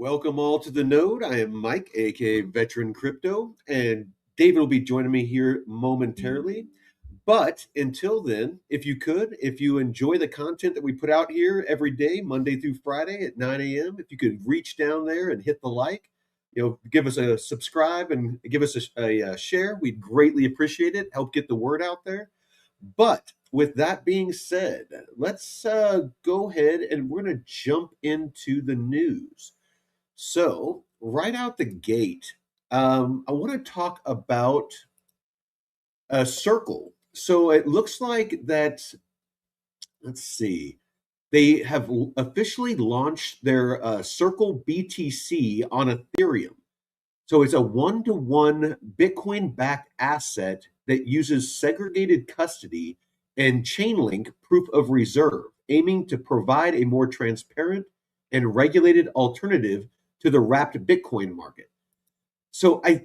Welcome all to the node. I am Mike, aka Veteran Crypto, and David will be joining me here momentarily. But until then, if you enjoy the content that we put out here every day, Monday through Friday at 9 a.m., if you could reach down there and hit the like, give us a subscribe and give us a share, we'd greatly appreciate it. Help get the word out there. But with that being said, let's go ahead and we're going to jump into the news. So, right out the gate, I want to talk about a Circle. So it looks like that, let's see, they have officially launched their Circle BTC on Ethereum. So it's a one-to-one Bitcoin-backed asset that uses segregated custody and Chainlink proof of reserve, aiming to provide a more transparent and regulated alternative to the wrapped Bitcoin market. So I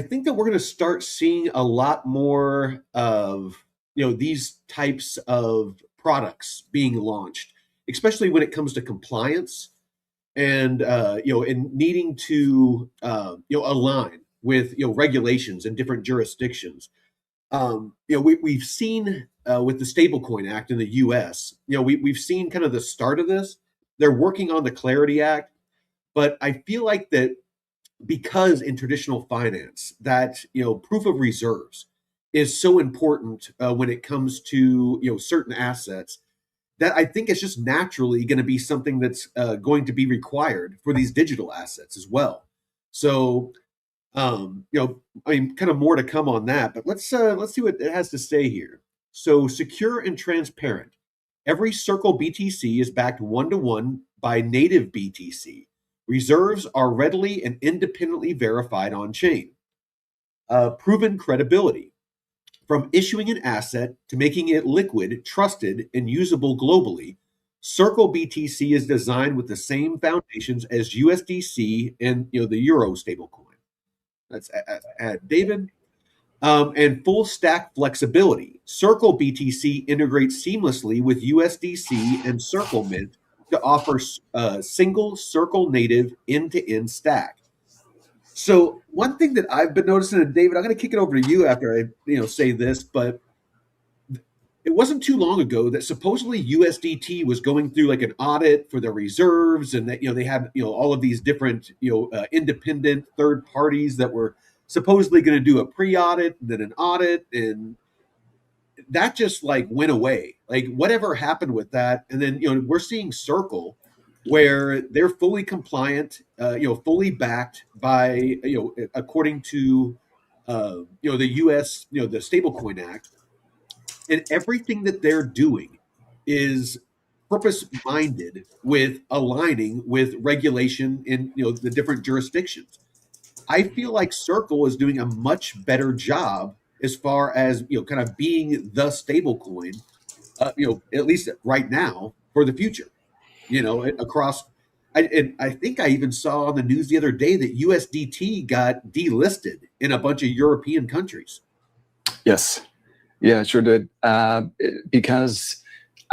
think that we're going to start seeing a lot more of these types of products being launched, especially when it comes to compliance and and needing to align with regulations in different jurisdictions. We've seen with the Stablecoin Act in the U.S. We've seen kind of the start of this. They're working on the Clarity Act, but I feel like that because in traditional finance, that proof of reserves is so important when it comes to certain assets, that I think it's just naturally going to be something that's going to be required for these digital assets as well. So, I mean, kind of more to come on that, but let's see what it has to say here. So, secure and transparent. Every Circle BTC is backed one-to-one by native BTC. Reserves are readily and independently verified on chain. Proven credibility. From issuing an asset to making it liquid, trusted, and usable globally, Circle BTC is designed with the same foundations as USDC and the Euro stablecoin. That's David. And full stack flexibility. Circle BTC integrates seamlessly with USDC and Circle Mint to offer a single Circle native end-to-end stack. So one thing that I've been noticing, and David, I'm going to kick it over to you after I say this, but it wasn't too long ago that supposedly USDT was going through like an audit for their reserves, and that they had all of these different independent third parties that were supposedly going to do a pre-audit, then an audit, and that just like went away. Like whatever happened with that, and then we're seeing Circle, where they're fully compliant, fully backed by according to the U.S. The Stablecoin Act, and everything that they're doing is purpose minded with aligning with regulation in the different jurisdictions. I feel like Circle is doing a much better job as far as kind of being the stable coin, at least right now for the future. Across. I think I even saw on the news the other day that USDT got delisted in a bunch of European countries. Yes, yeah, it sure did. Because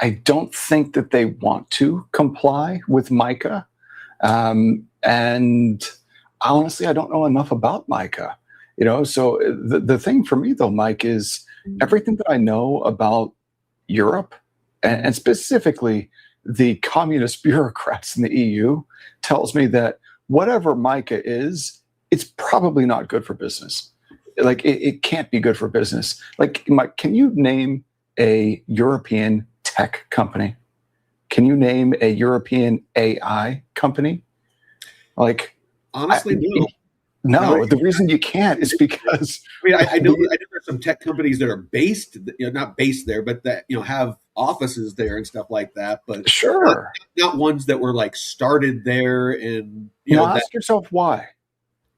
I don't think that they want to comply with MiCA, and honestly, I don't know enough about MiCA. So the thing for me though, Mike, is everything that I know about Europe, and specifically the communist bureaucrats in the EU, tells me that whatever MiCA is, it's probably not good for business. Like it can't be good for business. Like, Mike, can you name a European tech company? Can you name a European AI company? Like, honestly, no. No, the reason you can't is because I know there's some tech companies that are based, not based there, but that have offices there and stuff like that. But sure, not ones that were like started there. And ask yourself why.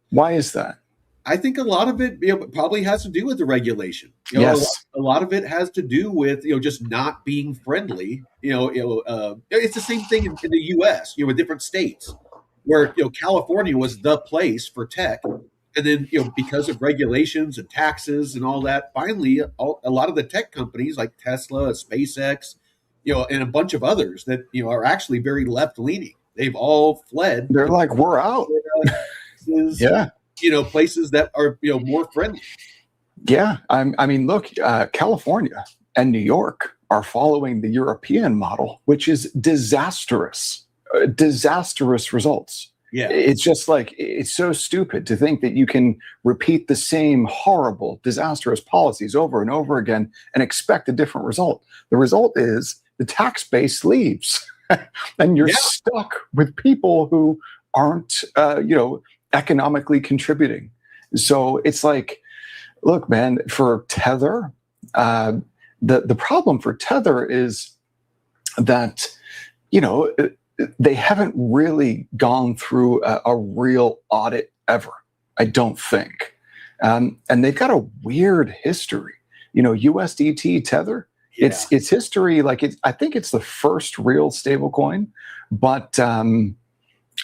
Why is that? I think a lot of it probably has to do with the regulation. Yes, a lot of it has to do with just not being friendly. It's the same thing in the U.S. With different states, where California was the place for tech, and then because of regulations and taxes and all that, finally a lot of the tech companies like Tesla, SpaceX, and a bunch of others that are actually very left leaning. They've all fled They're to like, we're out. places, Yeah. places that are more friendly. Yeah. I mean, look, California and New York are following the European model, which is disastrous results. Yeah, It's just like, it's so stupid to think that you can repeat the same horrible, disastrous policies over and over again and expect a different result. The result is the tax base leaves and you're yeah, stuck with people who aren't, economically contributing. So it's like, look, man, for Tether, uh, the problem for Tether is that, you know, they haven't really gone through a real audit ever, I don't think. And they've got a weird history. USDT Tether, yeah, it's history, like I think it's the first real stablecoin, but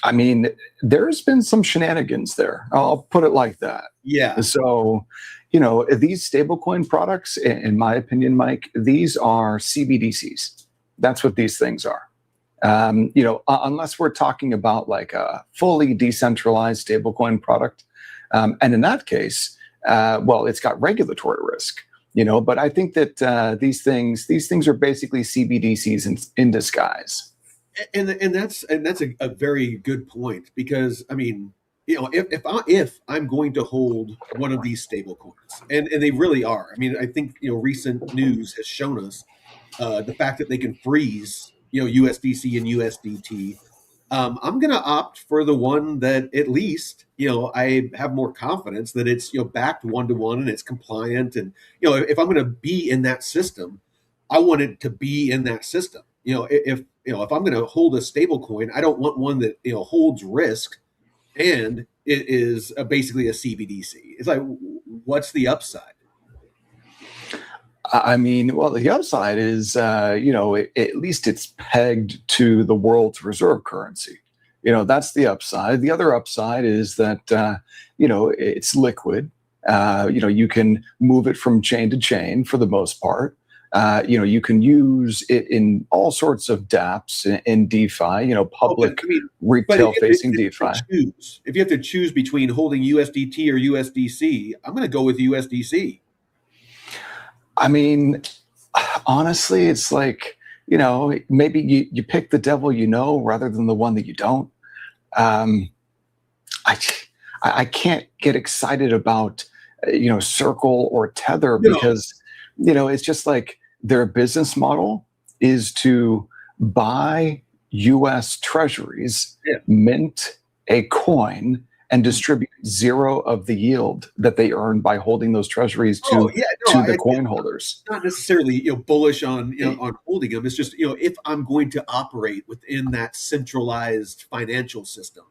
I mean, there's been some shenanigans there. I'll put it like that. yeah. So, these stablecoin products, in my opinion, Mike, these are CBDCs. That's what these things are. Unless we're talking about like a fully decentralized stablecoin product. And in that case, well, it's got regulatory risk, but I think that these things are basically CBDCs in disguise. And that's a very good point, because I mean, if I'm going to hold one of these stable coins, and they really are. I mean, I think recent news has shown us the fact that they can freeze USDC and USDT. I'm going to opt for the one that at least I have more confidence that it's backed one to one and it's compliant. And if I'm going to be in that system, I want it to be in that system. If I'm going to hold a stable coin, I don't want one that holds risk and it is basically a CBDC. It's like, what's the upside? I mean, well, the upside is, at least it's pegged to the world's reserve currency. That's the upside. The other upside is that, it's liquid. You can move it from chain to chain for the most part. You can use it in all sorts of dApps in DeFi, public retail-facing DeFi. If you have to choose between holding USDT or USDC, I'm going to go with USDC. I mean, honestly, it's like, maybe you pick the devil rather than the one that you don't. I can't get excited about, Circle or Tether because, it's just like their business model is to buy US treasuries, mint a coin, and distribute zero of the yield that they earn by holding those treasuries to the coin holders. Not necessarily bullish on on holding them. It's just if I'm going to operate within that centralized financial system,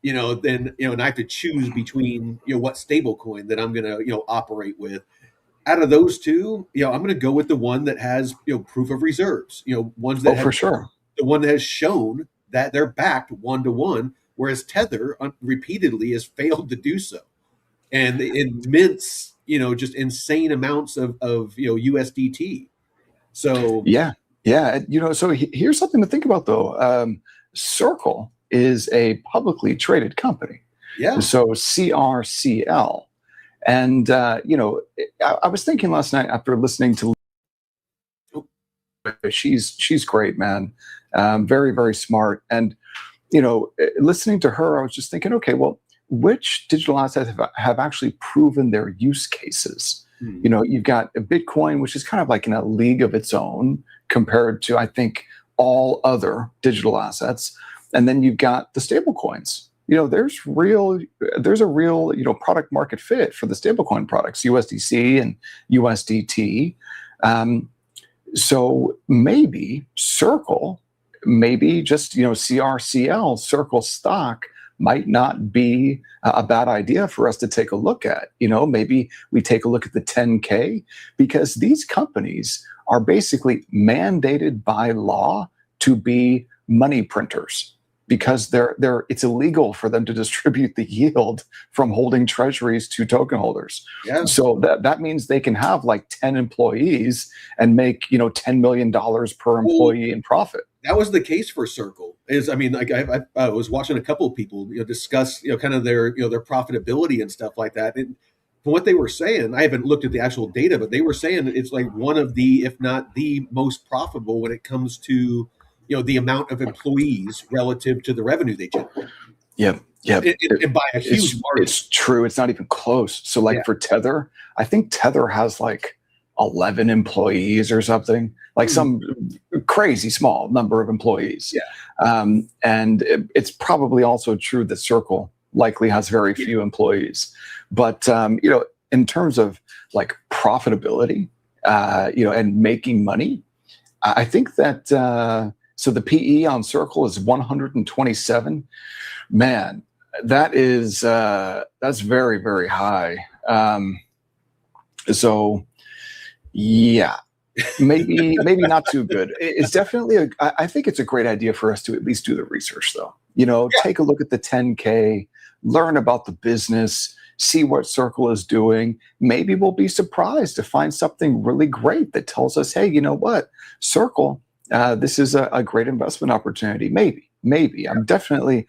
then and I have to choose between what stable coin that I'm going to operate with. Out of those two, I'm going to go with the one that has proof of reserves. Ones that for sure. The one that has shown that they're backed one to one, whereas Tether repeatedly has failed to do so, and it mints just insane amounts of USDT. So yeah. So here's something to think about though. Circle is a publicly traded company. Yeah. So CRCL. And, I was thinking last night after listening to, she's great, man. Very, very smart. And, listening to her, I was just thinking, okay, well, which digital assets have actually proven their use cases? You've got a Bitcoin, which is kind of like in a league of its own compared to, I think, all other digital assets. And then you've got the stable coins. There's a real, product market fit for the stablecoin products, USDC and USDT. So maybe Circle, maybe just, CRCL, Circle stock might not be a bad idea for us to take a look at. Maybe we take a look at the 10K, because these companies are basically mandated by law to be money printers, because it's illegal for them to distribute the yield from holding treasuries to token holders. Yeah. So that means they can have like 10 employees and make $10 million per employee in profit. That was the case for Circle. is, I mean, like I was watching a couple of people, discuss, kind of their, their profitability and stuff like that. And from what they were saying, I haven't looked at the actual data, but they were saying it's like one of the, if not the most profitable when it comes to, the amount of employees relative to the revenue they generate. Yep. And by a huge margin. It's true. It's not even close. So like for Tether, I think Tether has like 11 employees or something, like some crazy small number of employees. And it's probably also true that Circle likely has very few employees. But, in terms of like profitability, and making money, I think that, so the PE on Circle is 127. Man, that's very, very high. So yeah, maybe not too good. It's definitely I think it's a great idea for us to at least do the research though. Take a look at the 10K, learn about the business, see what Circle is doing. Maybe we'll be surprised to find something really great that tells us, hey, you know what, Circle, this is a great investment opportunity. Maybe. I'm definitely,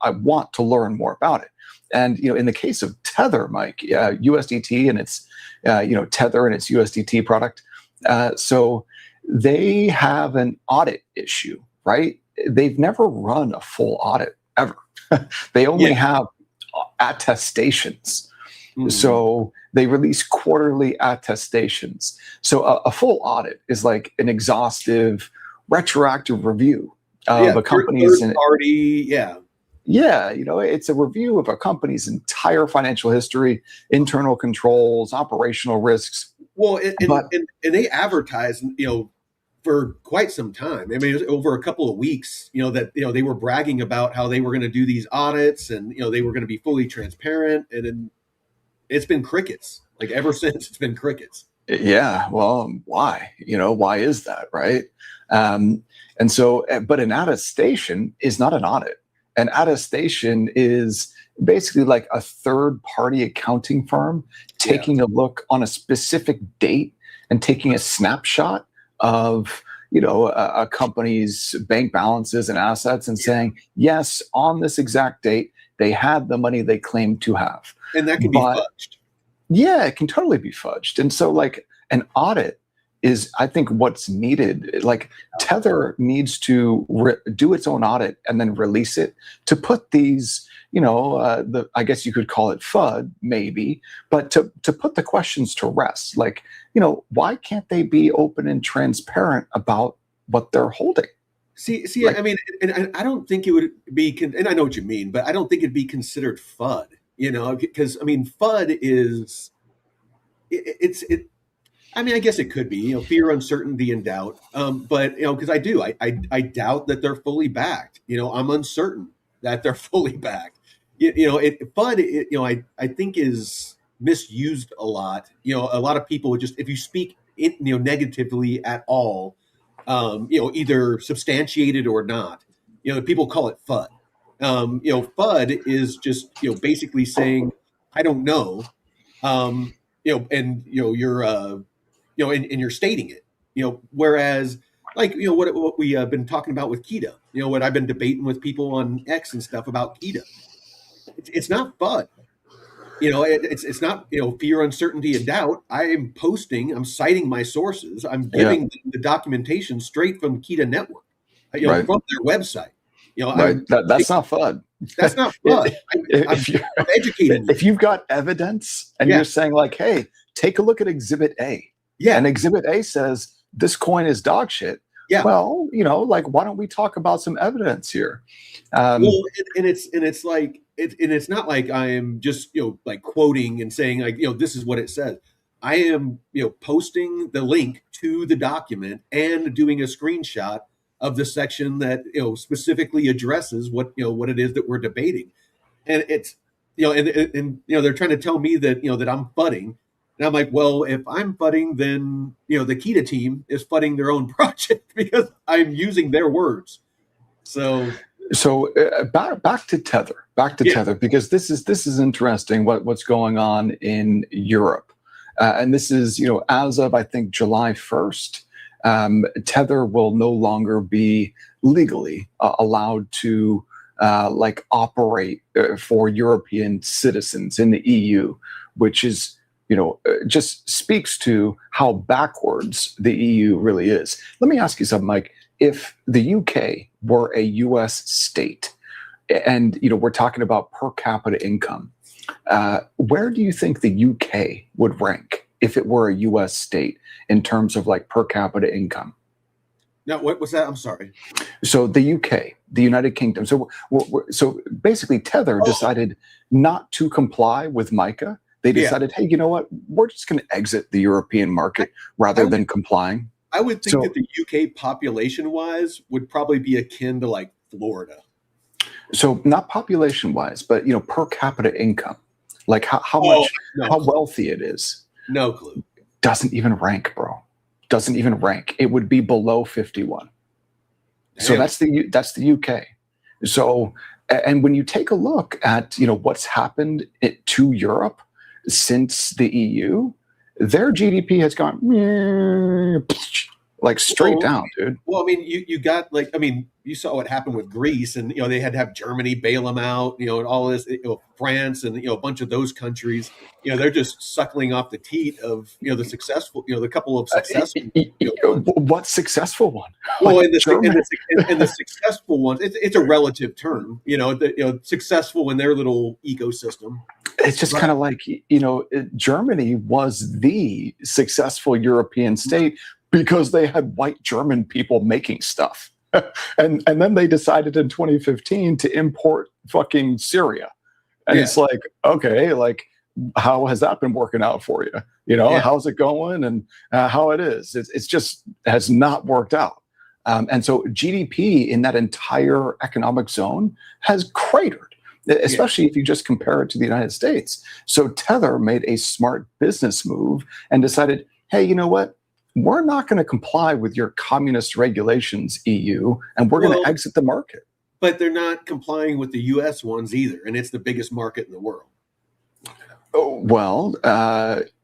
I want to learn more about it. And, in the case of Tether, Mike, USDT and its, Tether and its USDT product. So they have an audit issue, right? They've never run a full audit ever. They only have attestations. So they release quarterly attestations. So a full audit is like an exhaustive, retroactive review of a company's party. It's a review of a company's entire financial history, internal controls, operational risks. Well, and they advertise, for quite some time. I mean, it was over a couple of weeks, that, they were bragging about how they were going to do these audits and, they were going to be fully transparent. And then it's been crickets. Like ever since, it's been crickets. Yeah. Well, why? Why is that? Right. And so, but an attestation is not an audit. An attestation is basically like a third-party accounting firm taking a look on a specific date and taking a snapshot of, a company's bank balances and assets and saying, yes, on this exact date, they had the money they claimed to have. And that can be fudged. Yeah, it can totally be fudged. And so like an audit is, I think, what's needed. Like Tether needs to do its own audit and then release it to put these, I guess you could call it FUD, maybe, but to put the questions to rest. Like, why can't they be open and transparent about what they're holding? See, I mean, and I don't think it would be, and I know what you mean, but I don't think it'd be considered FUD, because I mean, FUD is, I mean, I guess it could be, fear, uncertainty, and doubt. But, because I doubt that they're fully backed. I'm uncertain that they're fully backed. FUD, I think is misused a lot. A lot of people would just, if you speak negatively at all, either substantiated or not, people call it FUD. FUD is just, basically saying, I don't know. And, you're, and you're stating it, whereas like, what we have been talking about with Kita, what I've been debating with people on X and stuff about Kita. It's not FUD. It's not, fear, uncertainty, and doubt. I'm citing my sources. I'm giving the documentation straight from Kita Network, from their website. That's not FUD. That's not FUD. I'm educating you. If you've got evidence and you're saying like, hey, take a look at Exhibit A. Yeah. And Exhibit A says this coin is dog shit. Yeah. Well, like, why don't we talk about some evidence here? And it's like, it's not like I am just, like quoting and saying like, this is what it says. I am, posting the link to the document and doing a screenshot of the section that, specifically addresses what it is that we're debating. And it's, and they're trying to tell me that, that I'm FUDing. And I'm like, well, if I'm FUDing, then, the Kita team is FUDing their own project because I'm using their words. So back to Tether, Tether, because this is interesting what's going on in Europe. And this is, as of, I think, July 1st, Tether will no longer be legally allowed to operate for European citizens in the EU, which is, just speaks to how backwards the EU really is. Let me ask you something, Mike. If the UK were a US state, and we're talking about per capita income, where do you think the UK would rank if it were a US state in terms of like per capita income? Now, what was that? I'm sorry. So the UK, the United Kingdom. So basically, Tether decided not to comply with MiCA. They decided, hey, you know what? We're just going to exit the European market rather than complying. I would think that the UK population-wise would probably be akin to like Florida. So not population-wise, but per capita income, like how much, how wealthy it is. No clue. Doesn't even rank, bro. Doesn't even rank. It would be below 51. Damn. So that's the UK. So, and when you take a look at what's happened to Europe since the EU, their GDP has gone like straight down, dude. Well, I mean, you got you saw what happened with Greece, and they had to have Germany bail them out, and all this, France, and a bunch of those countries, they're just suckling off the teat of the successful, the couple of successful. What successful one? Well, like and the successful ones, it's a relative term, successful in their little ecosystem. It's just kind of like Germany was the successful European state because they had white German people making stuff. and then they decided in 2015 to import fucking Syria. And it's like, okay, like, how has that been working out for you? How's it going and how it is? It's just has not worked out. And so GDP in that entire economic zone has cratered, especially if you just compare it to the United States. So Tether made a smart business move and decided, hey, you know what? We're not going to comply with your communist regulations, EU, and we're going to exit the market. But they're not complying with the US ones either, and it's the biggest market in the world. Well,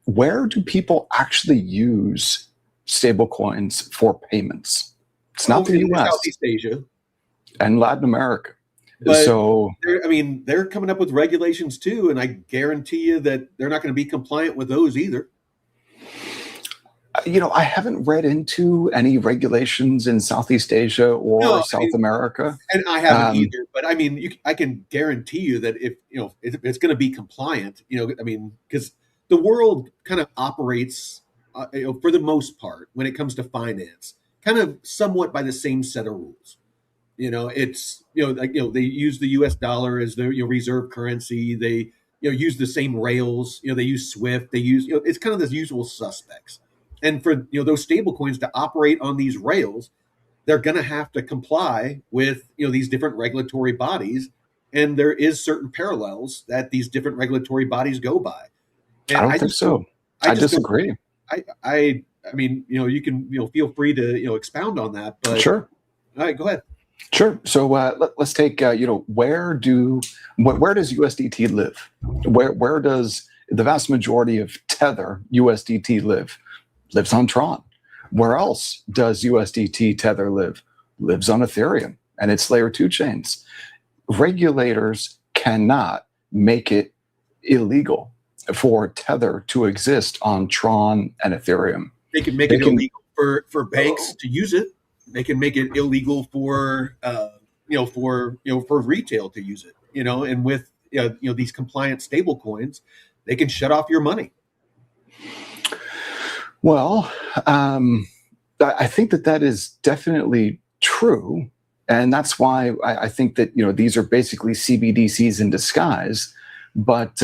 where do people actually use stablecoins for payments? It's not the US. Southeast Asia. And Latin America. But they're coming up with regulations too, and I guarantee you that they're not going to be compliant with those either. I haven't read into any regulations in Southeast Asia or South America. And I haven't either. But I can guarantee you that if it's going to be compliant, because the world kind of operates, for the most part, when it comes to finance, kind of somewhat by the same set of rules. It's they use the U.S. dollar as their reserve currency. They use the same rails. They use SWIFT. They use it's kind of the usual suspects. And for those stable coins to operate on these rails, they're going to have to comply with these different regulatory bodies, and there is certain parallels that these different regulatory bodies go by. And I don't think so. I disagree. I mean, you can feel free to expound on that. But sure. All right, go ahead. Sure. So let's take where does USDT live? Where does the vast majority of Tether USDT live? Lives on Tron. Where else does USDT Tether live? Lives on Ethereum and its layer 2 chains. Regulators cannot make it illegal for Tether to exist on Tron and Ethereum. They can make it illegal for banks to use it. They can make it illegal for for retail to use it. And with these compliant stable coins, they can shut off your money. Well, I think that is definitely true. And that's why I think that, these are basically CBDCs in disguise. But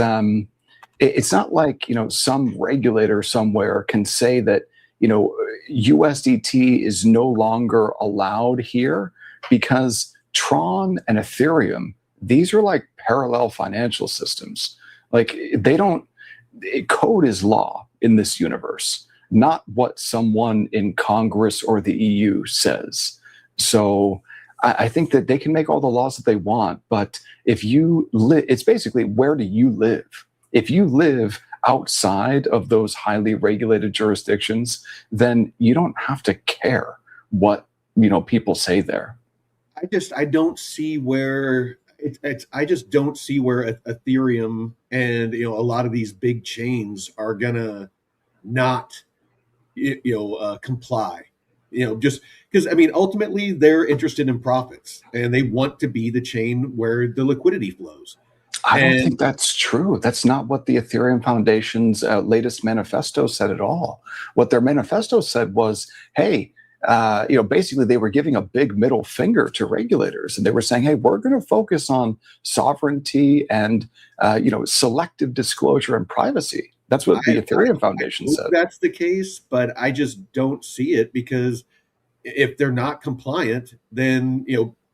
it's not like, some regulator somewhere can say that, USDT is no longer allowed here because Tron and Ethereum, these are like parallel financial systems. Like code is law in this universe, not what someone in Congress or the EU says. So I think that they can make all the laws that they want, but if you live, it's basically, where do you live? If you live outside of those highly regulated jurisdictions, then you don't have to care what people say there. I don't see where I just don't see where Ethereum and a lot of these big chains are gonna not comply. Just because ultimately they're interested in profits and they want to be the chain where the liquidity flows. I don't And think that's true. That's not what the Ethereum Foundation's latest manifesto said at all. What their manifesto said was, hey, basically they were giving a big middle finger to regulators, and they were saying, hey, we're going to focus on sovereignty and, selective disclosure and privacy. That's what the Ethereum Foundation hope said. that's the case, but I just don't see it because if they're not compliant, then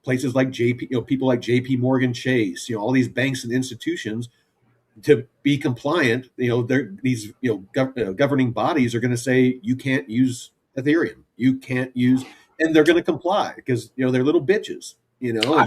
places like people like JP Morgan Chase, all these banks and institutions, to be compliant, these governing bodies are going to say you can't use Ethereum, you can't use, and they're going to comply because they're little bitches. I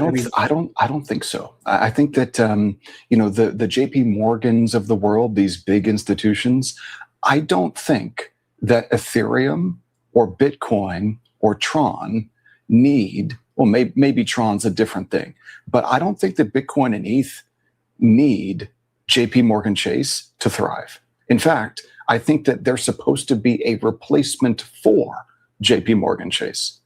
don't think so. I think that the JP Morgans of the world, these big institutions, I don't think that Ethereum or Bitcoin or Tron need, well, maybe Tron's a different thing, but I don't think that Bitcoin and ETH need JP Morgan Chase to thrive. In fact, I think that they're supposed to be a replacement for JP Morgan Chase.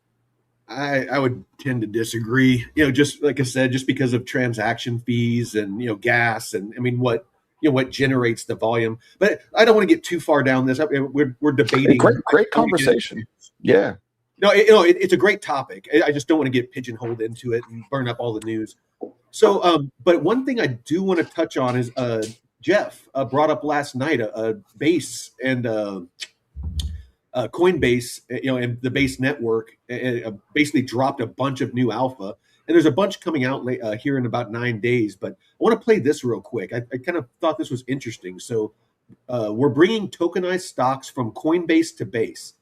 I would tend to disagree. Just like I said, just because of transaction fees and gas and what generates the volume. But I don't want to get too far down this. We're debating. Great conversation. Yeah. No, it's a great topic. I just don't want to get pigeonholed into it and burn up all the news. So, but one thing I do want to touch on is Jeff brought up last night a Base and Coinbase, and the Base network basically dropped a bunch of new alpha, and there's a bunch coming out here in about 9 days. But I want to play this real quick. I kind of thought this was interesting. So we're bringing tokenized stocks from Coinbase to Base.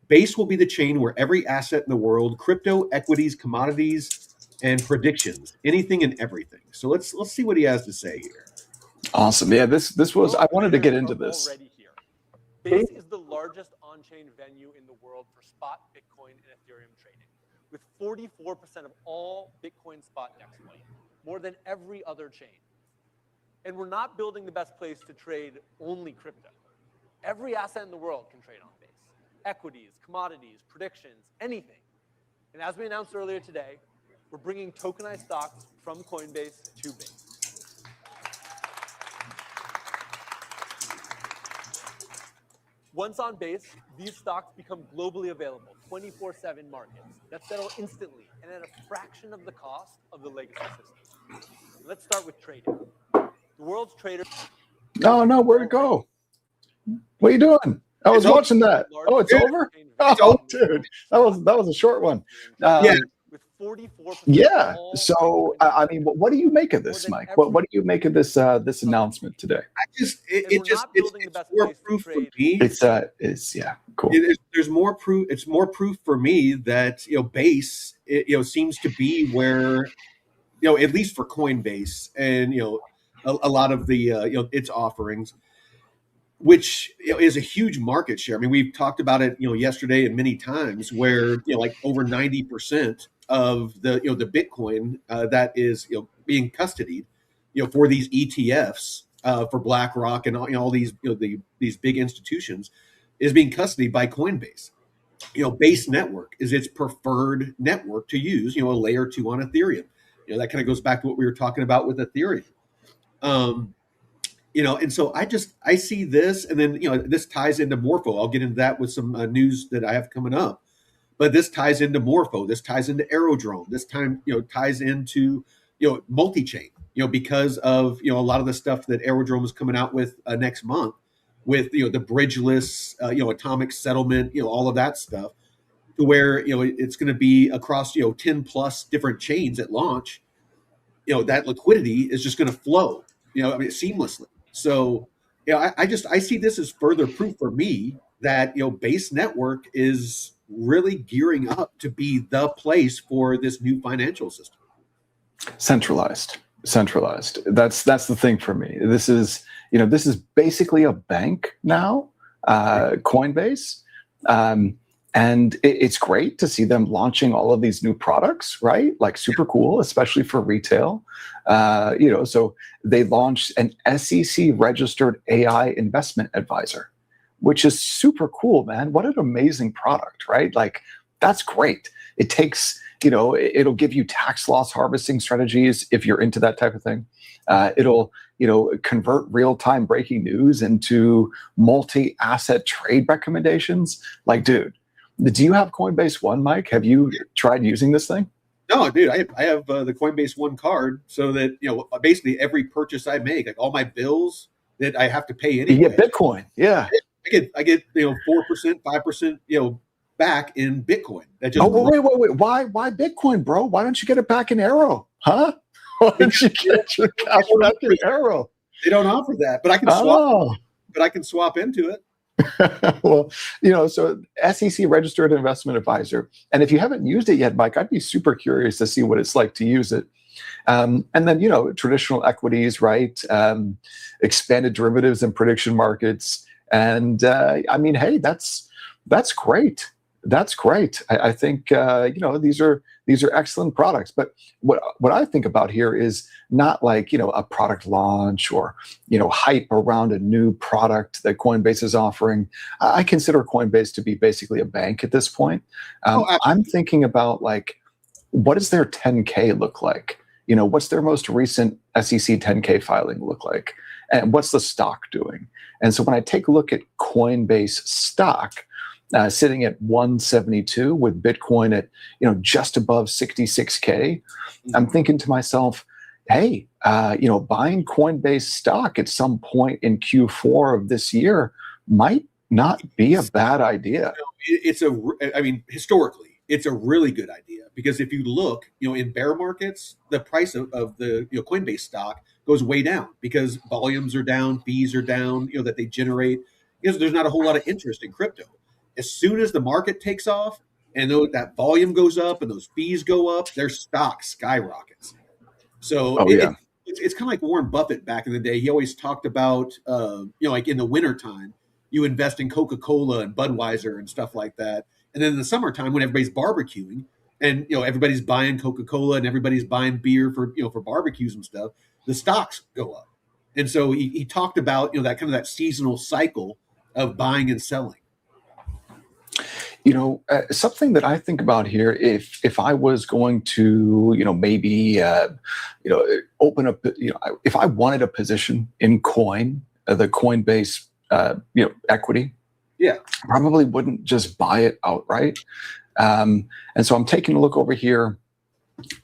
Base will be the chain where every asset in the world, crypto, equities, commodities, and predictions, anything and everything. So let's see what he has to say here. Awesome. Yeah, this was, I wanted to get into this. Base is the largest on-chain venue in the world for spot Bitcoin and Ethereum trading, with 44% of all Bitcoin spot DEX volume, more than every other chain. And we're not building the best place to trade only crypto. Every asset in the world can trade on Base. Equities, commodities, predictions, anything. And as we announced earlier today, we're bringing tokenized stocks from Coinbase to Base. Once on Base, these stocks become globally available, 24/7 markets that settle instantly and at a fraction of the cost of the legacy system. Let's start with trading. The world's traders. No, where'd it go? What are you doing? I was watching that. Oh, it's over? Oh, dude, that was a short one. Yeah. With 44%. Yeah. So, I mean, what do you make of this, Mike? What do you make of this this announcement today? It's more proof for me. It's yeah, cool. There's more proof. It's more proof for me that Base seems to be where at least for Coinbase and a lot of the its offerings, which is a huge market share. I mean, we've talked about it yesterday and many times where like over 90% of the the Bitcoin that is being custodied for these ETFs for BlackRock and all these these big institutions is being custodied by Coinbase. Base network is its preferred network to use. A layer 2 on Ethereum. That kind of goes back to what we were talking about with Ethereum. And so I see this, and then this ties into Morpho. I'll get into that with some news that I have coming up. But this ties into Morpho. This ties into Aerodrome. This time ties into multi-chain. Because of a lot of the stuff that Aerodrome is coming out with next month, with the bridgeless atomic settlement, all of that stuff, to where it's going to be across 10 plus different chains at launch. That liquidity is just going to flow seamlessly. So I see this as further proof for me that Base Network is really gearing up to be the place for this new financial system. Centralized. centralized. That's the thing for me. This is basically a bank now, Coinbase. And it's great to see them launching all of these new products, right? Like super cool, especially for retail. So they launched an SEC registered AI investment advisor, which is super cool, man. What an amazing product, right? Like that's great. It takes, it'll give you tax loss harvesting strategies if you're into that type of thing. It'll, convert real-time breaking news into multi-asset trade recommendations. Like, dude, do you have Coinbase One, Mike? Have you tried using this thing? No, dude, I have the Coinbase One card, so that basically every purchase I make, like all my bills that I have to pay anyway, you get Bitcoin. Yeah, I get 4%, 5%, back in Bitcoin. That just wait. Why Bitcoin, bro? Why don't you get it back in Arrow? Huh? Why don't you get your cash back in Arrow? They don't offer that, but I can swap. But I can swap into it. Well, so SEC registered investment advisor. And if you haven't used it yet, Mike, I'd be super curious to see what it's like to use it. And then, traditional equities, right? Expanded derivatives and prediction markets. And hey, that's great. That's great. I think, these are excellent products. But what I think about here is not like, a product launch or, hype around a new product that Coinbase is offering. I consider Coinbase to be basically a bank at this point. I'm thinking about like, what does their 10K look like? What's their most recent SEC 10K filing look like? And what's the stock doing? And so when I take a look at Coinbase stock, sitting at 172 with Bitcoin at just above 66K, I'm thinking to myself, hey, buying Coinbase stock at some point in Q4 of this year might not be a bad idea. Historically, it's a really good idea, because if you look, in bear markets, the price of the Coinbase stock goes way down because volumes are down, fees are down, that they generate, because there's not a whole lot of interest in crypto. As soon as the market takes off and that volume goes up and those fees go up, their stock skyrockets. So it's kind of like Warren Buffett back in the day. He always talked about, like in the wintertime, you invest in Coca-Cola and Budweiser and stuff like that. And then in the summertime, when everybody's barbecuing and, everybody's buying Coca-Cola and everybody's buying beer for barbecues and stuff, the stocks go up. And so he talked about, that kind of that seasonal cycle of buying and selling. Something that I think about here, if I was going to, maybe, open up, if I wanted a position in the Coinbase, equity, probably wouldn't just buy it outright. And so I'm taking a look over here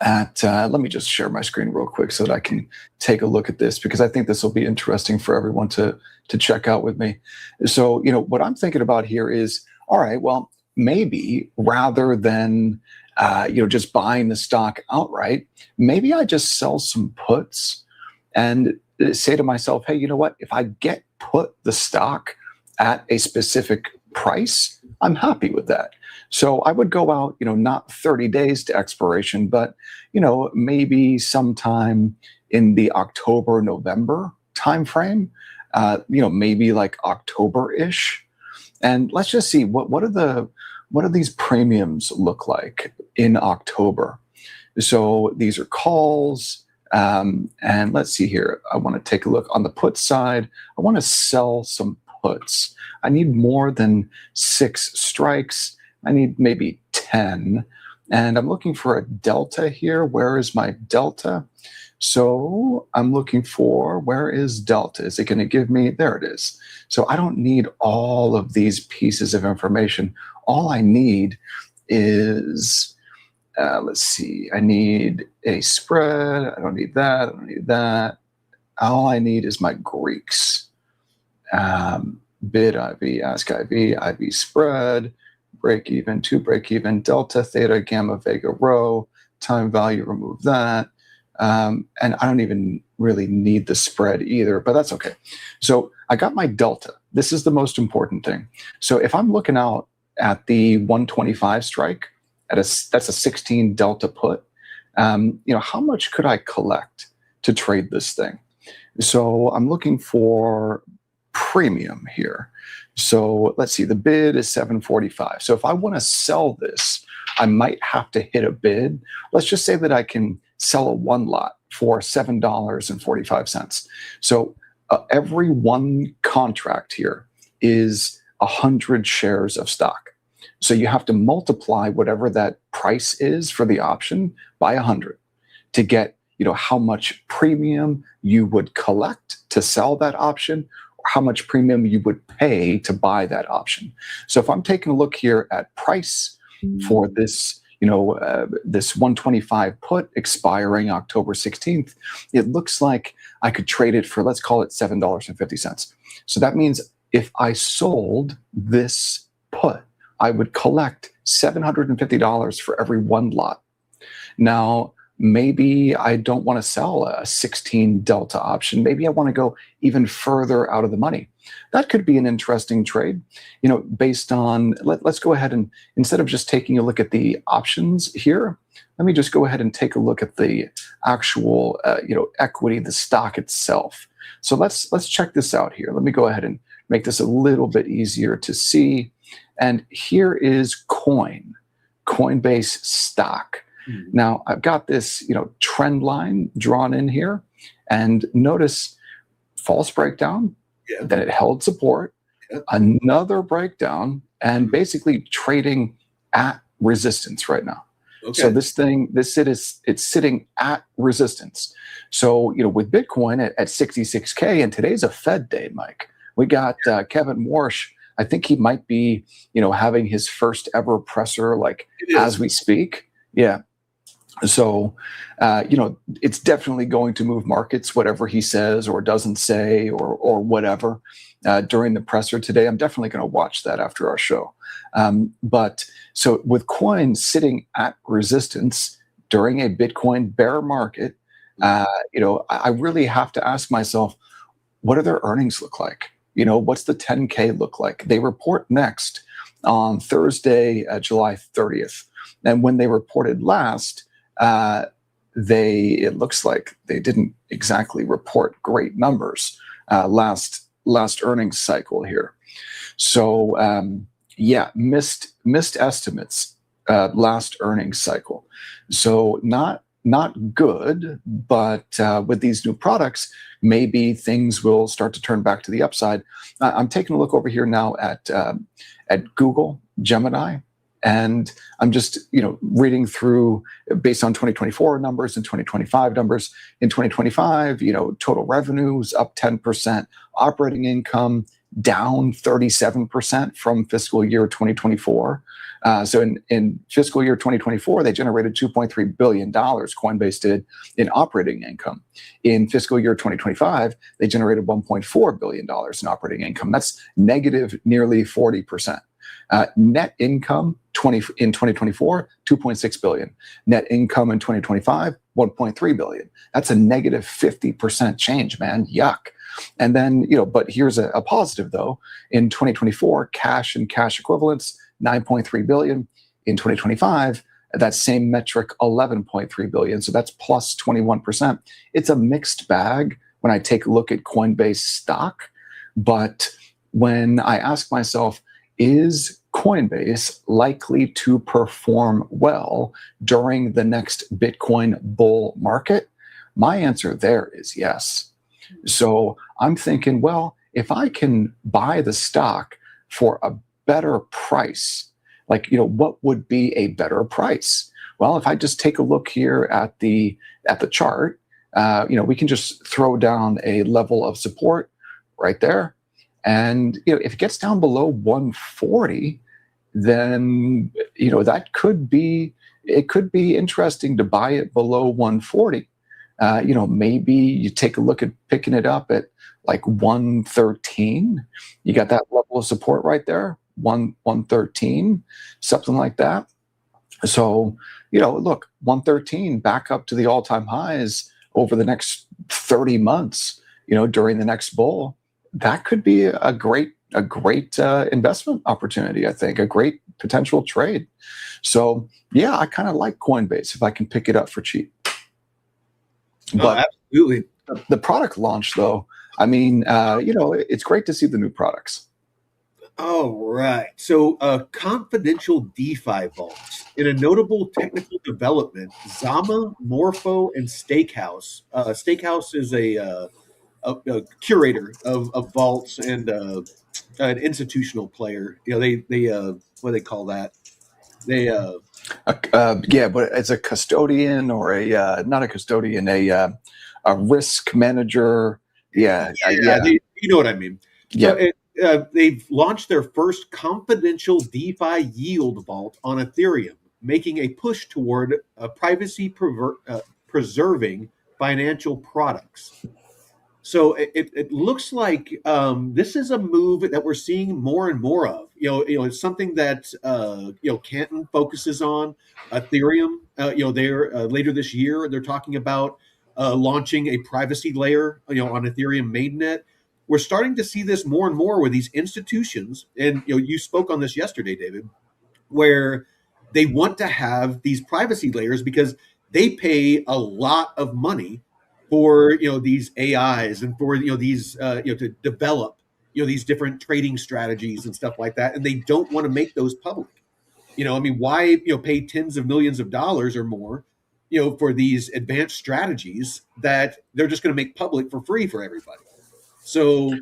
at, let me just share my screen real quick so that I can take a look at this, because I think this will be interesting for everyone to check out with me. So, what I'm thinking about here is, all right, well, maybe rather than just buying the stock outright, maybe I just sell some puts and say to myself, hey, you know what? If I get put the stock at a specific price, I'm happy with that. So I would go out, not 30 days to expiration, but maybe sometime in the October, November timeframe, maybe like October-ish. And let's just see what do these premiums look like in October. So these are calls, and let's see here. I want to take a look on the put side. I want to sell some puts. I need more than 6 strikes. I need maybe 10, and I'm looking for a delta here. Where is my delta? So I'm looking for, where is delta? Is it going to give me, there it is. So I don't need all of these pieces of information. All I need is, let's see, I need a spread. I don't need that. I don't need that. All I need is my Greeks. Bid IV, ask IV, IV spread, break even, to break even, delta, theta, gamma, vega, rho, time value, remove that. And I don't even really need the spread either, but that's okay. So I got my delta. This is the most important thing. So if I'm looking out at the 125 strike, that's a 16 delta put, how much could I collect to trade this thing. So I'm looking for premium here. So let's see, the bid is 745. So if I want to sell this, I might have to hit a bid. Let's just say that I can sell a one lot for $7.45. So every one contract here is 100 shares of stock. So you have to multiply whatever that price is for the option by 100 to get, how much premium you would collect to sell that option, or how much premium you would pay to buy that option. So if I'm taking a look here at price for this, this 125 put expiring October 16th, it looks like I could trade it for, let's call it $7.50. So that means if I sold this put, I would collect $750 for every one lot. Now, maybe I don't want to sell a 16 delta option. Maybe I want to go even further out of the money. That could be an interesting trade, based on, let's go ahead and, instead of just taking a look at the options here, let me just go ahead and take a look at the actual, equity, the stock itself. So let's check this out here. Let me go ahead and make this a little bit easier to see. And here is Coinbase stock. Now I've got this, trend line drawn in here, and notice false breakdown, then it held support, another breakdown, and basically trading at resistance right now. Okay. So it's sitting at resistance. So, with Bitcoin at 66K, and today's a Fed day, Mike. We got Kevin Warsh. I think he might be, having his first ever presser, as we speak. Yeah. So, it's definitely going to move markets, whatever he says or doesn't say or whatever during the presser today. I'm definitely going to watch that after our show. But so with coin sitting at resistance during a Bitcoin bear market, I really have to ask myself, what do their earnings look like? What's the 10K look like? They report next on Thursday, July 30th. And when they reported last, it looks like they didn't exactly report great numbers last earnings cycle here. So missed estimates last earnings cycle. So not good, but with these new products, maybe things will start to turn back to the upside. I'm taking a look over here now at Google Gemini. And I'm just, reading through based on 2024 numbers and 2025 numbers. In 2025, total revenues up 10%, operating income down 37% from fiscal year 2024. So in fiscal year 2024, they generated $2.3 billion, Coinbase did, in operating income. In fiscal year 2025, they generated $1.4 billion in operating income. That's negative nearly 40%. Net income in 2024, 2.6 billion. Net income in 2025, 1.3 billion. That's a negative 50% change, man. Yuck. And then, but here's a positive though. In 2024, cash and cash equivalents, 9.3 billion. In 2025, that same metric, 11.3 billion. So that's plus 21%. It's a mixed bag when I take a look at Coinbase stock. But when I ask myself, is Coinbase likely to perform well during the next Bitcoin bull market? My answer there is yes. So I'm thinking, well, if I can buy the stock for a better price, what would be a better price? Well, if I just take a look here at the chart, we can just throw down a level of support right there. And if it gets down below 140, then it could be interesting to buy it below 140. Maybe you take a look at picking it up at 113. You got that level of support right there, 113, something like that. So look, 113 back up to the all-time highs over the next 30 months. During the next bull. That could be a great investment opportunity, I think, a great potential trade. So, I kind of like Coinbase if I can pick it up for cheap. Oh, But absolutely. the product launch, though, I mean, it's great to see the new products. All right. So, confidential DeFi vaults. In a notable technical development, Zama, Morpho, and Stakehouse. Stakehouse is a curator of vaults and an institutional player. They what do they call that? They Yeah, but it's a custodian or a not a custodian, a risk manager. Yeah, yeah, yeah, you know what I mean. So yeah. they've launched their first confidential DeFi yield vault on Ethereum, making a push toward preserving financial products. So it looks like this is a move that we're seeing more and more of. It's something that Canton focuses on. Ethereum, they're later this year they're talking about launching a privacy layer, on Ethereum mainnet. We're starting to see this more and more with these institutions, and you spoke on this yesterday, David, where they want to have these privacy layers because they pay a lot of money for these AIs and for these to develop these different trading strategies and stuff like that, and they don't want to make those public. I mean, why pay tens of millions of dollars or more for these advanced strategies that they're just going to make public for free for everybody? So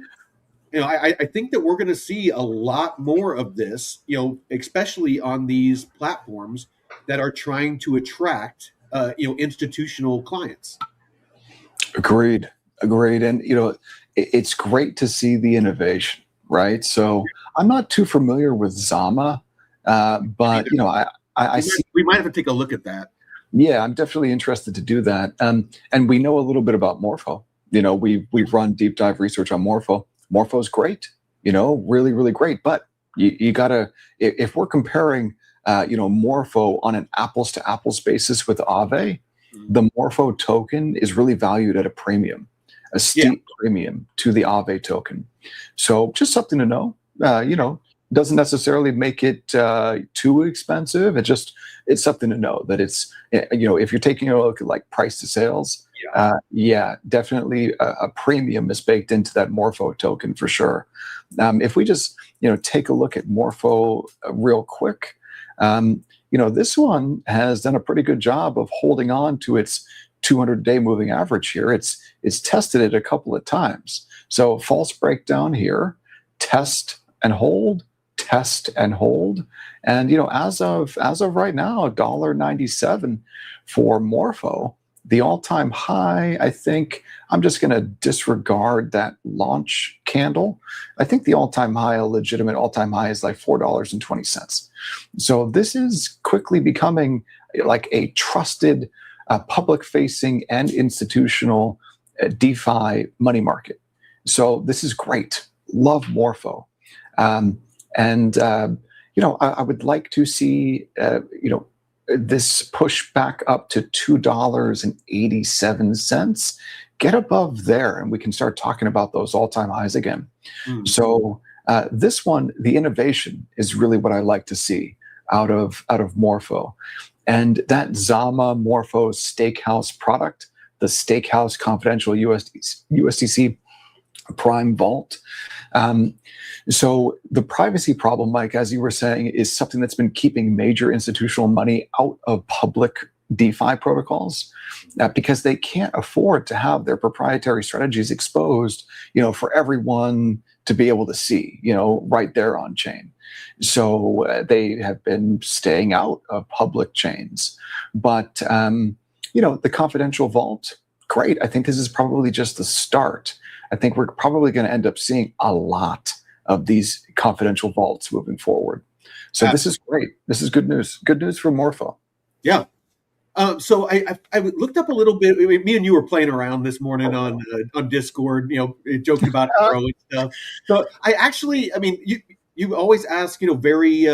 I think that we're going to see a lot more of this, especially on these platforms that are trying to attract, institutional clients. Agreed, agreed. And it's great to see the innovation, right? So I'm not too familiar with Zama, but I see. We might have to take a look at that. Yeah, I'm definitely interested to do that. And we know a little bit about Morpho. We've run deep dive research on Morpho. Morpho's great. Really, really great. But you gotta, if we're comparing, Morpho on an apples to apples basis with Aave, the Morpho token is really valued at a premium, a steep premium to the Aave token. So just something to know. Doesn't necessarily make it too expensive. It's something to know that it's if you're taking a look at like price to sales, definitely a premium is baked into that Morpho token for sure. If we just take a look at Morpho real quick, this one has done a pretty good job of holding on to its 200-day moving average here. It's tested it a couple of times. So false breakdown here, test and hold, test and hold. And as of right now, $1.97 for Morpho. The all-time high, I think I'm just going to disregard that launch candle. I think the all-time high, a legitimate all-time high, is like $4.20. So this is quickly becoming like a trusted public-facing and institutional DeFi money market. So this is great. Love Morpho. I would like to see, this push back up to $2.87, get above there, and we can start talking about those all-time highs again. So this one, the innovation is really what I like to see out of Morpho. And that Zama Morpho Stakehouse product, the Stakehouse Confidential USDC Prime Vault. So the privacy problem, Mike, as you were saying, is something that's been keeping major institutional money out of public DeFi protocols because they can't afford to have their proprietary strategies exposed, for everyone to be able to see, right there on chain. So they have been staying out of public chains. But, the confidential vault, great. I think this is probably just the start. I think we're probably going to end up seeing a lot of these confidential vaults moving forward. So this is great. This is good news. Good news for Morpho. Yeah. So I looked up a little bit. Me and you were playing around this morning on Discord, joking about Pro and stuff. So you always ask, very,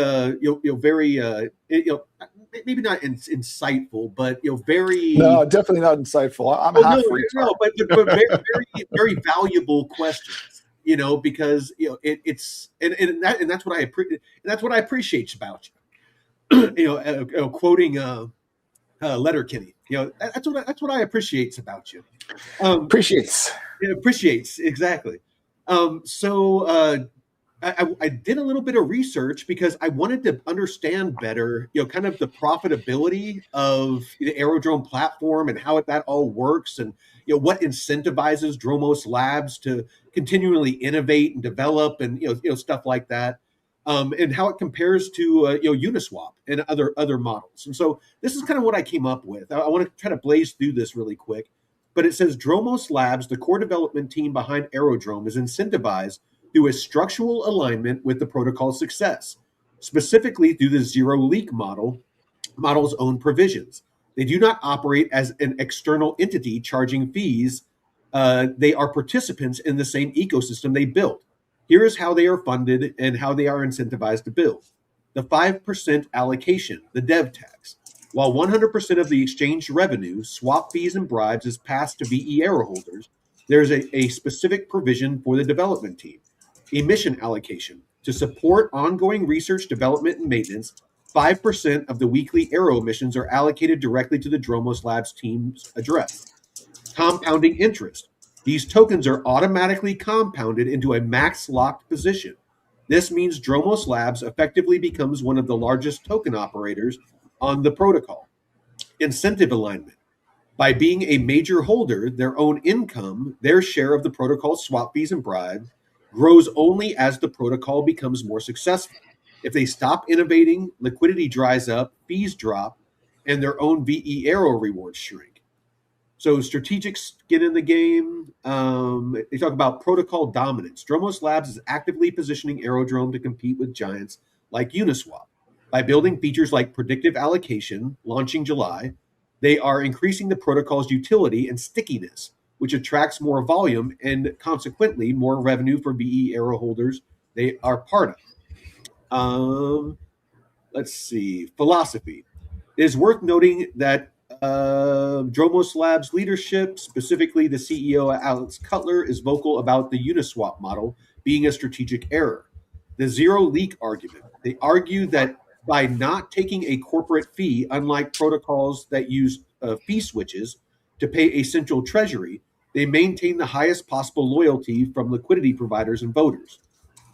maybe not insightful, but very. No, definitely not insightful. I'm half retard. But very, very, very valuable questions. Because it's and that's what I appreciate about you. Quoting Letterkenny. That's what I appreciates about you. Um, Appreciates. yeah, appreciates exactly. I did a little bit of research because I wanted to understand better, kind of the profitability of the Aerodrome platform and how that all works, and what incentivizes Dromos Labs to continually innovate and develop, and stuff like that, and how it compares to Uniswap and other models. And so this is kind of what I came up with. I want to try to blaze through this really quick, but it says Dromos Labs, the core development team behind Aerodrome, is incentivized through a structural alignment with the protocol's success, specifically through the zero leak model's own provisions. They do not operate as an external entity charging fees. They are participants in the same ecosystem they built. Here is how they are funded and how they are incentivized to build. The 5% allocation, the dev tax. While 100% of the exchange revenue, swap fees, and bribes is passed to VE arrow holders, there's a specific provision for the development team. Emission allocation. To support ongoing research, development, and maintenance, 5% of the weekly arrow emissions are allocated directly to the Dromos Labs team's address. Compounding interest. These tokens are automatically compounded into a max locked position. This means Dromos Labs effectively becomes one of the largest token operators on the protocol. Incentive alignment. By being a major holder, their own income, their share of the protocol's swap fees and bribes, grows only as the protocol becomes more successful. If they stop innovating, liquidity dries up, fees drop, and their own VE arrow rewards shrink. So strategic skin in the game. They talk about protocol dominance. Dromos Labs is actively positioning Aerodrome to compete with giants like Uniswap. By building features like predictive allocation, launching July, they are increasing the protocol's utility and stickiness, which attracts more volume and consequently more revenue for VE arrow holders they are part of. Let's see. Philosophy. It is worth noting that Dromos Labs leadership, specifically the CEO Alex Cutler, is vocal about the Uniswap model being a strategic error. The zero leak argument. They argue that by not taking a corporate fee, unlike protocols that use fee switches to pay a central treasury, they maintain the highest possible loyalty from liquidity providers and voters.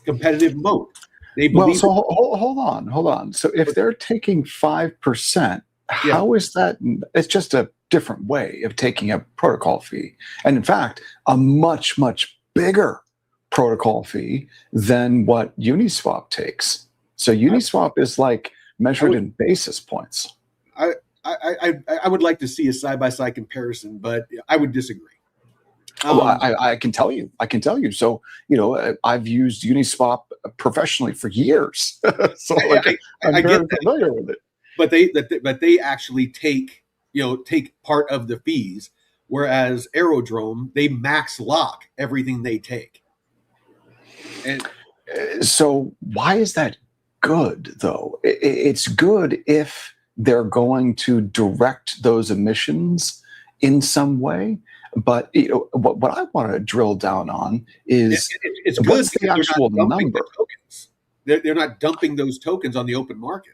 Competitive moat. They Well, believe. so hold on. So if they're taking 5%, Yeah. how is that? It's just a different way of taking a protocol fee. And in fact, a much, much bigger protocol fee than what Uniswap takes. So Uniswap is like measured in basis points. I would like to see a side-by-side comparison, but I would disagree. Well, I can tell you. So, I've used Uniswap professionally for years. So I'm I very get that, familiar with it. but they actually take part of the fees, whereas Aerodrome, they max lock everything they take. And So why is that good, though? It's good if they're going to direct those emissions in some way. But what I want to drill down on is it's good what's the because actual they're not dumping number? the tokens. They're not dumping those tokens on the open market.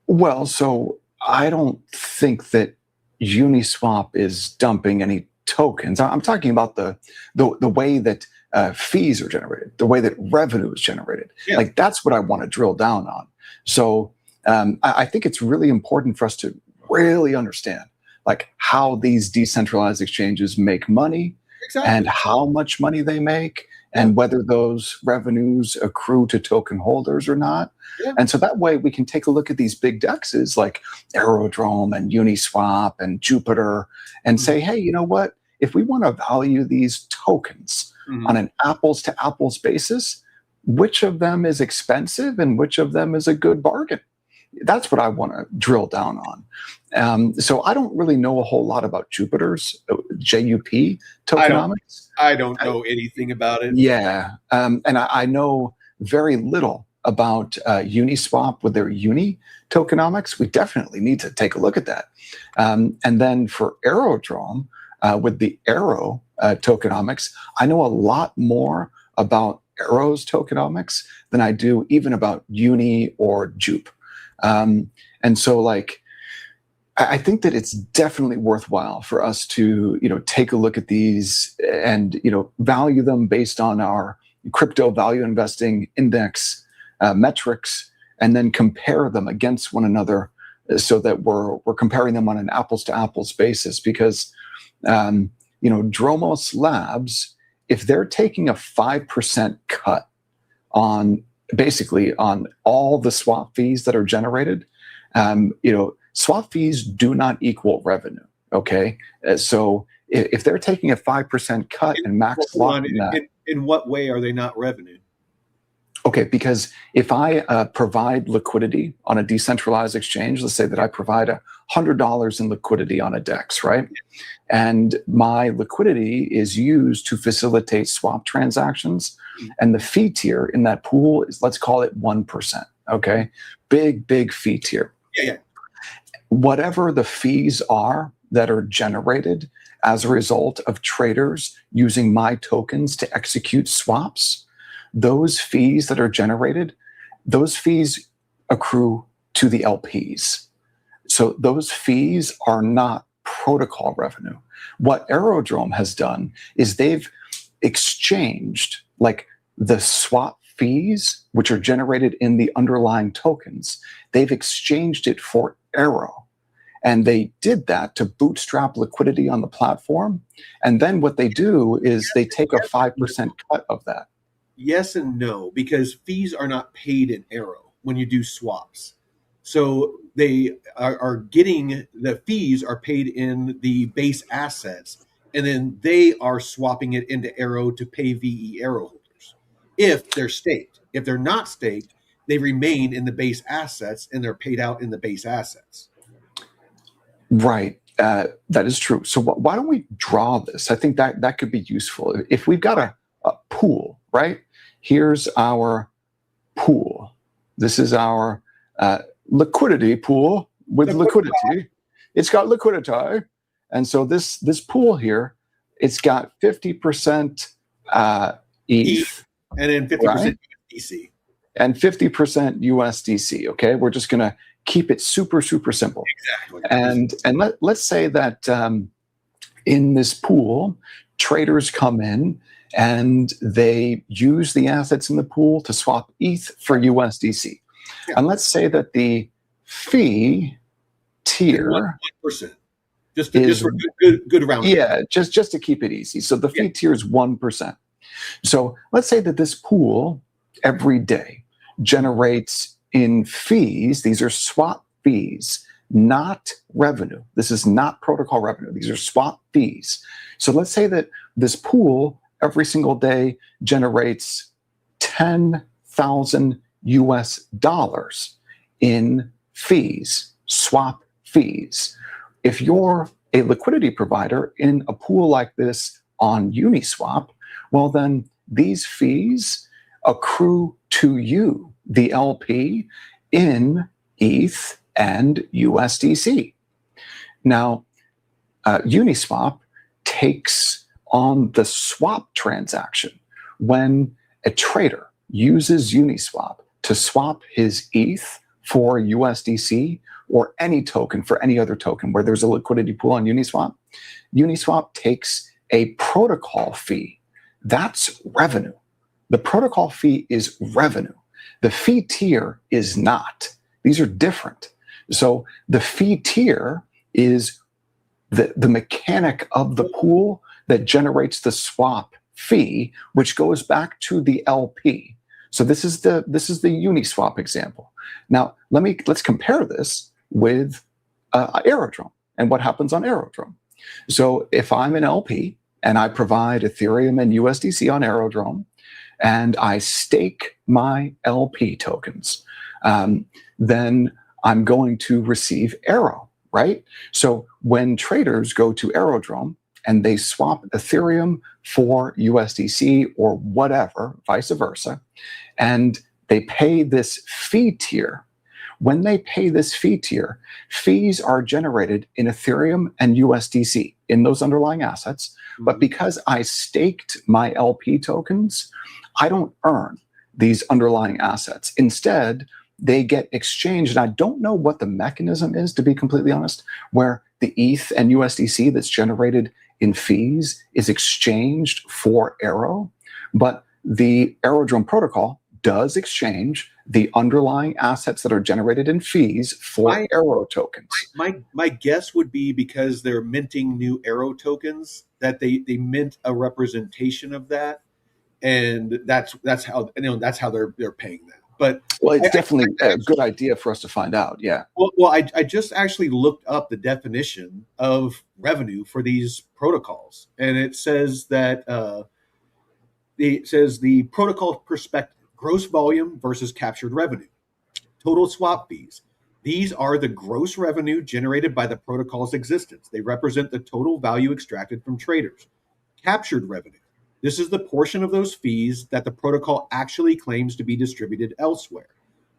Well, so I don't think that Uniswap is dumping any tokens. I'm talking about the way that fees are generated, the way that revenue is generated. Yeah. Like that's what I want to drill down on. So I think it's really important for us to really understand like how these decentralized exchanges make money and how much money they make and whether those revenues accrue to token holders or not. Yeah. And so that way we can take a look at these big dexes like Aerodrome and Uniswap and Jupiter and say, hey, you know what? If we want to value these tokens on an apples to apples basis, which of them is expensive and which of them is a good bargain? That's what I want to drill down on. So I don't really know a whole lot about Jupiter's JUP tokenomics. I don't know anything about it. Yeah. And I know very little about Uniswap with their Uni tokenomics. We definitely need to take a look at that. And then for Aerodrome, with the Arrow tokenomics, I know a lot more about Arrow's tokenomics than I do even about Uni or Jupe. And so like I think that it's definitely worthwhile for us to, take a look at these and, value them based on our crypto value investing index metrics, and then compare them against one another so that we're comparing them on an apples to apples basis. Because, Dromos Labs, if they're taking a 5% cut on basically on all the swap fees that are generated, swap fees do not equal revenue. Okay, so if they're taking a 5% cut and max locking that, in what way are they not revenue? Okay, because if I provide liquidity on a decentralized exchange, let's say that I provide $100 in liquidity on a DEX, right? And my liquidity is used to facilitate swap transactions, and the fee tier in that pool is, let's call it 1%. Okay, big fee tier. Yeah. Whatever the fees are that are generated as a result of traders using my tokens to execute swaps, those fees that are generated, those fees accrue to the LPs. So those fees are not protocol revenue. What Aerodrome has done is they've exchanged like the swap fees, which are generated in the underlying tokens, they've exchanged it for Aero. And they did that to bootstrap liquidity on the platform. And then what they do is they take a 5% cut of that. Yes and no, because fees are not paid in Aero when you do swaps. So they are getting, the fees are paid in the base assets, and then they are swapping it into Aero to pay VE Aero holders if they're staked. If they're not staked, they remain in the base assets and they're paid out in the base assets. Right. That is true. So why don't we draw this? I think that could be useful. If we've got a pool, right? Here's our pool. This is our liquidity pool with liquidity. It's got liquidity. And so this pool here, it's got 50% ETH. And then 50% right? USDC. And 50% USDC, okay? We're just going to keep it super simple. Exactly. And let's say that in this pool, traders come in and they use the assets in the pool to swap ETH for USDC. Yeah. And let's say that the fee tier 1%. Just for good round. Yeah, just to keep it easy. So the fee tier is 1%. So let's say that this pool every day generates in fees, these are swap fees, not revenue. This is not protocol revenue. These are swap fees. So let's say that this pool every single day generates $10,000 US in fees, swap fees. If you're a liquidity provider in a pool like this on Uniswap, well, then these fees accrue to you, the LP, in ETH and USDC. Now, Uniswap takes on the swap transaction when a trader uses Uniswap to swap his ETH for USDC or any token for any other token where there's a liquidity pool on Uniswap. Uniswap takes a protocol fee. That's revenue. The protocol fee is revenue. The fee tier is not. These are different. So the fee tier is the mechanic of the pool that generates the swap fee, which goes back to the LP. So this is the Uniswap example. Now let's compare this with Aerodrome and what happens on Aerodrome. So if I'm an LP and I provide Ethereum and USDC on Aerodrome, and I stake my LP tokens, then I'm going to receive Aero, right? So when traders go to Aerodrome and they swap Ethereum for USDC or whatever, vice versa, and they pay this fee tier, when they pay this fee tier, fees are generated in Ethereum and USDC in those underlying assets. But because I staked my LP tokens, I don't earn these underlying assets. Instead, they get exchanged. And I don't know what the mechanism is, to be completely honest, where the ETH and USDC that's generated in fees is exchanged for Arrow. But the Aerodrome protocol does exchange the underlying assets that are generated in fees for Arrow tokens. My guess would be because they're minting new Arrow tokens, that they mint a representation of that, and that's how that's how they're paying that. But well, it's definitely a good idea for us to find out. Yeah. Well, I just actually looked up the definition of revenue for these protocols, and it says that the protocol perspective: gross volume versus captured revenue, total swap fees. These are the gross revenue generated by the protocol's existence. They represent the total value extracted from traders. Captured revenue. This is the portion of those fees that the protocol actually claims to be distributed elsewhere.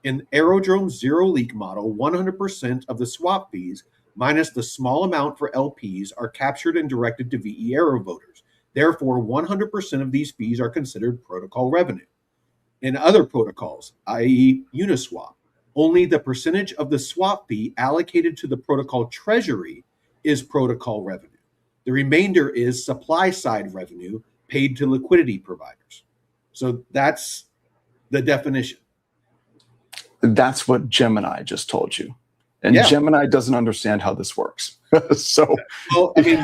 In Aerodrome's zero leak model, 100% of the swap fees, minus the small amount for LPs, are captured and directed to VE Aero voters. Therefore, 100% of these fees are considered protocol revenue. In other protocols, i.e. Uniswap, only the percentage of the swap fee allocated to the protocol treasury is protocol revenue. The remainder is supply-side revenue paid to liquidity providers. So that's the definition. That's what Gemini just told you. And Yeah. Gemini doesn't understand how this works. So, well, I mean,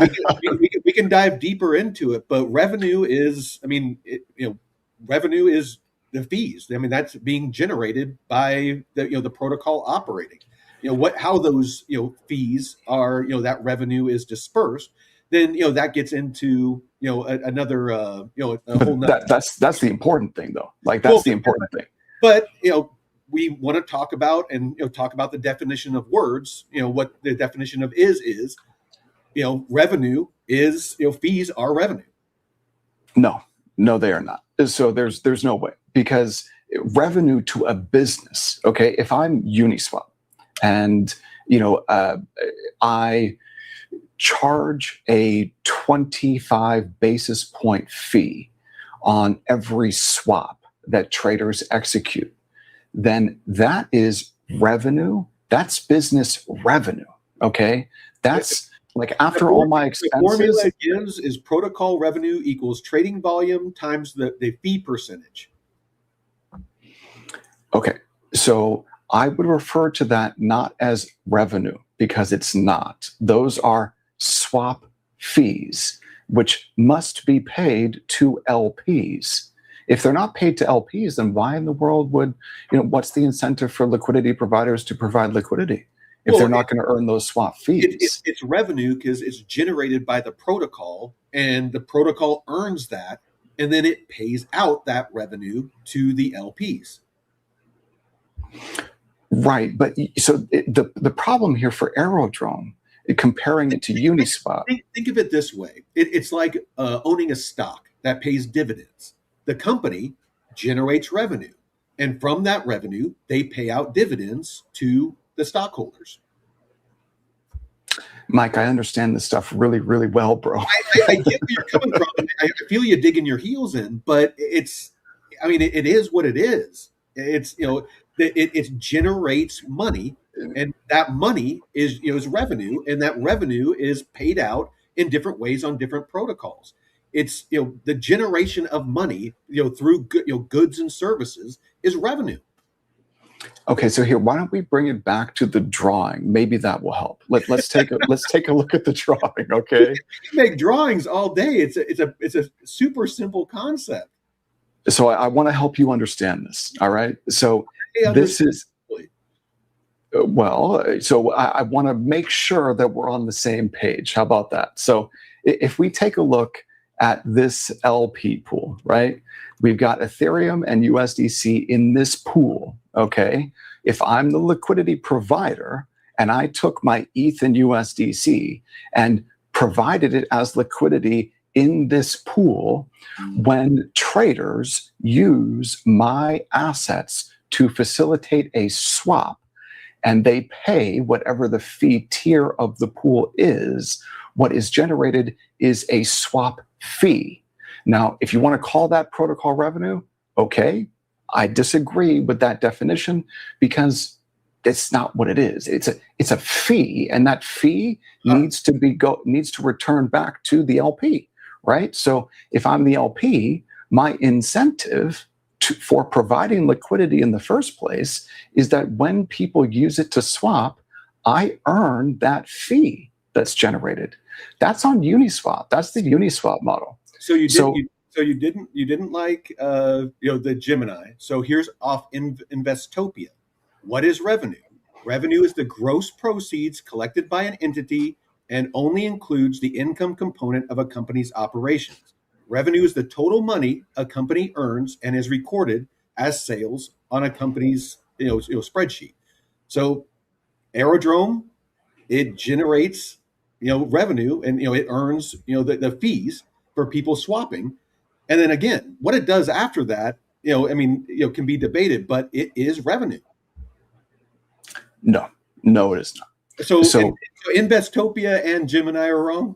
we can dive deeper into it, but revenue is, I mean, revenue is the fees. I mean, that's being generated by the protocol operating. How those fees are, that revenue is dispersed. Then that gets into another a whole nother. That's the important thing, though. Like that's the important thing. But we want to talk about the definition of words. What the definition of is revenue is fees are revenue. No, they are not. So there's no way, because revenue to a business. Okay, if I'm Uniswap and I charge a 25 basis point fee on every swap that traders execute, then that is revenue. That's business revenue. Okay, that's like after all my expenses. The formula it gives is protocol revenue equals trading volume times the fee percentage. Okay, so I would refer to that not as revenue, because it's not. Those are swap fees, which must be paid to LPs. If they're not paid to LPs, then why in the world would, what's the incentive for liquidity providers to provide liquidity if they're not going to earn those swap fees? It's revenue because it's generated by the protocol, and the protocol earns that, and then it pays out that revenue to the LPs. Right, but so the problem here for Aerodrome, comparing it to Uniswap. Think of it this way. It's like owning a stock that pays dividends. The company generates revenue, and from that revenue, they pay out dividends to the stockholders. Mike, I understand this stuff really, really well, bro. I get where you're coming from. I feel you digging your heels in, but it is what it is. It generates money, and that money is revenue, and that revenue is paid out in different ways on different protocols. It's the generation of money through goods and services is revenue. Okay, so here, why don't we bring it back to the drawing? Maybe that will help. Let's take a look at the drawing. Okay, you make drawings all day. It's a super simple concept. So I want to help you understand this. All right. So this is, well, so I want to make sure that we're on the same page. How about that? So if we take a look at this LP pool, right? We've got Ethereum and USDC in this pool. Okay. If I'm the liquidity provider and I took my ETH and USDC and provided it as liquidity in this pool, when traders use my assets to facilitate a swap and they pay whatever the fee tier of the pool is, what is generated is a swap fee. Now, if you want to call that protocol revenue, okay, I disagree with that definition because it's not what it is. It's a fee, and that fee needs to return back to the LP, right? So if I'm the LP, my incentive for providing liquidity in the first place is that when people use it to swap, I earn that fee that's generated. That's on Uniswap. That's the Uniswap model. So you didn't like the Gemini. So here's off Investopia. What is revenue? Revenue is the gross proceeds collected by an entity and only includes the income component of a company's operations. Revenue is the total money a company earns and is recorded as sales on a company's spreadsheet. So Aerodrome, it generates revenue, and it earns the fees for people swapping. And then again, what it does after that, can be debated, but it is revenue. No, it is not. So Investopia and Gemini are wrong.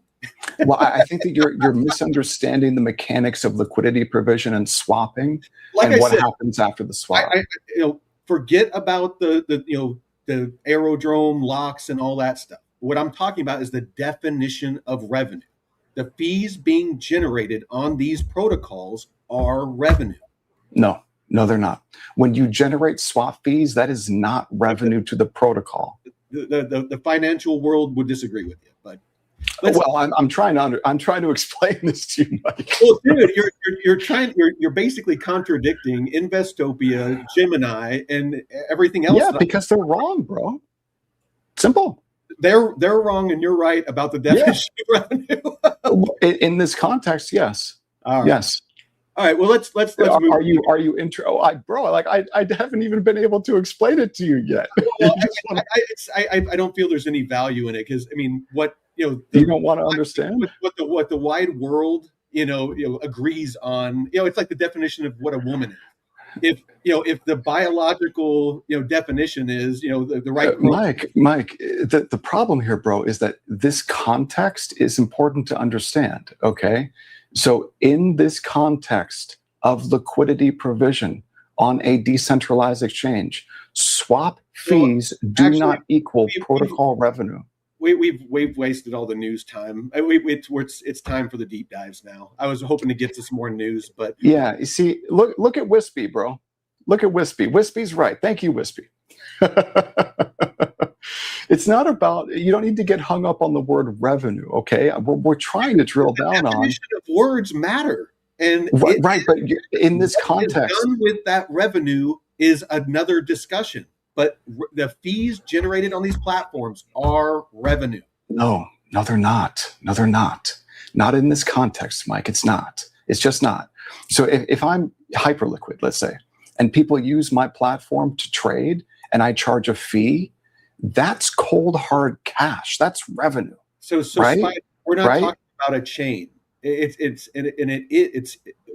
Well, I think that you're misunderstanding the mechanics of liquidity provision and swapping, and what happens after the swap. Forget about the Aerodrome locks and all that stuff. What I'm talking about is the definition of revenue. The fees being generated on these protocols are revenue. No, they're not. When you generate swap fees, that is not revenue to the protocol. The financial world would disagree with you, but I'm trying to explain this to you, Mike. Well, dude, you're basically contradicting Investopia, Gemini, and everything else. Yeah, because they're wrong, bro. Simple. They're wrong, and you're right about the definition of revenue. In this context, yes. All right. Yes. All right. Well, let's move. Are you intro? I haven't even been able to explain it to you yet. Well, I don't feel there's any value in it because what you don't want to understand what the wide world agrees on. It's like the definition of what a woman is. If the biological definition is the right Mike, the problem here, bro, is that this context is important to understand. Okay, so in this context of liquidity provision on a decentralized exchange, swap fees do not equal protocol revenue. We've wasted all the news time. It's time for the deep dives now. I was hoping to get to some more news, but yeah, you see, look at Wispy, bro. Look at Wispy. Wispy's right. Thank you, Wispy. It's not about, you don't need to get hung up on the word revenue. Okay, we're trying to drill down on. Definition of words matter, and right. But in this context, done with that revenue is another discussion. But the fees generated on these platforms are revenue. No, they're not. No, they're not. Not in this context, Mike. It's not. It's just not. So if I'm Hyperliquid, let's say, and people use my platform to trade and I charge a fee, that's cold hard cash. That's revenue. So right? Spike, we're not talking about a chain.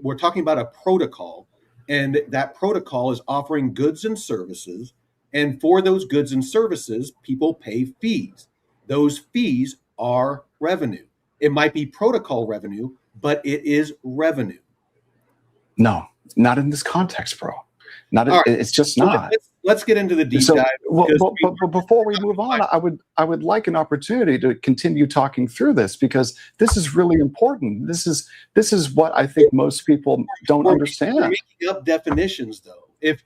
We're talking about a protocol, and that protocol is offering goods and services. And for those goods and services, people pay fees. Those fees are revenue. It might be protocol revenue, but it is revenue. No, not in this context, bro. It's just not. Let's get into the deep dive. But before we move on, I would like an opportunity to continue talking through this, because this is really important. This is what I think most people don't understand. We're making up definitions, though. If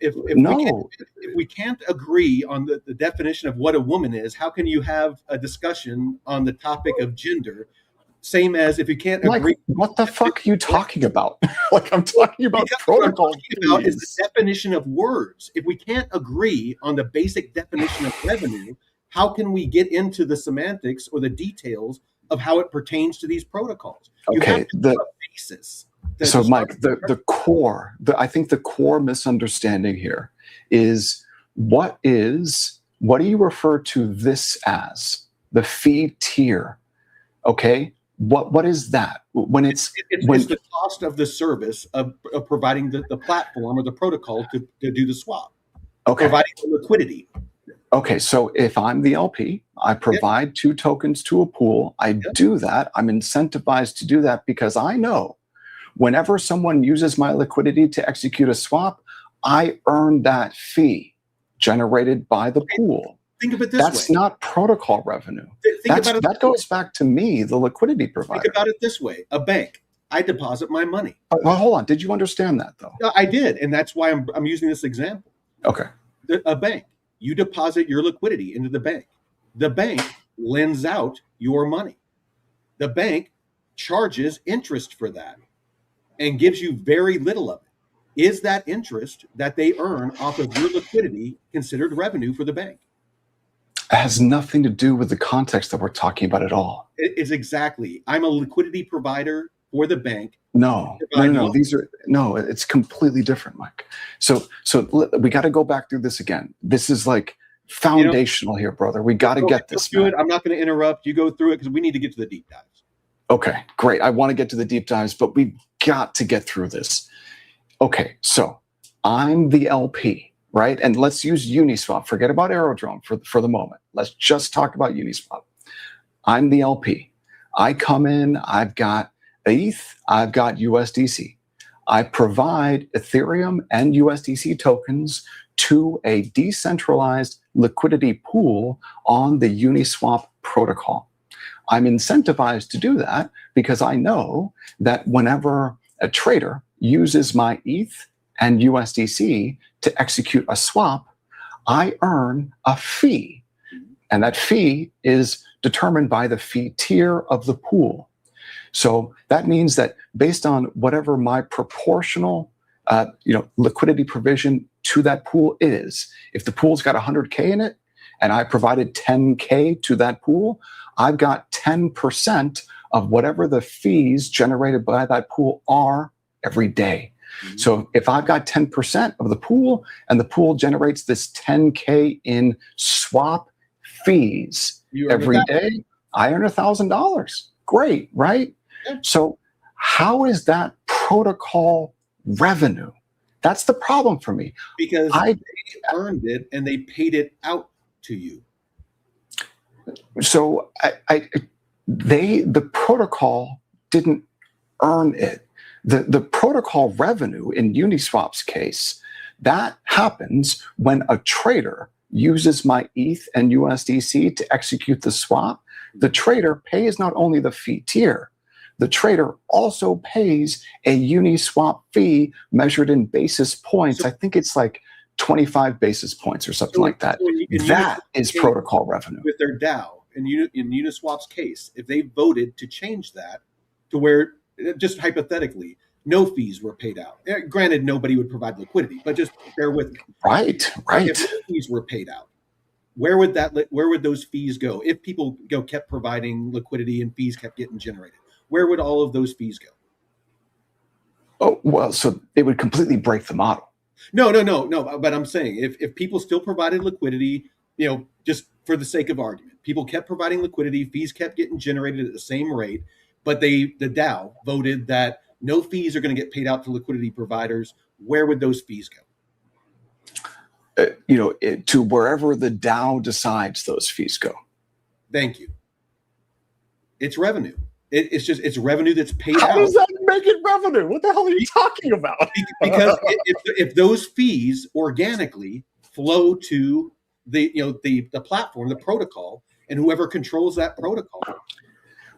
we can't agree on the definition of what a woman is, how can you have a discussion on the topic of gender? Same as if you can't agree. What the fuck are you talking about? I'm talking about protocol. What I'm talking about is the definition of words. If we can't agree on the basic definition of revenue, how can we get into the semantics or the details of how it pertains to these protocols? Okay, you have to have a basis. So, Mike, I think the core misunderstanding here is what do you refer to this as? The fee tier, okay? What is that? When it's the cost of the service of providing the platform or the protocol to do the swap. Okay. Providing the liquidity. Okay, so if I'm the LP, I provide 2 tokens to a pool. I do that. I'm incentivized to do that because I know whenever someone uses my liquidity to execute a swap, I earn that fee generated by the pool. Think of it this way. That's not protocol revenue. That goes back to me, the liquidity provider. Think about it this way. A bank, I deposit my money. Well, hold on. Did you understand that, though? I did, and that's why I'm using this example. Okay. A bank, you deposit your liquidity into the bank. The bank lends out your money. The bank charges interest for that and gives you very little of it. Is that interest that they earn off of your liquidity considered revenue for the bank? It has nothing to do with the context that we're talking about at all. It's exactly. I'm a liquidity provider for the bank. No. It's completely different, Mike. So we got to go back through this again. This is like foundational here, brother. We got to get this. I'm not going to interrupt. You go through it because we need to get to the deep dives. Okay, great. I want to get to the deep dives, but we got to get through this. Okay, so I'm the LP, right? And let's use Uniswap. Forget about Aerodrome for the moment. Let's just talk about Uniswap. I'm the LP. I come in, I've got ETH, I've got USDC. I provide Ethereum and USDC tokens to a decentralized liquidity pool on the Uniswap protocol. I'm incentivized to do that because I know that whenever a trader uses my ETH and USDC to execute a swap, I earn a fee. And that fee is determined by the fee tier of the pool. So that means that based on whatever my proportional liquidity provision to that pool is, if the pool's got 100K in it and I provided 10K to that pool, I've got 10% of whatever the fees generated by that pool are every day. Mm-hmm. So if I've got 10% of the pool and the pool generates this 10K in swap fees every day, I earn $1,000. Great, right? Yeah. So how is that protocol revenue? That's the problem for me. Because they earned it and they paid it out to you. So the protocol didn't earn it. The protocol revenue in Uniswap's case, that happens when a trader uses my ETH and USDC to execute the swap. The trader pays not only the fee tier, the trader also pays a Uniswap fee measured in basis points. I think it's like 25 basis points or something like that. That is protocol revenue. With their DAO, in Uniswap's case, if they voted to change that to where, just hypothetically, no fees were paid out. Granted, nobody would provide liquidity, but just bear with me. Right. If no fees were paid out, where would those fees go? If people kept providing liquidity and fees kept getting generated, where would all of those fees go? Oh, well, so it would completely break the model. No. But I'm saying if people still provided liquidity, just for the sake of argument, people kept providing liquidity, fees kept getting generated at the same rate, but the DAO voted that no fees are going to get paid out to liquidity providers. Where would those fees go? To wherever the DAO decides those fees go. Thank you. It's revenue. It's revenue that's paid out. How does that make it revenue? What the hell are you talking about? Because if those fees organically flow to the platform, the protocol, and whoever controls that protocol.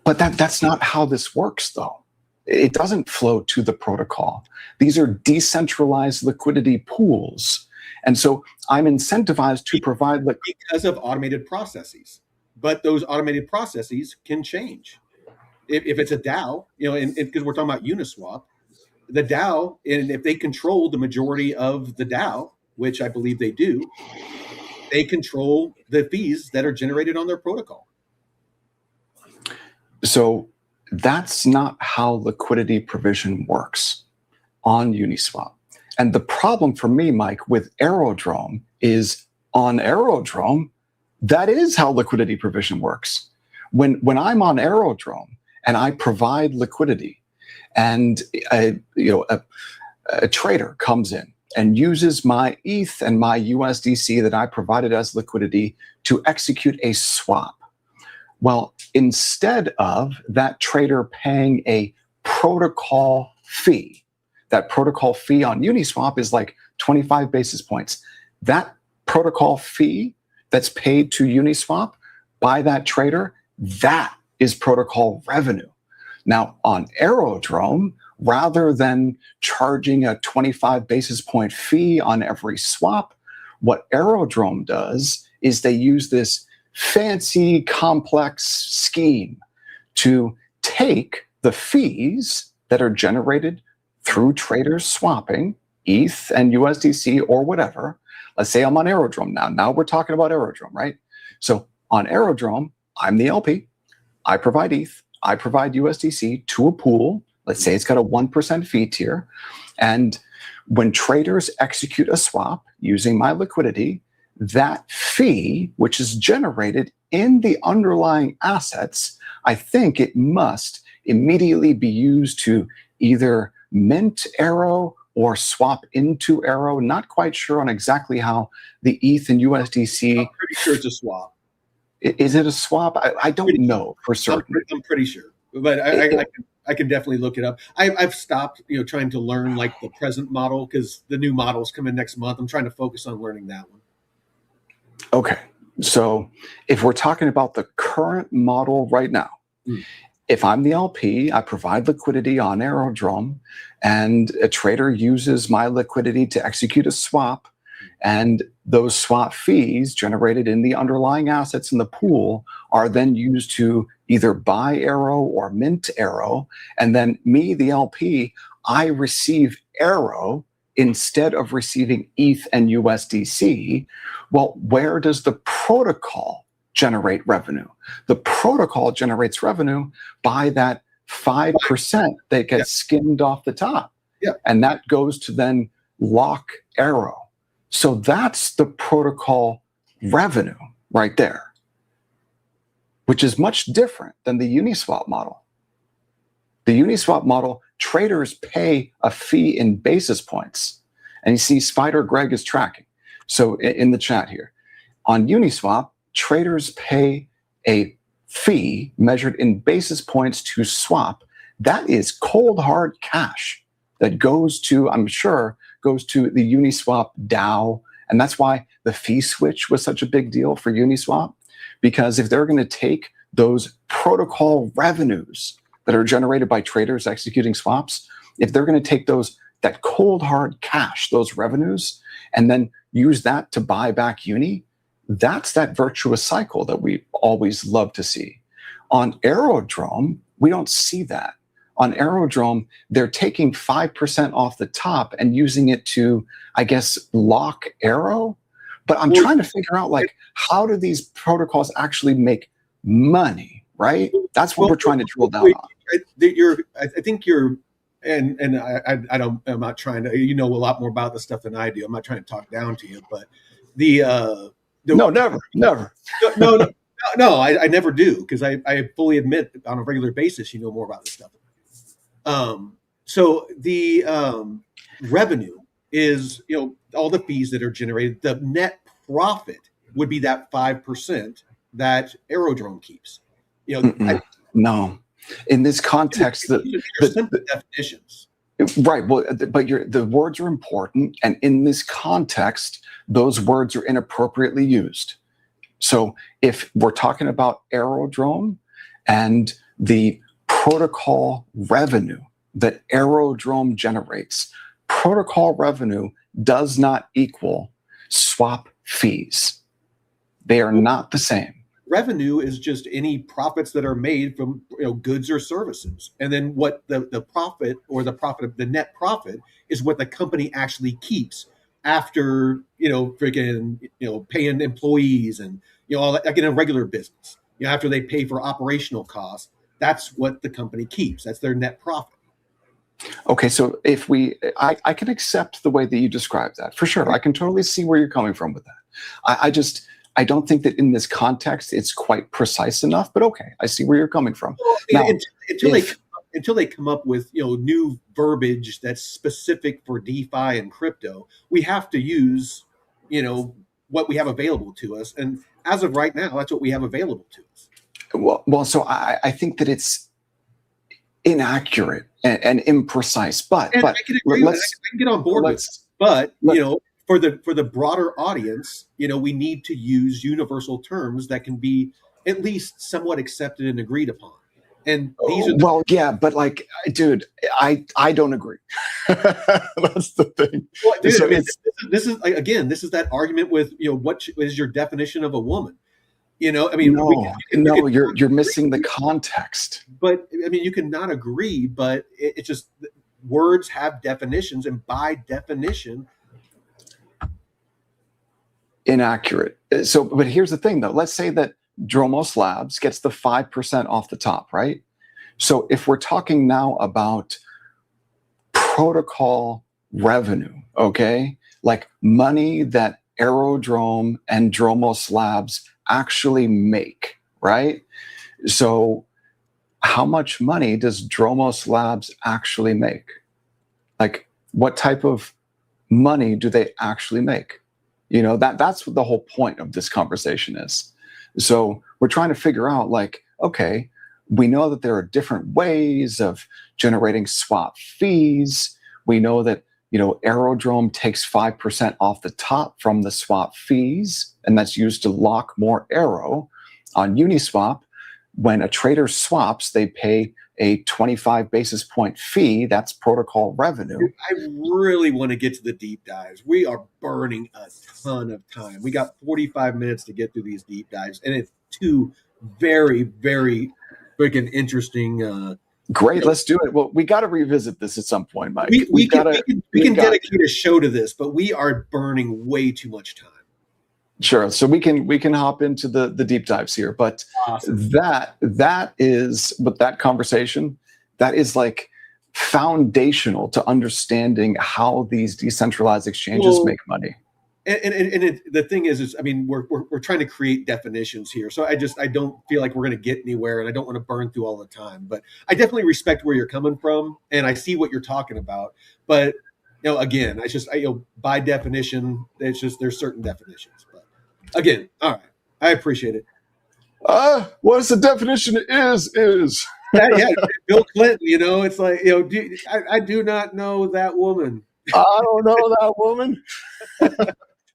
But that's not how this works, though. It doesn't flow to the protocol. These are decentralized liquidity pools. And so I'm incentivized to provide because of automated processes. But those automated processes can change. If it's a DAO, and because we're talking about Uniswap, the DAO, and if they control the majority of the DAO, which I believe they do, they control the fees that are generated on their protocol. So that's not how liquidity provision works on Uniswap. And the problem for me, Mike, with Aerodrome is on Aerodrome, that is how liquidity provision works. When I'm on Aerodrome and I provide liquidity and a trader comes in and uses my ETH and my USDC that I provided as liquidity to execute a swap. Well, instead of that trader paying a protocol fee, that protocol fee on Uniswap is like 25 basis points. That protocol fee that's paid to Uniswap by that trader, that is protocol revenue. Now, on Aerodrome, rather than charging a 25 basis point fee on every swap, what Aerodrome does is they use this fancy, complex scheme to take the fees that are generated through traders swapping ETH and USDC or whatever. Let's say I'm on Aerodrome now. Now we're talking about Aerodrome, right? So on Aerodrome, I'm the LP. I provide ETH. I provide USDC to a pool. Let's say it's got a 1% fee tier. And when traders execute a swap using my liquidity, that fee, which is generated in the underlying assets, I think it must immediately be used to either mint Arrow or swap into Arrow. Not quite sure on exactly how the ETH and USDC. I'm pretty sure it's a swap. Is it a swap? I don't know for certain. I'm pretty sure, but I can definitely look it up. I've stopped, trying to learn like the present model because the new models come in next month. I'm trying to focus on learning that one. Okay, so if we're talking about the current model right now, if I'm the LP, I provide liquidity on Aerodrome, and a trader uses my liquidity to execute a swap, and those swap fees generated in the underlying assets in the pool are then used to either buy Arrow or mint Arrow, and then me, the LP, I receive Arrow instead of receiving ETH and USDC. Well, where does the protocol generate revenue? The protocol generates revenue by that 5% that gets skimmed off the top. And that goes to then lock Arrow. So that's the protocol revenue right there, which is much different than the Uniswap model. The Uniswap model, traders pay a fee in basis points. And you see Spider Greg is tracking. So in the chat here, on Uniswap, traders pay a fee measured in basis points to swap. That is cold hard cash that goes to, I'm sure, goes to the Uniswap DAO. And that's why the fee switch was such a big deal for Uniswap, because if they're going to take those protocol revenues that are generated by traders executing swaps, if they're going to take that cold hard cash, those revenues, and then use that to buy back Uni, that's that virtuous cycle that we always love to see. On Aerodrome, we don't see that. On Aerodrome, they're taking 5% off the top and using it to, I guess, lock Arrow. But I'm trying to figure out, like, how do these protocols actually make money, right? That's what we're trying to drill down on. I think you're, and I'm not trying to, you know a lot more about this stuff than I do. I'm not trying to talk down to you, but no, never. No, I never do, because I fully admit on a regular basis you know more about this stuff. So the revenue is, all the fees that are generated. The net profit would be that 5% that Aerodrome keeps. No, in this context, the simple definitions. Right. Well, but the words are important, and in this context, those words are inappropriately used. So if we're talking about Aerodrome and the protocol revenue that Aerodrome generates, protocol revenue does not equal swap fees. They are not the same. Revenue is just any profits that are made from goods or services, and then what the profit or the net profit is what the company actually keeps after paying employees and all that, like in a regular business. After they pay for operational costs, that's what the company keeps. That's their net profit. Okay, so if I can accept the way that you describe that for sure. I can totally see where you're coming from with that. I don't think that in this context it's quite precise enough, but okay, I see where you're coming from. Well, until they come up with new verbiage that's specific for DeFi and crypto, we have to use what we have available to us, and as of right now, that's what we have available to us. Well, so I think that it's inaccurate and imprecise, but I can agree. I can get on board with But for the broader audience, we need to use universal terms that can be at least somewhat accepted and agreed upon. And these are well, yeah, but like, dude, I don't agree. That's the thing. well, dude, So I mean, this is again, this is that argument with what is your definition of a woman? I mean, no, you're missing the context. But I mean, you can not agree, but it's just words have definitions, and by definition, Inaccurate. So, but here's the thing, though. Let's say that Dromos Labs gets the 5% off the top, right? So, if we're talking now about protocol revenue, okay, like money that Aerodrome and Dromos Labs actually make, right? So, how much money does Dromos Labs actually make? Like, what type of money do they actually make? That's what the whole point of this conversation is. So we're trying to figure out, like, okay, we know that there are different ways of generating swap fees. We know that, Aerodrome takes 5% off the top from the swap fees, and that's used to lock more Aero. On Uniswap, when a trader swaps, they pay a 25 basis point fee. That's protocol revenue. I really want to get to the deep dives. We are burning a ton of time. We got 45 minutes to get through these deep dives, and it's two very, very freaking interesting. Great, let's do it. Well, we got to revisit this at some point, Mike. We can dedicate a show to this, but we are burning way too much time. Sure. So we can hop into the deep dives here, but awesome. that is, but that conversation, that is like foundational to understanding how these decentralized exchanges make money. And the thing is, I mean, we're trying to create definitions here, so I don't feel like we're going to get anywhere, and I don't want to burn through all the time. But I definitely respect where you're coming from, and I see what you're talking about. But again, by definition, it's just there's certain definitions. But again, all right, I appreciate it. What's the definition? Is yeah, Bill Clinton. It's like I do not know that woman. I don't know that woman.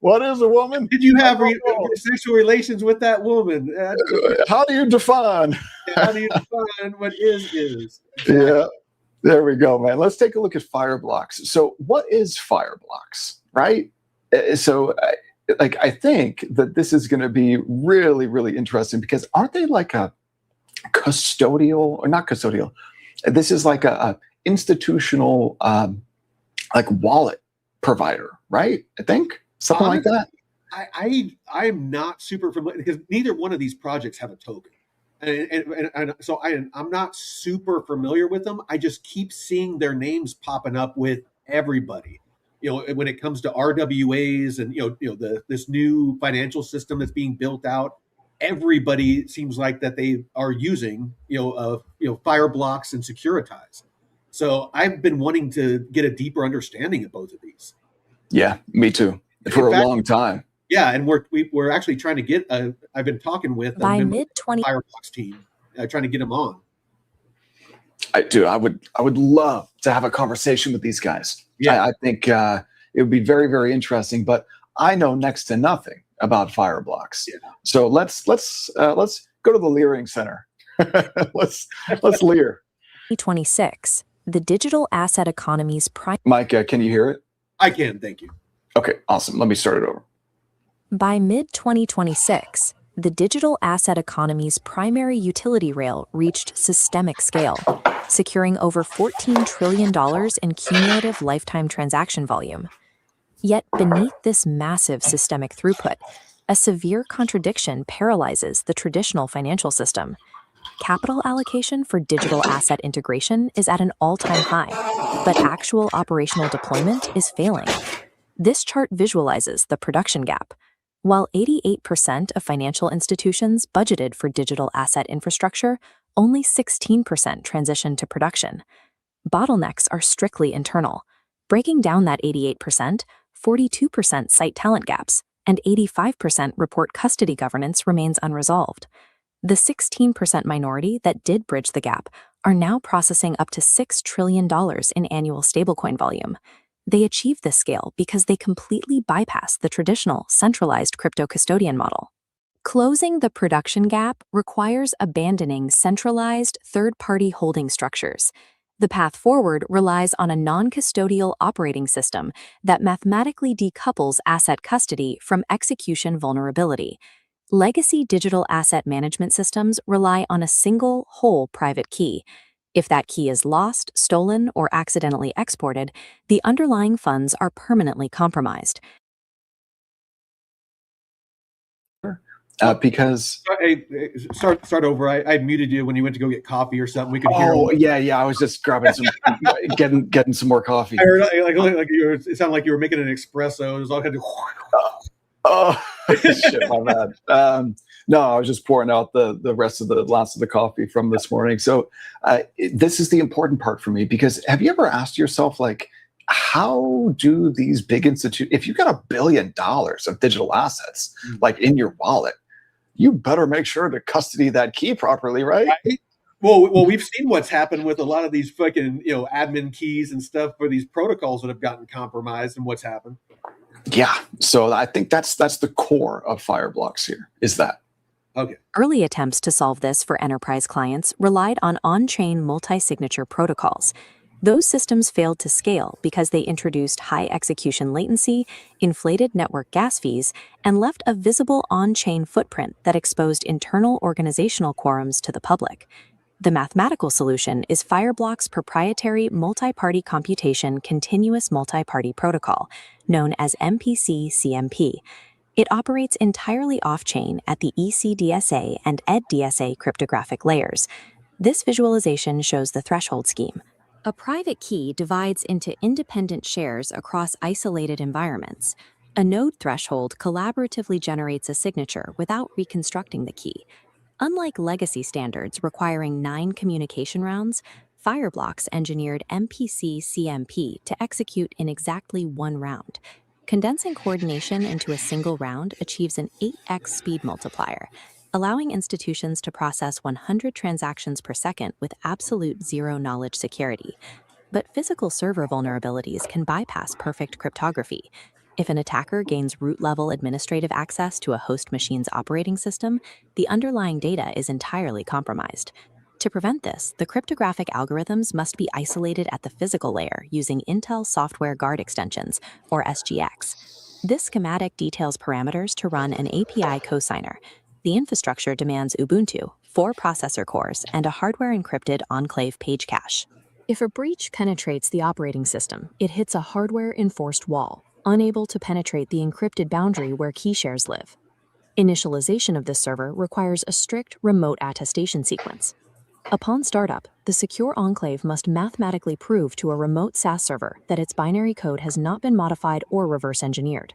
What is a woman? Did you have sexual relations with that woman? How do you define? How do you define what is? Yeah, there we go, man. Let's take a look at Fireblocks. So what is Fireblocks, right? So I think that this is going to be really, really interesting because aren't they like a custodial, or not custodial? This is like a institutional like wallet provider, right? I think something like that. I'm not super familiar because neither one of these projects have a token, and so I'm not super familiar with them. I just keep seeing their names popping up with everybody. When it comes to RWAs and this new financial system that's being built out, everybody seems like that they are using Fireblocks and Securitize. So I've been wanting to get a deeper understanding of both of these. Yeah, me too. For a long time. Yeah, and we're actually trying to get. I've been talking with by mid-20 Fireblocks team, trying to get them on. I would love to have a conversation with these guys. Yeah, I think it would be very, very interesting. But I know next to nothing about Fireblocks. Yeah. So let's go to the Leering Center. let's leer. 2026. The digital asset economy's prime. Mike, can you hear it? I can, thank you. Okay, awesome. Let me start it over. By mid-2026, the digital asset economy's primary utility rail reached systemic scale, securing over $14 trillion in cumulative lifetime transaction volume. Yet beneath this massive systemic throughput, a severe contradiction paralyzes the traditional financial system. Capital allocation for digital asset integration is at an all-time high, but actual operational deployment is failing. This chart visualizes the production gap. While 88% of financial institutions budgeted for digital asset infrastructure, only 16% transitioned to production. Bottlenecks are strictly internal. Breaking down that 88%, 42% cite talent gaps, and 85% report custody governance remains unresolved. The 16% minority that did bridge the gap are now processing up to $6 trillion in annual stablecoin volume. They achieve this scale because they completely bypass the traditional centralized crypto custodian model. Closing the production gap requires abandoning centralized third-party holding structures. The path forward relies on a non-custodial operating system that mathematically decouples asset custody from execution vulnerability. Legacy digital asset management systems rely on a single, whole private key. If that key is lost, stolen, or accidentally exported, the underlying funds are permanently compromised. Because Hey, start over. I muted you when you went to go get coffee or something. We could hear. I was just grabbing some, getting some more coffee. I heard like it sounded like you were making an espresso. It was all kind of. Oh shit, my bad. No, I was just pouring out the rest of the last of the coffee from this morning. So this is the important part for me, because have you ever asked yourself, like, how do these big institutions, if you got $1 billion of digital assets like in your wallet, you better make sure to custody that key properly, right? Well, we've seen what's happened with a lot of these fucking admin keys and stuff for these protocols that have gotten compromised, and what's happened. Yeah, so I think that's the core of Fireblocks here, is that. Okay. Early attempts to solve this for enterprise clients relied on on-chain multi-signature protocols. Those systems failed to scale because they introduced high execution latency, inflated network gas fees, and left a visible on-chain footprint that exposed internal organizational quorums to the public. The mathematical solution is Fireblocks' proprietary multi-party computation continuous multi-party protocol, known as MPC-CMP. It operates entirely off-chain at the ECDSA and EDDSA cryptographic layers. This visualization shows the threshold scheme. A private key divides into independent shares across isolated environments. A node threshold collaboratively generates a signature without reconstructing the key. Unlike legacy standards requiring 9 communication rounds, Fireblocks engineered MPC-CMP to execute in exactly 1 round. Condensing coordination into a single round achieves an 8x speed multiplier, allowing institutions to process 100 transactions per second with absolute zero-knowledge security. But physical server vulnerabilities can bypass perfect cryptography. If an attacker gains root-level administrative access to a host machine's operating system, the underlying data is entirely compromised. To prevent this, the cryptographic algorithms must be isolated at the physical layer using Intel Software Guard Extensions, or SGX. This schematic details parameters to run an API cosigner. The infrastructure demands Ubuntu, 4 processor cores, and a hardware-encrypted enclave page cache. If a breach penetrates the operating system, it hits a hardware-enforced wall, unable to penetrate the encrypted boundary where key shares live. Initialization of this server requires a strict remote attestation sequence. Upon startup, the secure enclave must mathematically prove to a remote SAS server that its binary code has not been modified or reverse engineered.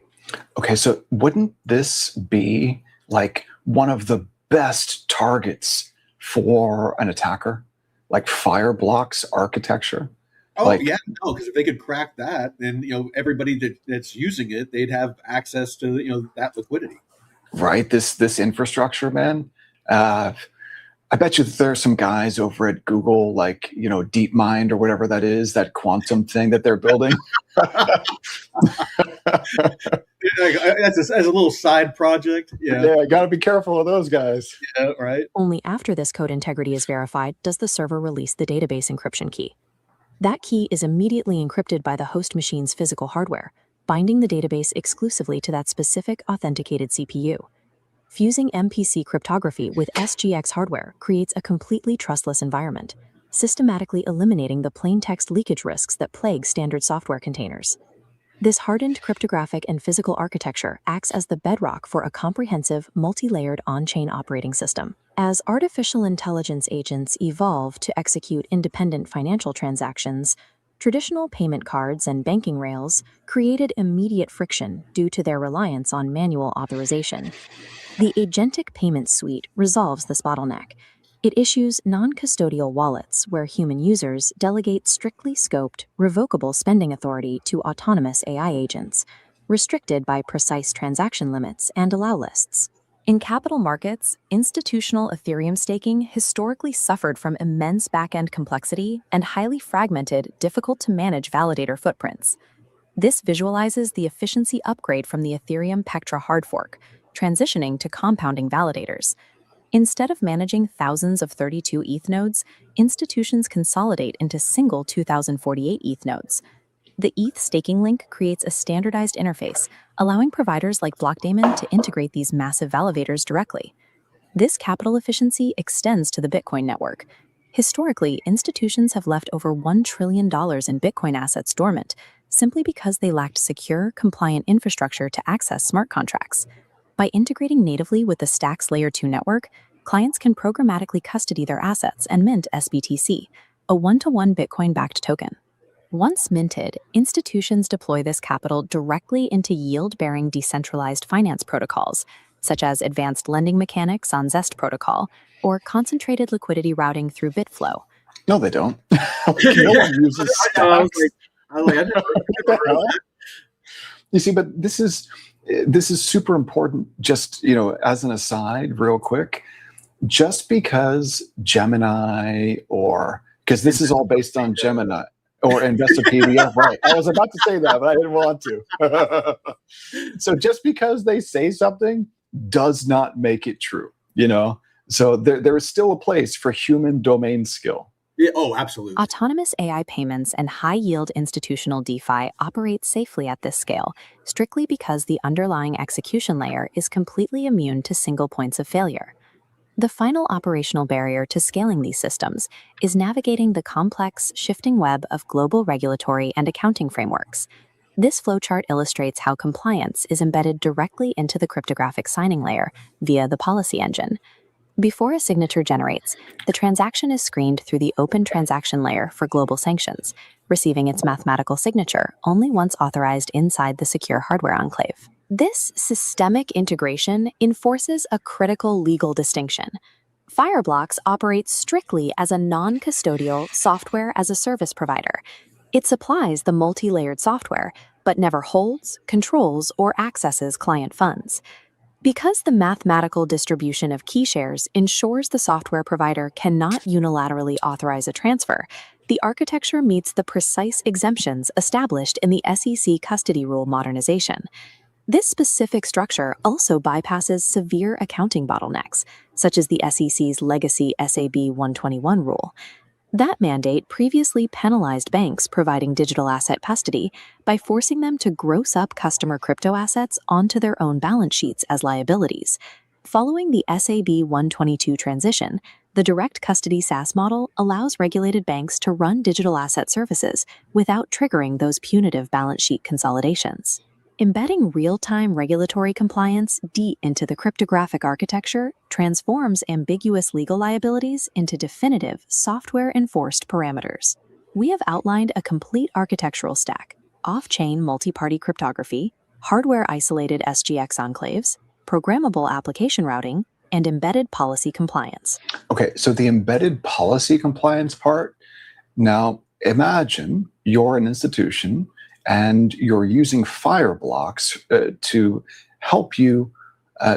Okay, so wouldn't this be like one of the best targets for an attacker? Like Fireblocks architecture? Oh, yeah, no, because if they could crack that, then everybody that's using it, they'd have access to that liquidity. Right, this infrastructure, man. I bet you that there are some guys over at Google, like DeepMind or whatever that is, that quantum thing that they're building. As a little side project. Yeah, got to be careful of those guys. Yeah, right. Only after this code integrity is verified does the server release the database encryption key. That key is immediately encrypted by the host machine's physical hardware, binding the database exclusively to that specific authenticated CPU. Fusing MPC cryptography with SGX hardware creates a completely trustless environment, systematically eliminating the plaintext leakage risks that plague standard software containers. This hardened cryptographic and physical architecture acts as the bedrock for a comprehensive, multi-layered on-chain operating system. As artificial intelligence agents evolve to execute independent financial transactions, traditional payment cards and banking rails created immediate friction due to their reliance on manual authorization. The Agentic Payment Suite resolves this bottleneck. It issues non-custodial wallets where human users delegate strictly scoped, revocable spending authority to autonomous AI agents, restricted by precise transaction limits and allow lists. In capital markets, institutional Ethereum staking historically suffered from immense back-end complexity and highly fragmented, difficult-to-manage validator footprints. This visualizes the efficiency upgrade from the Ethereum Pectra hard fork, transitioning to compounding validators. Instead of managing thousands of 32 ETH nodes, institutions consolidate into single 2048 ETH nodes. The ETH staking link creates a standardized interface, allowing providers like Blockdaemon to integrate these massive validators directly. This capital efficiency extends to the Bitcoin network. Historically, institutions have left over $1 trillion in Bitcoin assets dormant, simply because they lacked secure, compliant infrastructure to access smart contracts. By integrating natively with the Stack's Layer 2 network, clients can programmatically custody their assets and mint SBTC, a one-to-one Bitcoin-backed token. Once minted, institutions deploy this capital directly into yield-bearing decentralized finance protocols, such as advanced lending mechanics on Zest protocol or concentrated liquidity routing through Bitflow. No, they don't. No one uses stacks. I never heard of that. You see, but this is super important. Just, as an aside, real quick, just because Gemini because this is all based on Gemini or Investopedia, right? I was about to say that, but I didn't want to. So just because they say something does not make it true, So there is still a place for human domain skill. Yeah, oh, absolutely. Autonomous AI payments and high-yield institutional DeFi operate safely at this scale, strictly because the underlying execution layer is completely immune to single points of failure. The final operational barrier to scaling these systems is navigating the complex, shifting web of global regulatory and accounting frameworks. This flowchart illustrates how compliance is embedded directly into the cryptographic signing layer via the policy engine. Before a signature generates, the transaction is screened through the open transaction layer for global sanctions, receiving its mathematical signature only once authorized inside the secure hardware enclave. This systemic integration enforces a critical legal distinction. Fireblocks operates strictly as a non-custodial software as a service provider. It supplies the multi-layered software, but never holds, controls, or accesses client funds. Because the mathematical distribution of key shares ensures the software provider cannot unilaterally authorize a transfer, the architecture meets the precise exemptions established in the SEC custody rule modernization. This specific structure also bypasses severe accounting bottlenecks, such as the SEC's legacy SAB 121 rule. That mandate previously penalized banks providing digital asset custody by forcing them to gross up customer crypto assets onto their own balance sheets as liabilities. Following the SAB 122 transition, the direct custody SaaS model allows regulated banks to run digital asset services without triggering those punitive balance sheet consolidations. Embedding real-time regulatory compliance deep into the cryptographic architecture transforms ambiguous legal liabilities into definitive, software-enforced parameters. We have outlined a complete architectural stack: off-chain multi-party cryptography, hardware-isolated SGX enclaves, programmable application routing, and embedded policy compliance. Okay, so the embedded policy compliance part, now imagine you're an institution and you're using Fireblocks to help you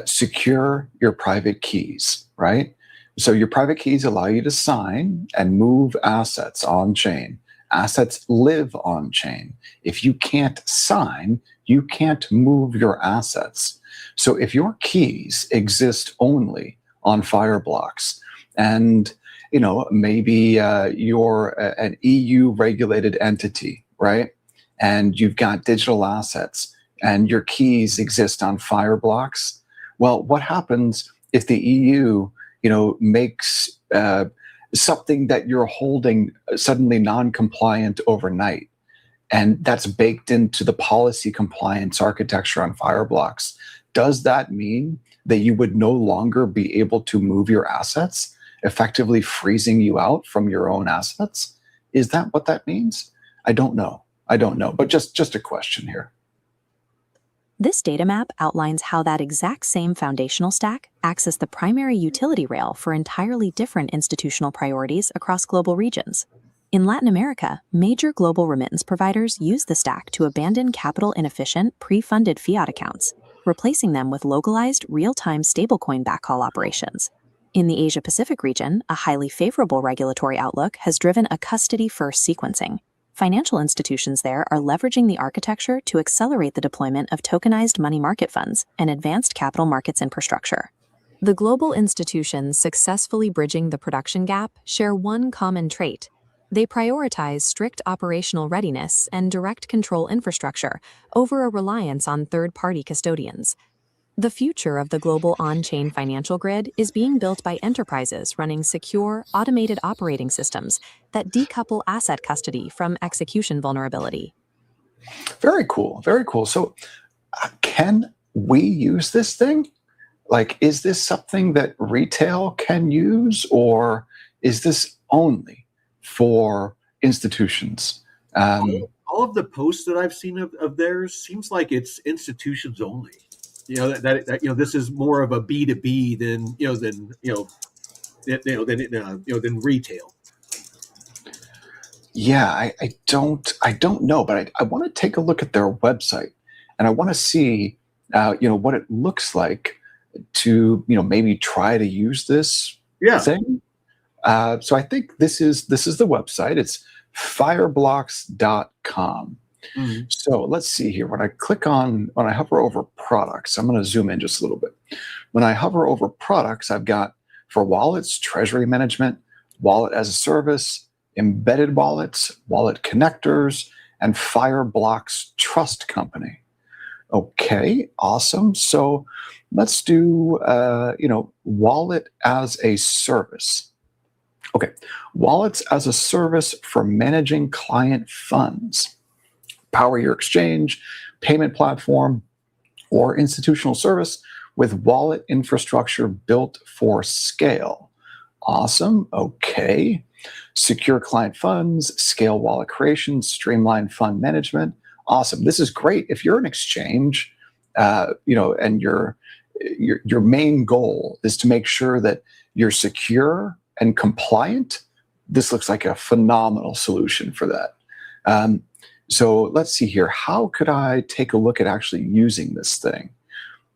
secure your private keys, right? So your private keys allow you to sign and move assets on-chain. Assets live on-chain. If you can't sign, you can't move your assets. So if your keys exist only on Fireblocks, and maybe you're an EU-regulated entity, right? And you've got digital assets and your keys exist on Fireblocks, well, what happens if the EU, makes something that you're holding suddenly non-compliant overnight? And that's baked into the policy compliance architecture on Fireblocks. Does that mean that you would no longer be able to move your assets, effectively freezing you out from your own assets? Is that what that means? I don't know, but just a question here. This data map outlines how that exact same foundational stack acts as the primary utility rail for entirely different institutional priorities across global regions. In Latin America, major global remittance providers use the stack to abandon capital-inefficient, pre-funded fiat accounts, replacing them with localized, real-time stablecoin backhaul operations. In the Asia-Pacific region, a highly favorable regulatory outlook has driven a custody-first sequencing. Financial institutions there are leveraging the architecture to accelerate the deployment of tokenized money market funds and advanced capital markets infrastructure. The global institutions successfully bridging the production gap share one common trait. They prioritize strict operational readiness and direct control infrastructure over a reliance on third-party custodians. The future of the global on-chain financial grid is being built by enterprises running secure, automated operating systems that decouple asset custody from execution vulnerability. Very cool. Very cool. So, can we use this thing? Like, is this something that retail can use, or is this only for institutions? All of the posts that I've seen of theirs seems like it's institutions only. That this is more of a B2B than retail. Yeah, I don't know, but I want to take a look at their website, and I want to see what it looks like to maybe try to use this thing. So I think this is the website. It's fireblocks.com. Mm-hmm. So let's see here. When I hover over products, I'm going to zoom in just a little bit. When I hover over products, I've got for wallets, treasury management, wallet as a service, embedded wallets, wallet connectors, and Fireblocks Trust Company. Okay, awesome. So let's do, wallet as a service. Okay, wallets as a service for managing client funds. Power your exchange, payment platform, or institutional service with wallet infrastructure built for scale. Awesome. Okay. Secure client funds, scale wallet creation, streamline fund management. Awesome. This is great. If you're an exchange, and your main goal is to make sure that you're secure and compliant, this looks like a phenomenal solution for that. So let's see here. How could I take a look at actually using this thing?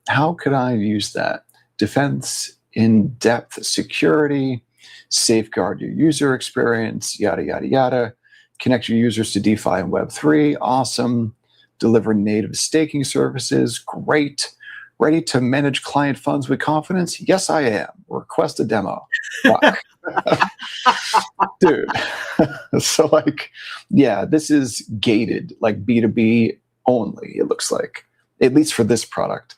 How could I use that? Defense, in-depth security, safeguard your user experience, yada, yada, yada. Connect your users to DeFi and Web3. Awesome. Deliver native staking services. Great. Ready to manage client funds with confidence? Yes, I am. Request a demo. Dude. So this is gated, like B2B only, it looks like, at least for this product.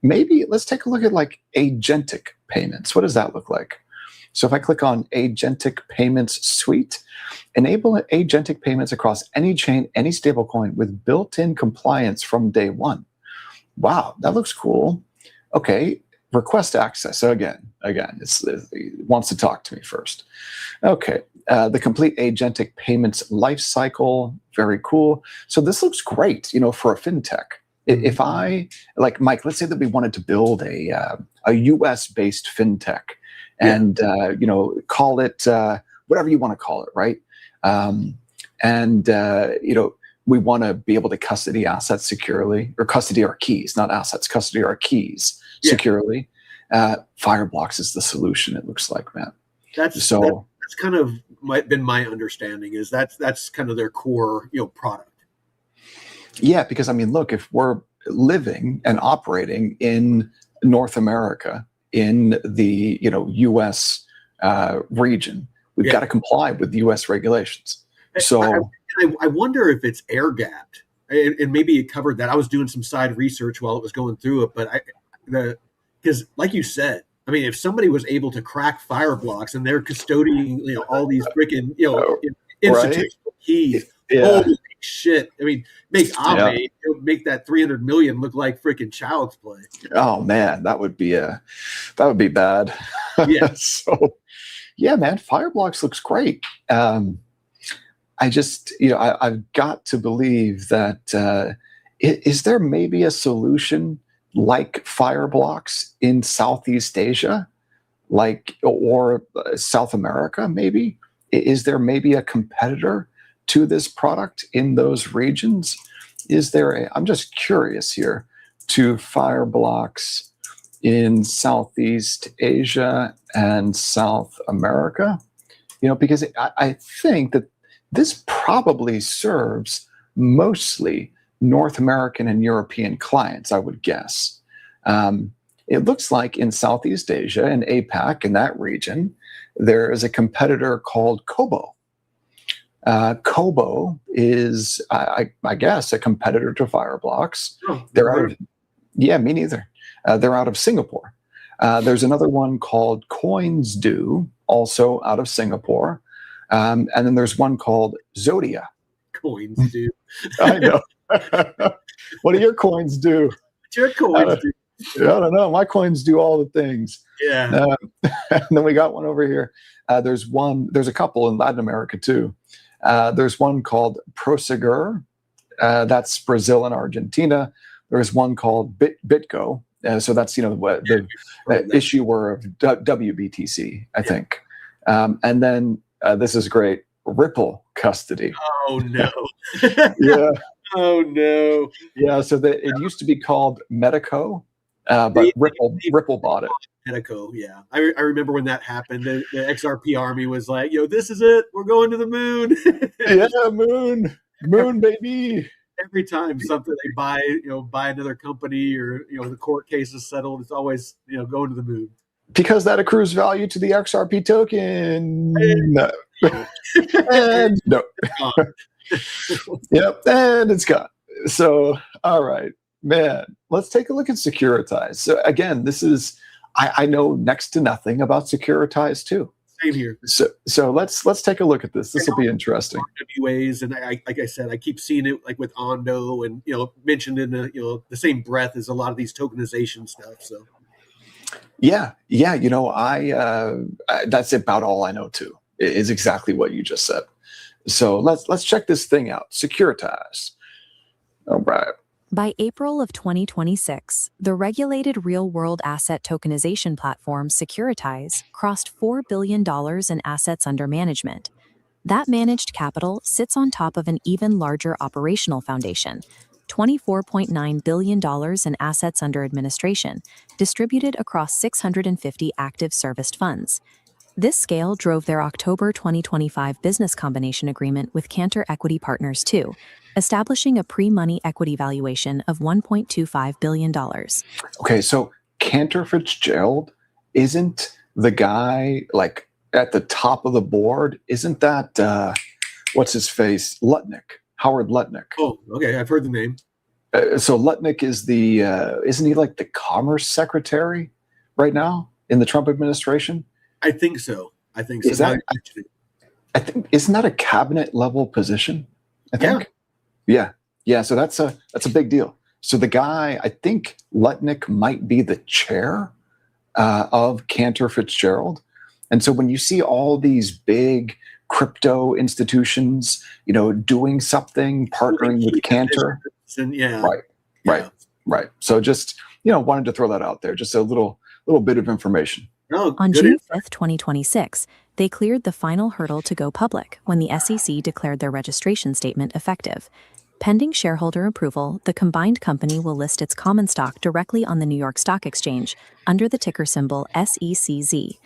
Maybe let's take a look at agentic payments. What does that look like? So if I click on agentic payments suite, enable agentic payments across any chain, any stablecoin with built-in compliance from day one. Wow, that looks cool. Okay, request access. So again, it wants to talk to me first. Okay, the complete agentic payments lifecycle, very cool. So this looks great, for a fintech. If I, Mike, let's say that we wanted to build a US-based fintech and, call it whatever you want to call it, right? We want to be able to custody assets securely, or custody our keys, not assets, custody our keys securely. Fireblocks is the solution, it looks like, man. That's kind of been my understanding, is that's kind of their core, product. Yeah, because look, if we're living and operating in North America, in the U.S. Region, we've got to comply with U.S. regulations. So I wonder if it's air gapped, and maybe it covered that. I was doing some side research while it was going through it, but because like you said, if somebody was able to crack Fireblocks and they're custodying, all these freaking, institutional keys, holy shit! Make Aave, make that 300 million look like freaking child's play. Oh man, that would be bad. Yeah. So, yeah, man, Fireblocks looks great. I just, I've got to believe that is there maybe a solution like Fireblocks in Southeast Asia, or South America, maybe? Is there maybe a competitor to this product in those regions? I'm just curious here, to Fireblocks in Southeast Asia and South America, because I think that this probably serves mostly North American and European clients, I would guess. It looks like in Southeast Asia and APAC, in that region, there is a competitor called Kobo. Kobo is, I guess, a competitor to Fireblocks. Oh, They're out of, yeah, me neither. They're out of Singapore. There's another one called CoinsDo, also out of Singapore. And then there's one called Zodia. Coins do. I know. What do your coins do? What your coins do? I don't know. My coins do all the things. Yeah. And then we got one over here. There's a couple in Latin America too. There's one called Prosegur. That's Brazil and Argentina. There's one called BitGo. So that's the issuer of WBTC, I think. And then this is great. Ripple custody. Oh no. Yeah. Oh no. Yeah. So it used to be called Medico, but Ripple bought it. Medico, yeah. I remember when that happened. The XRP army was like, "Yo, this is it. We're going to the moon." Yeah, moon, baby. Every time something they buy another company, or the court case is settled, it's always going to the moon. Because that accrues value to the XRP token. No. And no. Yep, and it's gone. So, all right, man, let's take a look at Securitize. So again, this is, I know next to nothing about Securitize too. Same here. So let's take a look at this. This will be interesting. RWAs, and like I said, I keep seeing it like with Ondo, and mentioned in the same breath as a lot of these tokenization stuff. So yeah, that's about all I know too. Is exactly what you just said. So let's check this thing out. Securitize. All right. By April of 2026, the regulated real-world asset tokenization platform Securitize crossed $4 billion in assets under management. That managed capital sits on top of an even larger operational foundation, $24.9 billion in assets under administration, distributed across 650 active serviced funds. This scale drove their October 2025 business combination agreement with Cantor Equity Partners II, establishing a pre-money equity valuation of $1.25 billion. Okay, so Cantor Fitzgerald isn't the guy like at the top of the board? Isn't that, what's his face? Lutnick, Howard Lutnick. Oh, okay, I've heard the name. So Lutnick is the, isn't he like the commerce secretary right now in the Trump administration? I think so. I think so. I think, isn't that a cabinet level position? I think. Yeah. So that's a big deal. So the guy, I think Lutnick might be the chair of Cantor Fitzgerald. And so when you see all these big crypto institutions, doing something, partnering with Cantor, right. So just wanted to throw that out there, just a little bit of information. On June 5th, 2026, they cleared the final hurdle to go public when the SEC declared their registration statement effective. Pending shareholder approval, the combined company will list its common stock directly on the New York Stock Exchange under the ticker symbol SECZ.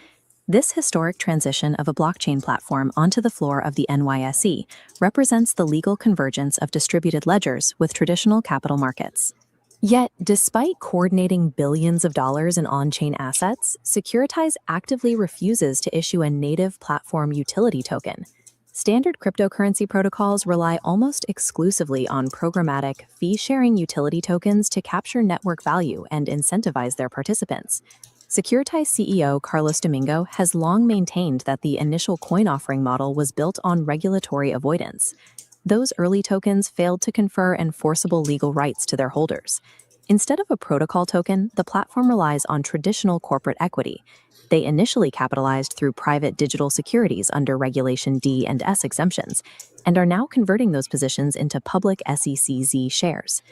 This historic transition of a blockchain platform onto the floor of the NYSE represents the legal convergence of distributed ledgers with traditional capital markets. Yet, despite coordinating billions of dollars in on-chain assets, Securitize actively refuses to issue a native platform utility token. Standard cryptocurrency protocols rely almost exclusively on programmatic, fee-sharing utility tokens to capture network value and incentivize their participants. Securitize CEO Carlos Domingo has long maintained that the initial coin offering model was built on regulatory avoidance. Those early tokens failed to confer enforceable legal rights to their holders. Instead of a protocol token, the platform relies on traditional corporate equity. They initially capitalized through private digital securities under Regulation D and S exemptions, and are now converting those positions into public SECZ shares.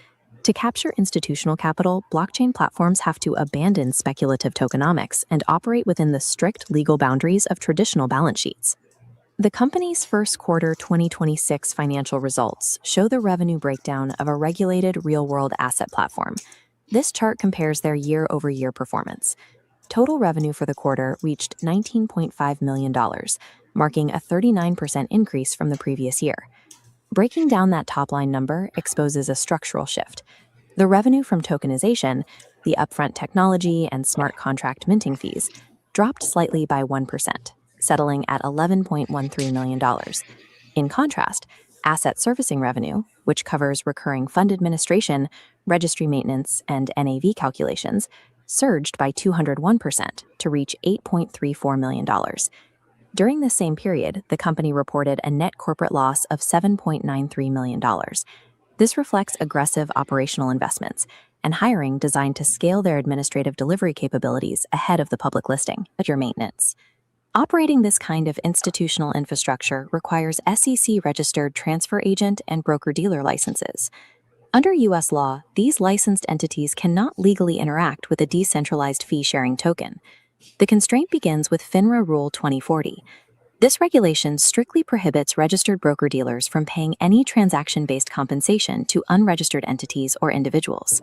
To capture institutional capital, blockchain platforms have to abandon speculative tokenomics and operate within the strict legal boundaries of traditional balance sheets. The company's first quarter 2026 financial results show the revenue breakdown of a regulated real-world asset platform. This chart compares their year-over-year performance. Total revenue for the quarter reached $19.5 million, marking a 39% increase from the previous year. Breaking down that top-line number exposes a structural shift. The revenue from tokenization, the upfront technology and smart contract minting fees, dropped slightly by 1%, settling at $11.13 million. In contrast, asset servicing revenue, which covers recurring fund administration, registry maintenance, and NAV calculations, surged by 201% to reach $8.34 million. During the same period, the company reported a net corporate loss of $7.93 million. This reflects aggressive operational investments and hiring designed to scale their administrative delivery capabilities ahead of the public listing at your maintenance. Operating this kind of institutional infrastructure requires SEC-registered transfer agent and broker-dealer licenses. Under U.S. law, these licensed entities cannot legally interact with a decentralized fee-sharing token. The constraint begins with FINRA Rule 2040. This regulation strictly prohibits registered broker-dealers from paying any transaction-based compensation to unregistered entities or individuals.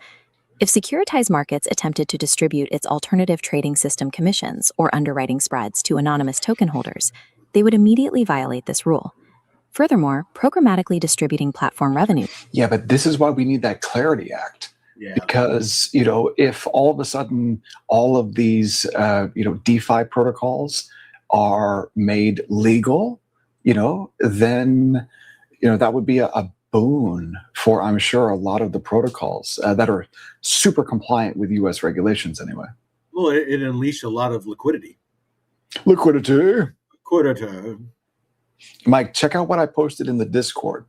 If Securitize Markets attempted to distribute its alternative trading system commissions or underwriting spreads to anonymous token holders, they would immediately violate this rule. Furthermore, programmatically distributing platform revenue. Yeah, but this is why we need that Clarity Act. Yeah. Because, if all of a sudden all of these, DeFi protocols are made legal, then, that would be a boon for, I'm sure, a lot of the protocols that are super compliant with U.S. regulations anyway. Well, it unleashed a lot of liquidity. Liquidity. Liquidity. Mike, check out what I posted in the Discord.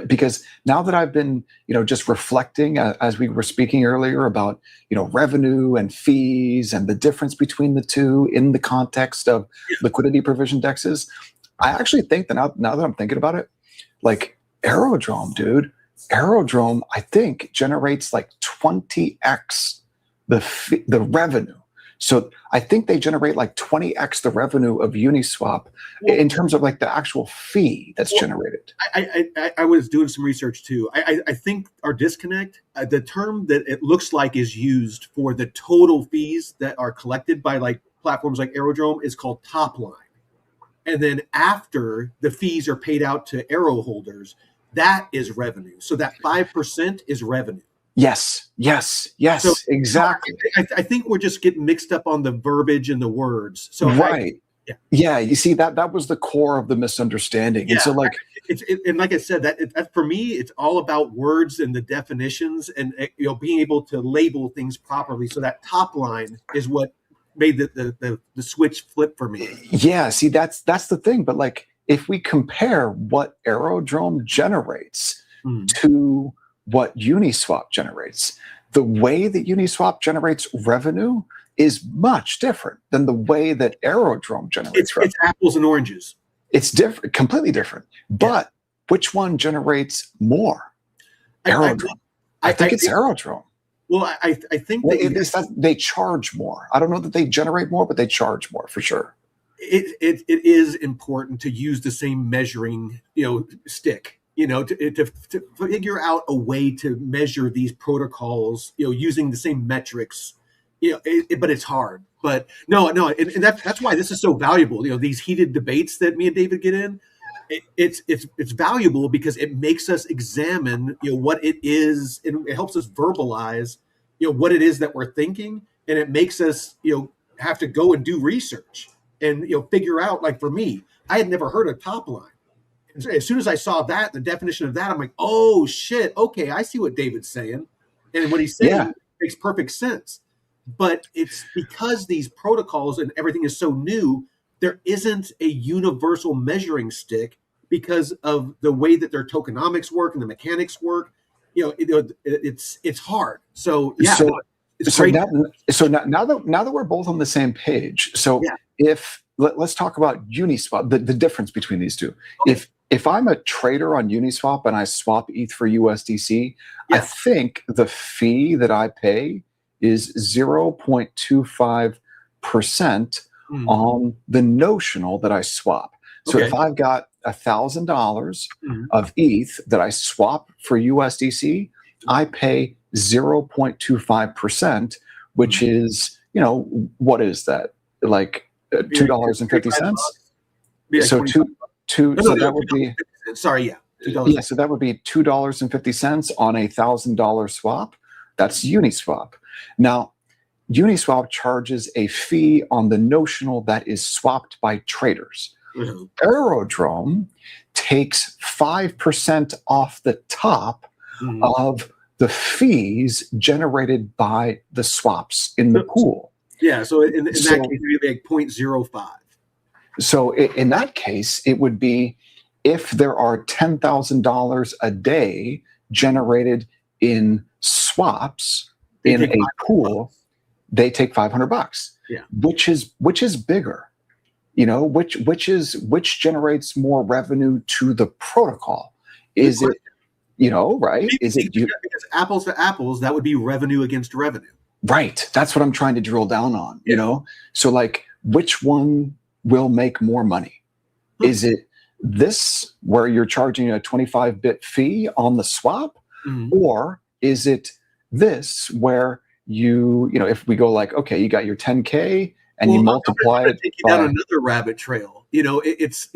Because now that I've been, just reflecting as we were speaking earlier about, revenue and fees and the difference between the two in the context of liquidity provision dexes, I actually think that now that I'm thinking about it, like Aerodrome, dude, Aerodrome, I think generates like 20x the revenue. So I think they generate like 20x the revenue of Uniswap in terms of like the actual fee that's generated. I was doing some research too. I think our disconnect, the term that it looks like is used for the total fees that are collected by like platforms like Aerodrome is called top line. And then after the fees are paid out to Aero holders, that is revenue. So that 5% is revenue. Yes, so, exactly. I think we're just getting mixed up on the verbiage and the words. So right. Yeah, you see that was the core of the misunderstanding. Yeah, and so like and like I said, that for me, it's all about words and the definitions and being able to label things properly. So that top line is what made the switch flip for me. Yeah, see that's the thing. But like if we compare what Aerodrome generates to what Uniswap generates, the way that Uniswap generates revenue is much different than the way that Aerodrome generates revenue. It's apples and oranges. It's different, completely different. But which one generates more? Aerodrome. I think it's Aerodrome. Well, I think they charge more. I don't know that they generate more, but they charge more for sure. It is important to use the same measuring stick. To figure out a way to measure these protocols, using the same metrics, but it's hard. But no, and that's why this is so valuable. These heated debates that me and David get in, it's valuable because it makes us examine, what it is, and it helps us verbalize, what it is that we're thinking, and it makes us, have to go and do research and figure out. Like for me, I had never heard of top line. As soon as I saw that, the definition of that, I'm like, oh shit, okay, I see what David's saying. And what he's saying makes perfect sense. But it's because these protocols and everything is so new, there isn't a universal measuring stick because of the way that their tokenomics work and the mechanics work. It's hard. So yeah, it's great. So now that we're both on the same page, so let's talk about Uniswap, the difference between these two. Okay. If I'm a trader on Uniswap and I swap ETH for USDC, I think the fee that I pay is 0.25% on the notional that I swap. So if I've got $1,000 of ETH that I swap for USDC, I pay 0.25%, which is, what is that? Like $2.50? Be like So 25. two. No, So no, that no, would be sorry, yeah, yeah. $2. So that would be $2.50 on $1,000 swap. That's Uniswap. Now, Uniswap charges a fee on the notional that is swapped by traders. Mhm. Aerodrome takes 5% off the top Mhm. of the fees generated by the swaps in the pool. Yeah, so in that So- case, it'd be like 0.05. So in that case, it would be if there are $10,000 a day generated in swaps They in take a 500 pool, bucks. they take $500. Yeah. Which is bigger? You know, which generates more revenue to the protocol? Is it, you know, right? Is it you? Because apples to apples, that would be revenue against revenue. Right. That's what I'm trying to drill down on, you Yeah. know? So like which one will make more money? Is it this where you're charging a 25-bit fee on the swap? Mhm. Or is it this where you know, if we go like, okay, you got your 10K and you multiply I'm gonna it take you down by another rabbit trail. You know, it's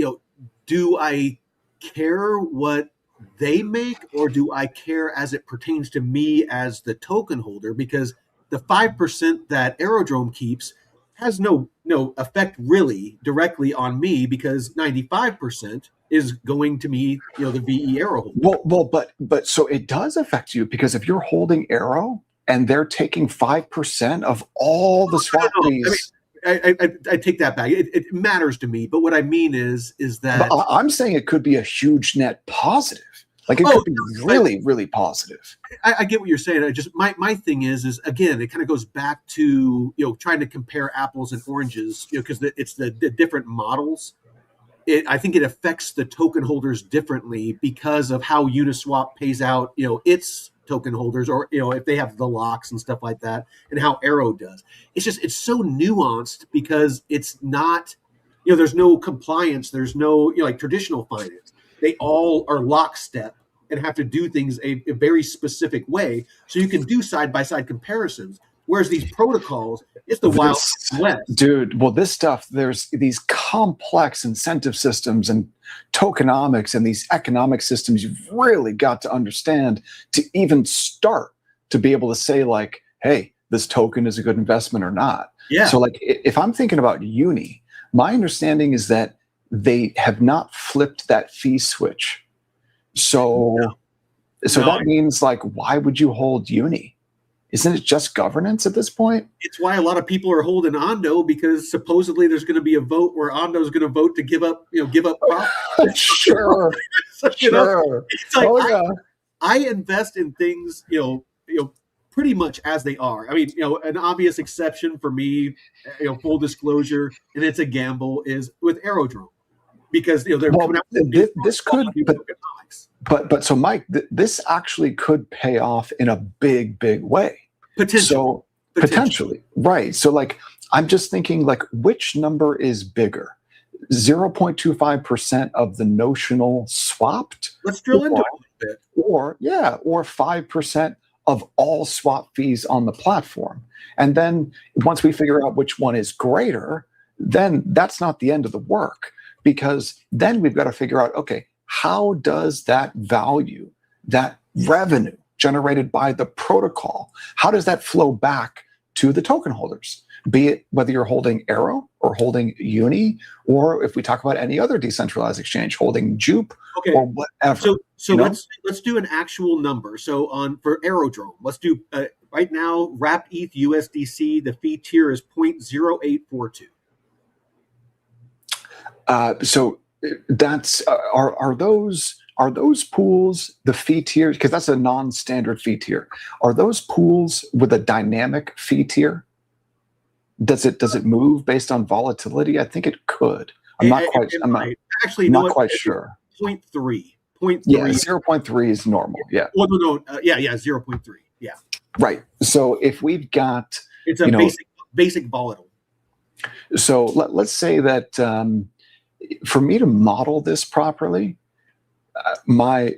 do I care what they make, or do I care as it pertains to me as the token holder? Because the 5% that Aerodrome keeps has no effect really directly on me, because 95% is going to me, the VE Aero holder. but so it does affect you because if you're holding Arrow and they're taking 5% of all the swap No. fees. I take that back. It matters to me, but what I mean is that But I'm saying it could be a huge net positive. Like it could be really, really positive. I get what you're saying. I just my thing is again, it kind of goes back to trying to compare apples and oranges, because it's the different models. I think it affects the token holders differently because of how Uniswap pays out its token holders, or if they have the locks and stuff like that, and how Arrow does. It's so nuanced because it's not there's no compliance, there's no like traditional finance. They all are lockstep and have to do things a very specific way, so you can do side by side comparisons. Whereas these protocols, it's the Wild West. Dude, well, this stuff, there's these complex incentive systems and tokenomics and these economic systems you've really got to understand to even start to be able to say, like, hey, this token is a good investment or not. Yeah. So, like, if I'm thinking about Uni, my understanding is that they have not flipped that fee switch. So, that means, like, why would you hold Uni? Isn't it just governance at this point? It's why a lot of people are holding Ondo, because supposedly there's going to be a vote where Ondo is going to vote to give up profit. Sure. Sure. It's like, yeah. I invest in things, pretty much as they are. I mean, an obvious exception for me, full disclosure, and it's a gamble, is with Aerodrome, because they're coming out with this could, but so Mike, this actually could pay off in a big way. Potentially, right? So like, I'm just thinking, like, which number is bigger? 0.25% of the notional swapped. Let's drill into it a bit. Or 5% of all swap fees on the platform. And then once we figure out which one is greater, then that's not the end of the work, because then we've got to figure out, okay, how does that value, that revenue generated by the protocol, how does that flow back to the token holders? Be it whether you're holding Arrow or holding Uni, or if we talk about any other decentralized exchange, holding Jupe or whatever. So let's do an actual number. So for Aerodrome, let's do right now, wrap ETH USDC, the fee tier is 0.0842. So that's are those pools the fee tier? Because that's a non-standard fee tier. Are those pools with a dynamic fee tier? Does it move based on volatility? I think it could. I'm not quite sure. 0.3. Yeah, 0.3 is normal. Yeah. Well, no. 0.3. Yeah. Right. So if we've got, it's a basic volatile. So let's say that for me to model this properly, my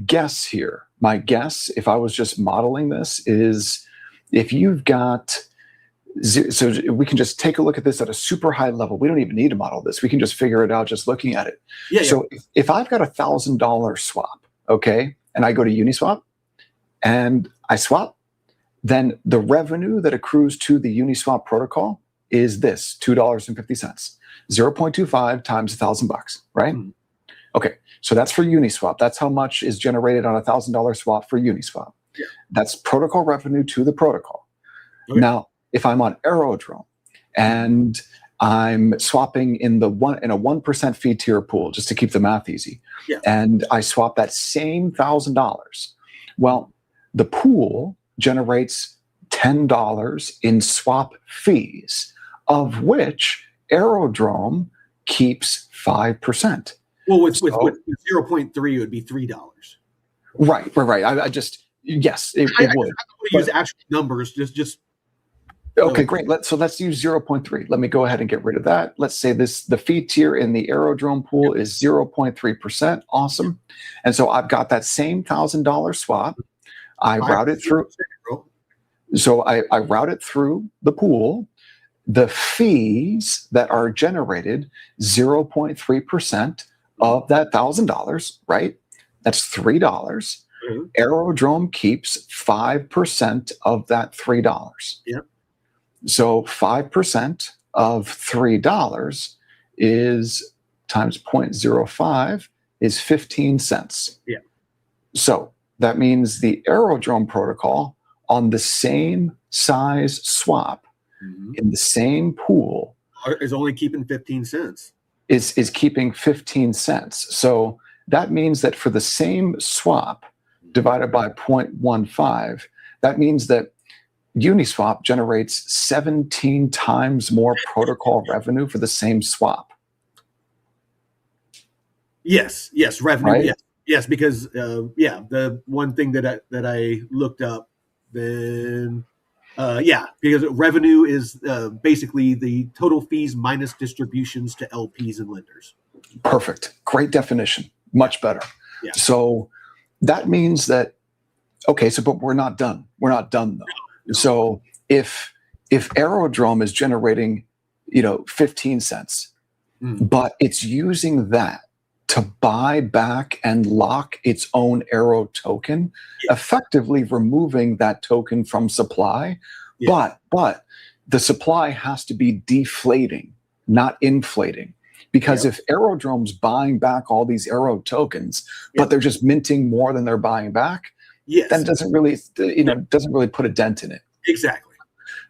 guess, if I was just modeling this, is if you've got So we can just take a look at this at a super high level. We don't even need to model this. We can just figure it out just looking at it. Yeah. So if I've got $1,000 swap, okay, and I go to Uniswap and I swap, then the revenue that accrues to the Uniswap protocol is this $2.50, 0.25 times $1,000, right? Mm. Okay, so that's for Uniswap. That's how much is generated on $1,000 swap for Uniswap. Yeah. That's protocol revenue to the protocol. Okay. Now, if I'm on Aerodrome and I'm swapping in a 1% fee tier pool, just to keep the math easy, yeah. and I swap that same $1,000, well, the pool generates $10 in swap fees, of which Aerodrome keeps 5%. Well, with 0.3, it would be $3. Right. I just, yes, it would. I want to use actual numbers, just. Okay, great. Let's use 0.3. Let me go ahead and get rid of that. Let's say the fee tier in the Aerodrome pool is 0.3%. Awesome. And so I've got that same $1,000 swap. I route it through. So I route it through the pool. The fees that are generated, 0.3% of that $1,000, right? That's $3. Mm-hmm. Aerodrome keeps 5% of that $3. Yep. So 5% of $3 is times 0.05 is 15 cents. Yeah. So that means the Aerodrome protocol on the same size swap in the same pool is only keeping 15 cents. Is keeping 15 cents. So that means that for the same swap divided by 0.15, that means that Uniswap generates 17 times more protocol revenue for the same swap. Yes, revenue. Right? Yes, because the one thing that I looked up, then because revenue is basically the total fees minus distributions to LPs and lenders. Perfect. Great definition. Much better. Yeah. So that means that but we're not done. We're not done though. No. So if Aerodrome is generating, 15 cents, but it's using that to buy back and lock its own Aero token, effectively removing that token from supply. Yeah. But the supply has to be deflating, not inflating. Because if Aerodrome's buying back all these Aero tokens, but they're just minting more than they're buying back, then it doesn't really put a dent in it. Exactly.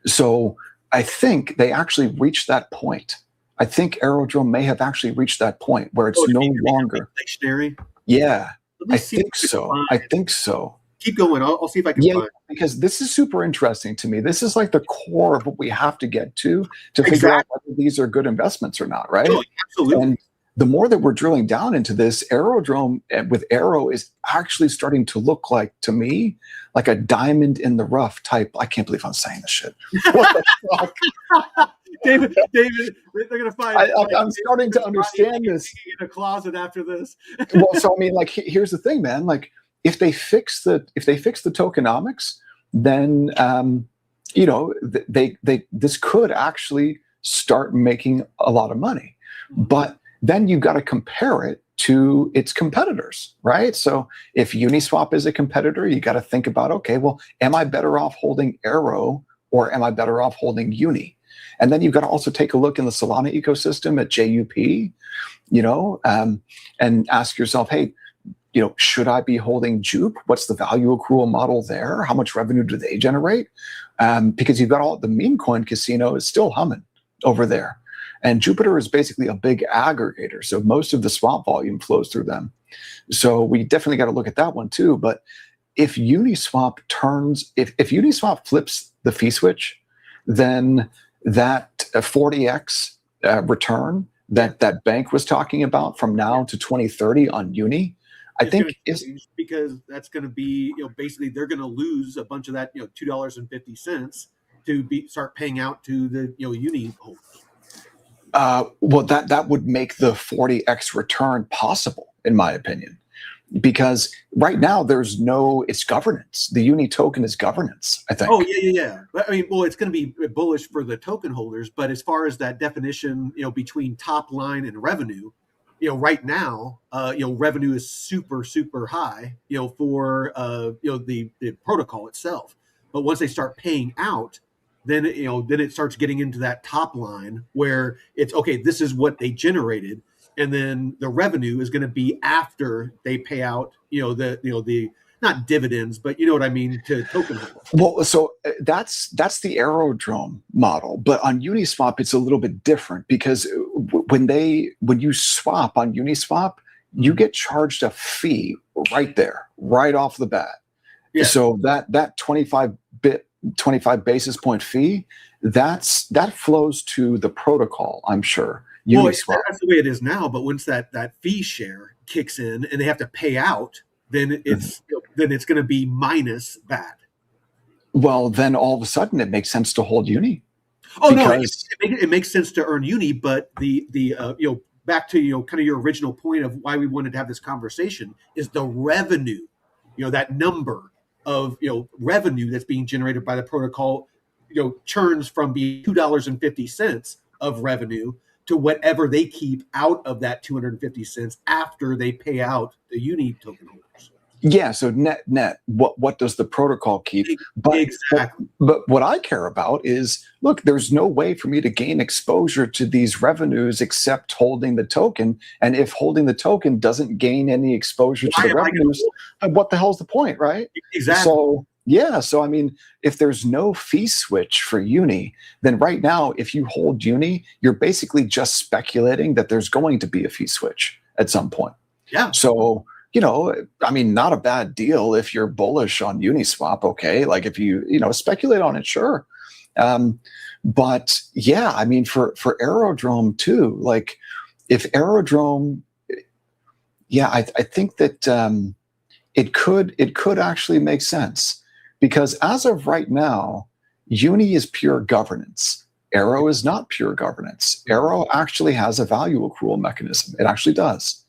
So I think they actually reached that point. I think Aerodrome may have actually reached that point where it's no longer inflationary. Yeah, I think so. I think so. Keep going. I'll see if I can find it. Because this is super interesting to me. This is like the core of what we have to get to figure out whether these are good investments or not, right? Oh, absolutely. And the more that we're drilling down into this, Aerodrome with Aero is actually starting to look like, to me, like a diamond in the rough type. I can't believe I'm saying this shit. What the fuck? David, they're gonna find. I'm starting to understand this. In a closet after this. Well, so I mean, like, here's the thing, man. Like, if they fix the tokenomics, then this could actually start making a lot of money. But then you've got to compare it to its competitors, right? So if Uniswap is a competitor, you got to think about, okay, well, am I better off holding Aero or am I better off holding Uni? And then you've got to also take a look in the Solana ecosystem at JUP, and ask yourself, hey, should I be holding Jupe? What's the value accrual model there? How much revenue do they generate? Because you've got all the meme coin casino is still humming over there. And Jupiter is basically a big aggregator. So most of the swap volume flows through them. So we definitely got to look at that one too. But if Uniswap if Uniswap flips the fee switch, then that 40x return that bank was talking about from now to 2030 on Uni, I think is because that's going to be, basically they're going to lose a bunch of that, $2.50 to start paying out to the, Uni holders. Well, that would make the 40x return possible, in my opinion, because right now it's governance. The Uni token is governance, I think. Oh yeah. I mean, well, it's going to be bullish for the token holders, but as far as that definition, between top line and revenue, right now, revenue is super high, for the protocol itself. But once they start paying out, then it starts getting into that top line where it's okay. This is what they generated, and then the revenue is going to be after they pay out, the not dividends, but you know what I mean, to token holders. Well, so that's the aerodrome model, but on Uniswap it's a little bit different because when you swap on Uniswap, you get charged a fee right there, right off the bat. Yeah. So that 25 basis point fee, that flows to the protocol, I'm sure. Well, that's the way it is now, but once that fee share kicks in and they have to pay out, then it's going to be minus that. Well, then all of a sudden it makes sense to hold Uni. Oh no, it makes sense to earn Uni, but the back to kind of your original point of why we wanted to have this conversation is the revenue, that number of revenue that's being generated by the protocol, churns from being $2.50 of revenue to whatever they keep out of that 250 cents after they pay out the Uni token holders. Yeah, so net, what does the protocol keep? Exactly. But what I care about is, look, there's no way for me to gain exposure to these revenues except holding the token. And if holding the token doesn't gain any exposure to the revenues, what the hell's the point, right? Exactly. So I mean, if there's no fee switch for Uni, then right now, if you hold Uni, you're basically just speculating that there's going to be a fee switch at some point. Yeah. So, I mean, not a bad deal if you're bullish on Uniswap, okay? Like if you speculate on it, sure. But yeah, I mean, for Aerodrome too, like if Aerodrome, yeah, I think that it could actually make sense. Because as of right now, Uni is pure governance. Arrow is not pure governance. Arrow actually has a value accrual mechanism. It actually does.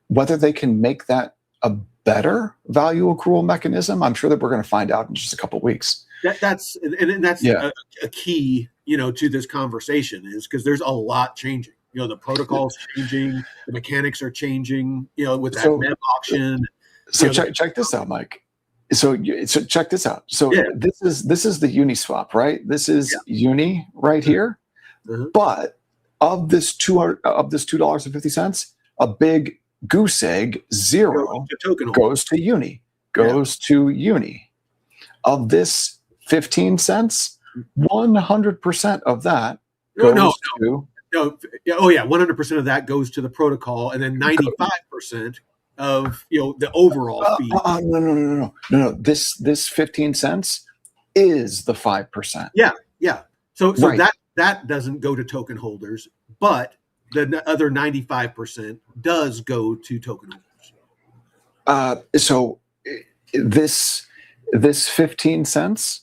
Whether they can make that a better value accrual mechanism, I'm sure that we're going to find out in just a couple of weeks. That's a key, to this conversation is because there's a lot changing. The protocol's changing, the mechanics are changing. With that MEV auction. So check this out, Mike. So check this out. So this is the Uniswap, right? This is Uni right here. Mm-hmm. But of this $2.50, a big goose egg, zero, goes to Uni. To Uni. Of this 15 cents, 100% of that goes to. No. Oh yeah, 100% of that goes to the protocol, and then 95% of the overall fee. No. This 15 cents is the 5%. Yeah. So right. that doesn't go to token holders, but the other 95% does go to token holders. So this 15 cents,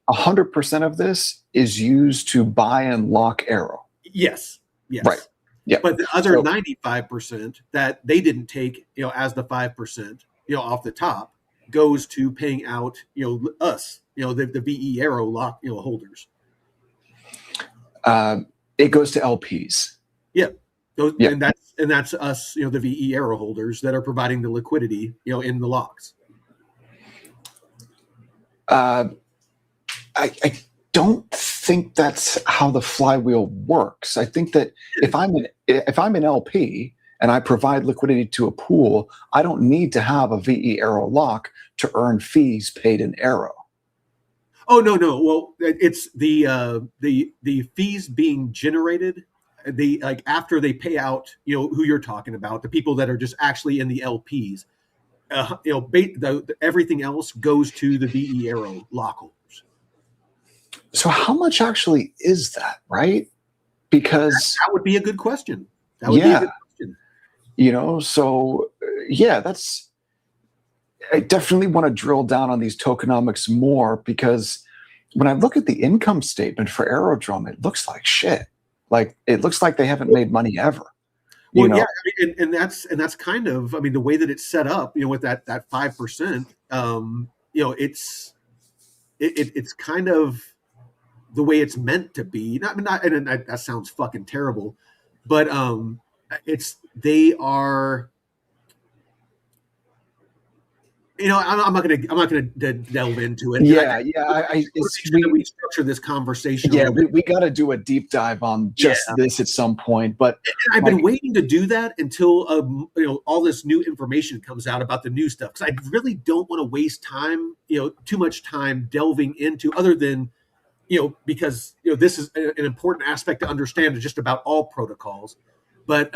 100% of this is used to buy and lock Arrow. Yes. Right. Yeah. But the other 95% that they didn't take, as the 5%, off the top, goes to paying out, us, the VE Arrow lock, holders. It goes to LPs. Yeah. And that's us, the VE Arrow holders that are providing the liquidity, in the locks. I don't think that's how the flywheel works. I think that if I'm an LP and I provide liquidity to a pool, I don't need to have a VE Arrow lock to earn fees paid in Arrow. Oh no. Well, it's the fees being generated, after they pay out, who you're talking about, the people that are just actually in the LPs. Everything else goes to the VE Arrow lock holders. So how much actually is that, right? Because that would be a good question. That would be a good question. So that's. I definitely want to drill down on these tokenomics more because when I look at the income statement for Aerodrome, it looks like shit. Like it looks like they haven't made money ever. You Well, know, yeah, I mean, and that's kind of, I mean, the way that it's set up, with that 5%, it's kind of the way it's meant to be. Not, and that sounds fucking terrible, but it's they are. I'm not gonna delve into it because I yeah, yeah. want to make sure that we structure this conversation a Yeah, little bit. we got to do a deep dive on Yeah, just this at some point. But and I've Mike, been waiting to do that until all this new information comes out about the new stuff, because I really don't want to waste time, too much time delving into, other than, because this is an important aspect to understand just about all protocols. But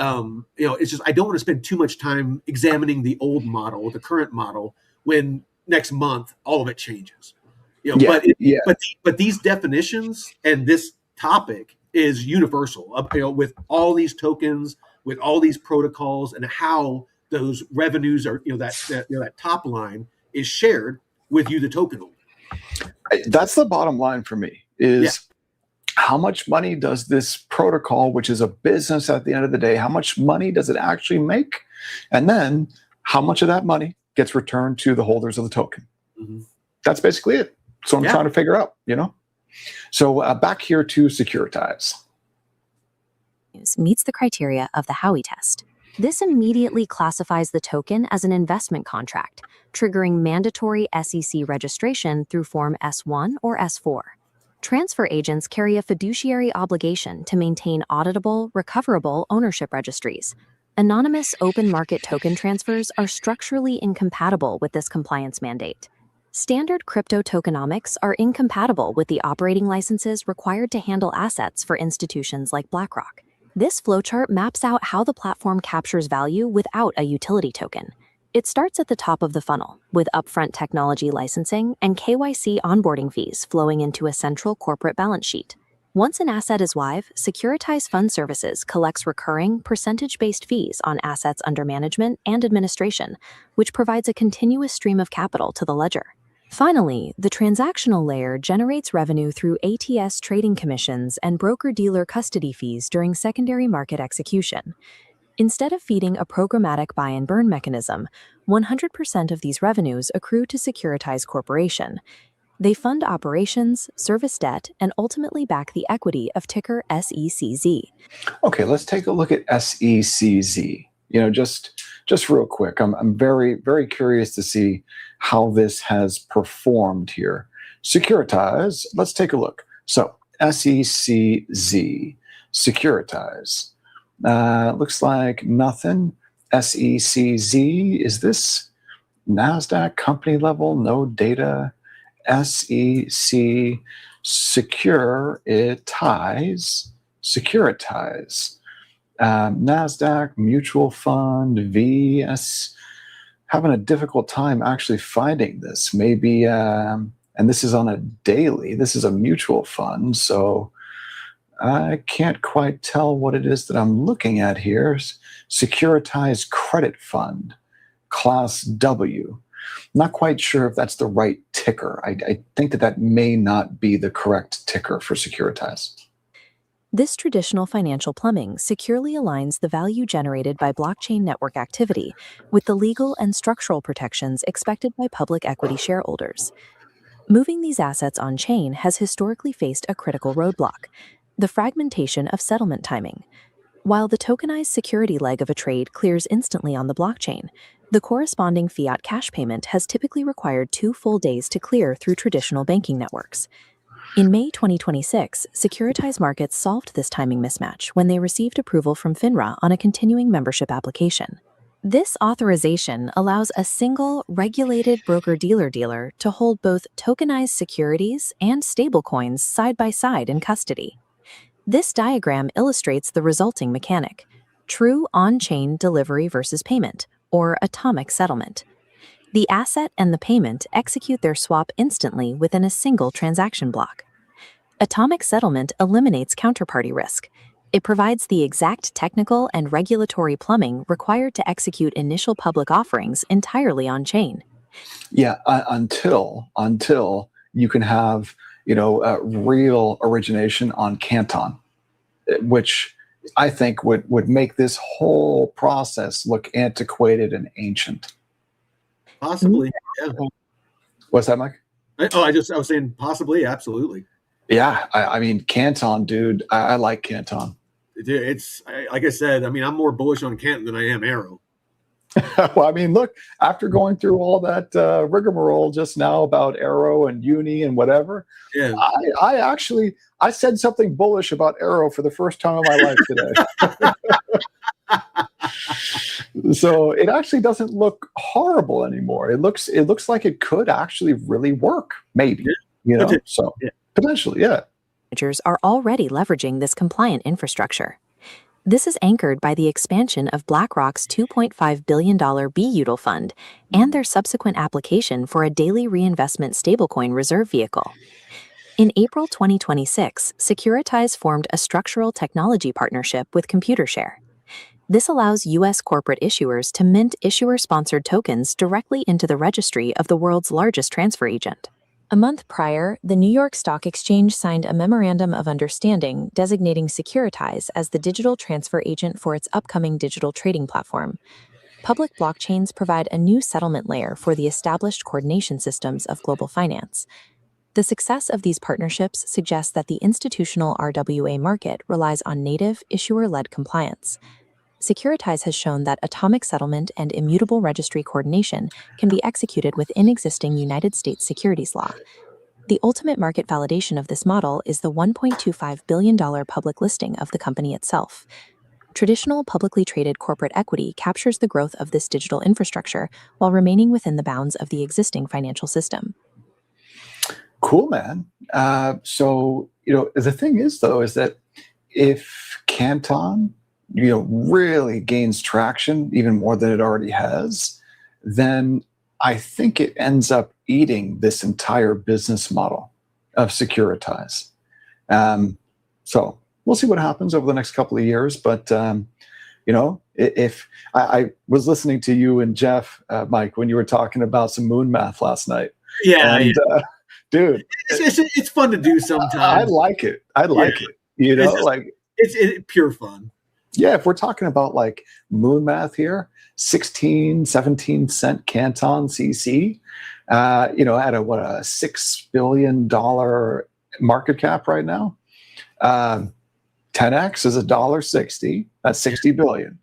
it's just, I don't want to spend too much time examining the old model, the current model, when next month all of it changes. yeah, yeah. But these definitions and this topic is universal. With all these tokens, with all these protocols, and how those revenues are, that top line is shared with you, the token holder. That's the bottom line for me Yeah. is how much money does this protocol, which is a business at the end of the day, how much money does it actually make? And then how much of that money gets returned to the holders of the token? Mm-hmm. That's basically it. So I'm trying to figure out, So back here to Securitize. Meets the criteria of the Howey test. This immediately classifies the token as an investment contract, triggering mandatory SEC registration through Form S1 or S4. Transfer agents carry a fiduciary obligation to maintain auditable, recoverable ownership registries. Anonymous open market token transfers are structurally incompatible with this compliance mandate. Standard crypto tokenomics are incompatible with the operating licenses required to handle assets for institutions like BlackRock. This flowchart maps out how the platform captures value without a utility token. It starts at the top of the funnel, with upfront technology licensing and KYC onboarding fees flowing into a central corporate balance sheet. Once an asset is live, Securitize Fund Services collects recurring, percentage-based fees on assets under management and administration, which provides a continuous stream of capital to the ledger. Finally, the transactional layer generates revenue through ATS trading commissions and broker-dealer custody fees during secondary market execution. Instead of feeding a programmatic buy-and-burn mechanism, 100% of these revenues accrue to Securitize Corporation. They fund operations, service debt, and ultimately back the equity of ticker SECZ. Okay, let's take a look at SECZ. Just real quick, I'm very, very curious to see how this has performed here. Securitize, let's take a look. So SECZ, Securitize. Looks like nothing. SECZ, is this NASDAQ company level? No data. SEC, Securitize. NASDAQ, mutual fund, VS. Having a difficult time actually finding this. Maybe, and this is on a daily. This is a mutual fund, so I can't quite tell what it is that I'm looking at here. Securitized Credit Fund, Class W. Not quite sure if that's the right ticker. I think that may not be the correct ticker for Securitize. This traditional financial plumbing securely aligns the value generated by blockchain network activity with the legal and structural protections expected by public equity shareholders. Moving these assets on-chain has historically faced a critical roadblock: the fragmentation of settlement timing. While the tokenized security leg of a trade clears instantly on the blockchain, the corresponding fiat cash payment has typically required 2 full days to clear through traditional banking networks. In May 2026, Securitize Markets solved this timing mismatch when they received approval from FINRA on a continuing membership application. This authorization allows a single, regulated broker-dealer to hold both tokenized securities and stablecoins side by side in custody. This diagram illustrates the resulting mechanic: true on-chain delivery versus payment, or atomic settlement. The asset and the payment execute their swap instantly within a single transaction block. Atomic settlement eliminates counterparty risk. It provides the exact technical and regulatory plumbing required to execute initial public offerings entirely on-chain. Yeah, until you can have real origination on Canton, which I think would make this whole process look antiquated and ancient. Possibly, yeah. What's that, Mike? I was saying possibly, absolutely. Yeah, I mean, Canton, dude, I like Canton. Like I said, I mean, I'm more bullish on Canton than I am Arrow. Well, I mean, look, after going through all that rigmarole just now about Arrow and Uni and whatever, Yeah. I said something bullish about Arrow for the first time in my life today. So it actually doesn't look horrible anymore. It looks like it could actually really work, maybe. So potentially, yeah. Managers are already leveraging this compliant infrastructure. This is anchored by the expansion of BlackRock's $2.5 billion BUTIL fund and their subsequent application for a daily reinvestment stablecoin reserve vehicle. In April 2026, Securitize formed a structural technology partnership with Computershare. This allows U.S. corporate issuers to mint issuer-sponsored tokens directly into the registry of the world's largest transfer agent. A month prior, the New York Stock Exchange signed a memorandum of understanding designating Securitize as the digital transfer agent for its upcoming digital trading platform. Public blockchains provide a new settlement layer for the established coordination systems of global finance. The success of these partnerships suggests that the institutional RWA market relies on native, issuer-led compliance. Securitize has shown that atomic settlement and immutable registry coordination can be executed within existing United States securities law. The ultimate market validation of this model is the $1.25 billion public listing of the company itself. Traditional publicly traded corporate equity captures the growth of this digital infrastructure while remaining within the bounds of the existing financial system. Cool, man. So, the thing is, though, is that if Canton really gains traction even more than it already has, then I think it ends up eating this entire business model of Securitize. So we'll see what happens over the next couple of years. But, if I was listening to you and Jeff, Mike, when you were talking about some moon math last night. Yeah. And, dude, it's fun to do sometimes. I like it. It's pure fun. Yeah, if we're talking about like moon math here, 16, 17 cent Canton CC, at a $6 billion market cap right now. 10x is $1.60. That's 60 billion.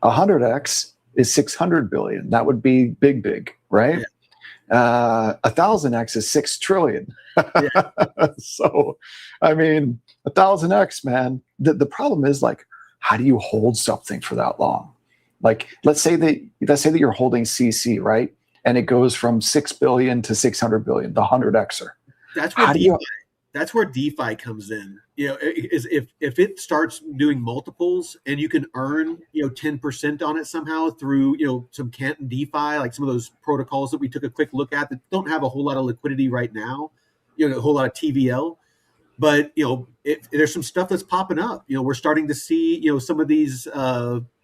100x is 600 billion. That would be big, right? Yeah. 1000x is 6 trillion. Yeah. So, I mean, 1000x, man. The problem is, like, how do you hold something for that long? Like, let's say that you're holding CC, right? And it goes from 6 billion to 600 billion, the 100xer. That's where DeFi comes in. Is if it starts doing multiples and you can earn 10% on it somehow through some Canton DeFi, like some of those protocols that we took a quick look at that don't have a whole lot of liquidity right now, a whole lot of TVL. But there's some stuff that's popping up. We're starting to see some of these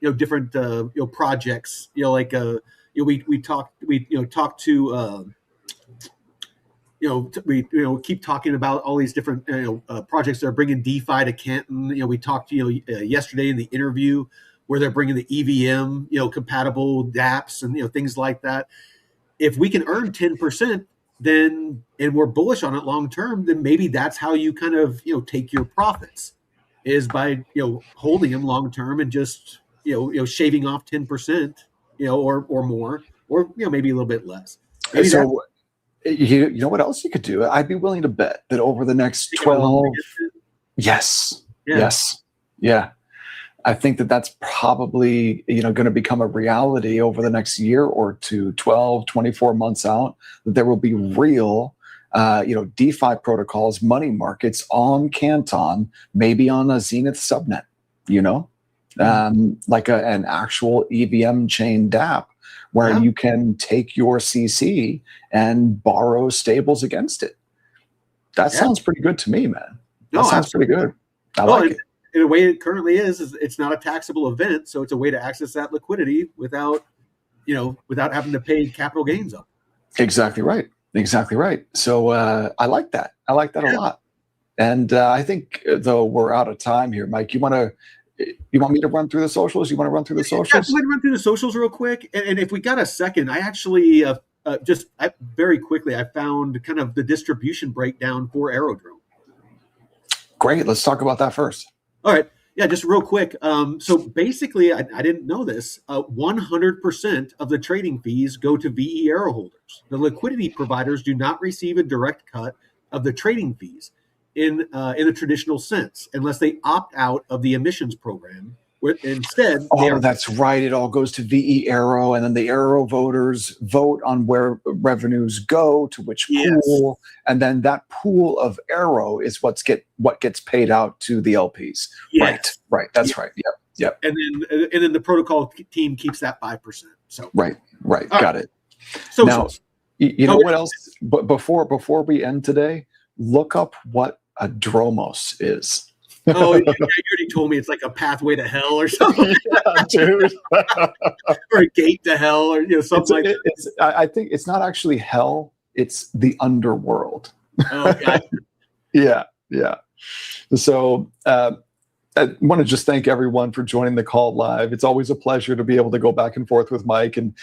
different projects. We keep talking about all these different projects that are bringing DeFi to Canton. We talked yesterday in the interview where they're bringing the EVM compatible dApps and things like that. If we can earn 10%. Then, and we're bullish on it long term, then maybe that's how you kind of take your profits, is by holding them long term and just shaving off 10% or more, or maybe a little bit less. Maybe so you know what else you could do? I'd be willing to bet that over the next 12, yes, yeah. I think that probably, going to become a reality over the next year or two, 12, 24 months out, that there will be real, DeFi protocols, money markets on Canton, maybe on a Zenith subnet, like an actual EVM chain dApp where you can take your CC and borrow stables against it. That sounds pretty good to me, man. That sounds pretty good. I like it. The way it currently is it's not a taxable event, so it's a way to access that liquidity without having to pay capital gains up. Exactly right. So I like that. I like that a lot. And I think, though, we're out of time here, Mike. You want to You want me to run through the socials? You want to run through the Yeah, socials? go ahead and run through the socials real quick. And if we got a second, I actually very quickly, I found kind of the distribution breakdown for Aerodrome. Great. Let's talk about that first. All right. Yeah, just real quick. So basically, I didn't know this. 100% of the trading fees go to VE Arrow holders. The liquidity providers do not receive a direct cut of the trading fees in a traditional sense, unless they opt out of the emissions program. Where instead, That's right. It all goes to VE Arrow, and then the Arrow voters vote on where revenues go to which pool, and then that pool of Arrow is what gets paid out to the LPs. Yes. Right. That's right. Yep. And then the protocol team keeps that 5%. So right. Got it. So now, you know what else? But before we end today, look up what a Dromos is. Oh, you already told me it's like a pathway to hell or something. Yeah, dude. Or a gate to hell, or something like that. I think it's not actually hell; it's the underworld. Oh, gotcha. Yeah. So I want to just thank everyone for joining the call live. It's always a pleasure to be able to go back and forth with Mike and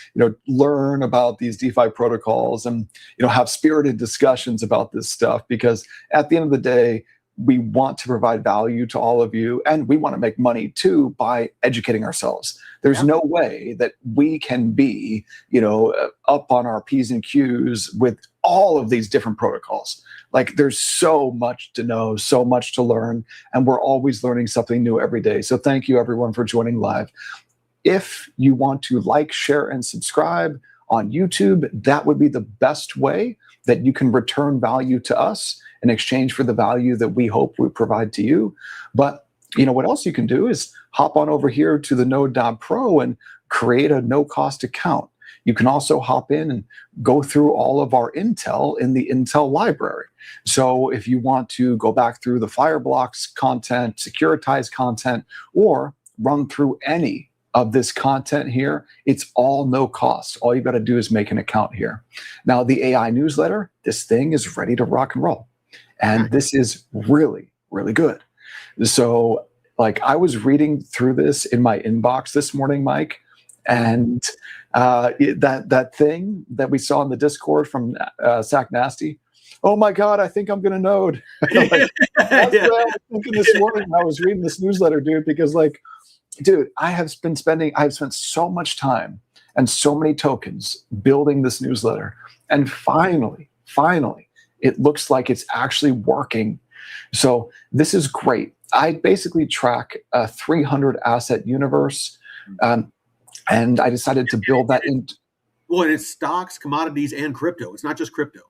learn about these DeFi protocols and have spirited discussions about this stuff, because at the end of the day, we want to provide value to all of you, and we want to make money too by educating ourselves. There's no way that we can be, up on our P's and Q's with all of these different protocols. Like, there's so much to know, so much to learn, and we're always learning something new every day. So thank you everyone for joining live. If you want to like, share, and subscribe on YouTube, that would be the best way that you can return value to us in exchange for the value that we hope we provide to you. But what else you can do is hop on over here to the node.pro and create a no-cost account. You can also hop in and go through all of our Intel in the Intel library. So if you want to go back through the Fireblocks content, Securitize content, or run through any of this content here, it's all no cost. All you got to do is make an account here. Now, the AI newsletter, this thing is ready to rock and roll. And this is really, really good. So, I was reading through this in my inbox this morning, Mike, and that thing that we saw in the Discord from Sack Nasty. Oh my God, I think I'm going to node. That's what I was thinking this morning when I was reading this newsletter, dude, because dude, I have spent so much time and so many tokens building this newsletter. And finally, it looks like it's actually working. So this is great. I basically track a 300 asset universe. And I decided to build that in. Well, and it's stocks, commodities, and crypto. It's not just crypto.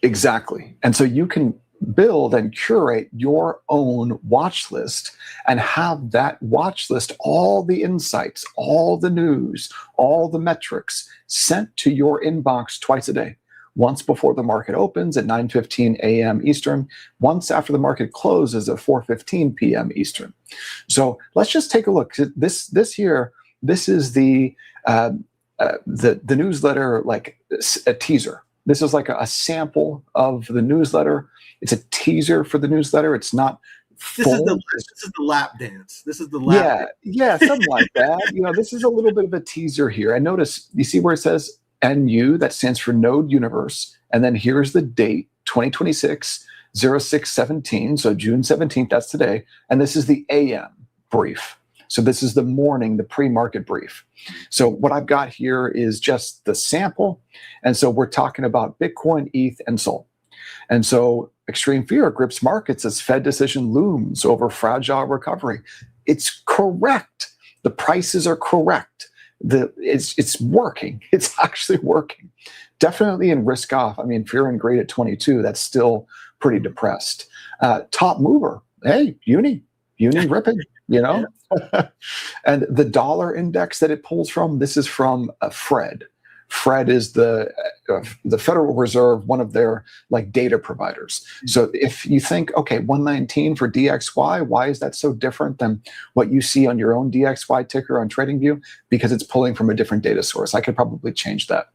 Exactly. And so you can build and curate your own watch list and have that watch list, all the insights, all the news, all the metrics sent to your inbox twice a day. Once before the market opens at 9:15 a.m. Eastern, once after the market closes at 4:15 p.m. Eastern. So let's just take a look. This is the newsletter, like a teaser. This is like a sample of the newsletter. It's a teaser for the newsletter. It's not This is the lap dance. This is the lap dance. Yeah, something like that. This is a little bit of a teaser here. And notice, you see where it says NU, that stands for Node Universe. And then here's the date, 2026, 06/17. So June 17th, that's today. And this is the AM brief. So this is the morning, the pre-market brief. So what I've got here is just the sample. And so we're talking about Bitcoin, ETH, and Sol. And so extreme fear grips markets as Fed decision looms over fragile recovery. It's correct. The prices are correct. It's working. It's actually working. Definitely in risk off. I mean, fear and greed at 22, that's still pretty depressed. Top mover, hey, Uni ripping, And the dollar index that it pulls from, this is from Fred. Fred is the Federal Reserve, one of their data providers. So if you think, okay, 119 for DXY, why is that so different than what you see on your own DXY ticker on TradingView? Because it's pulling from a different data source. I could probably change that.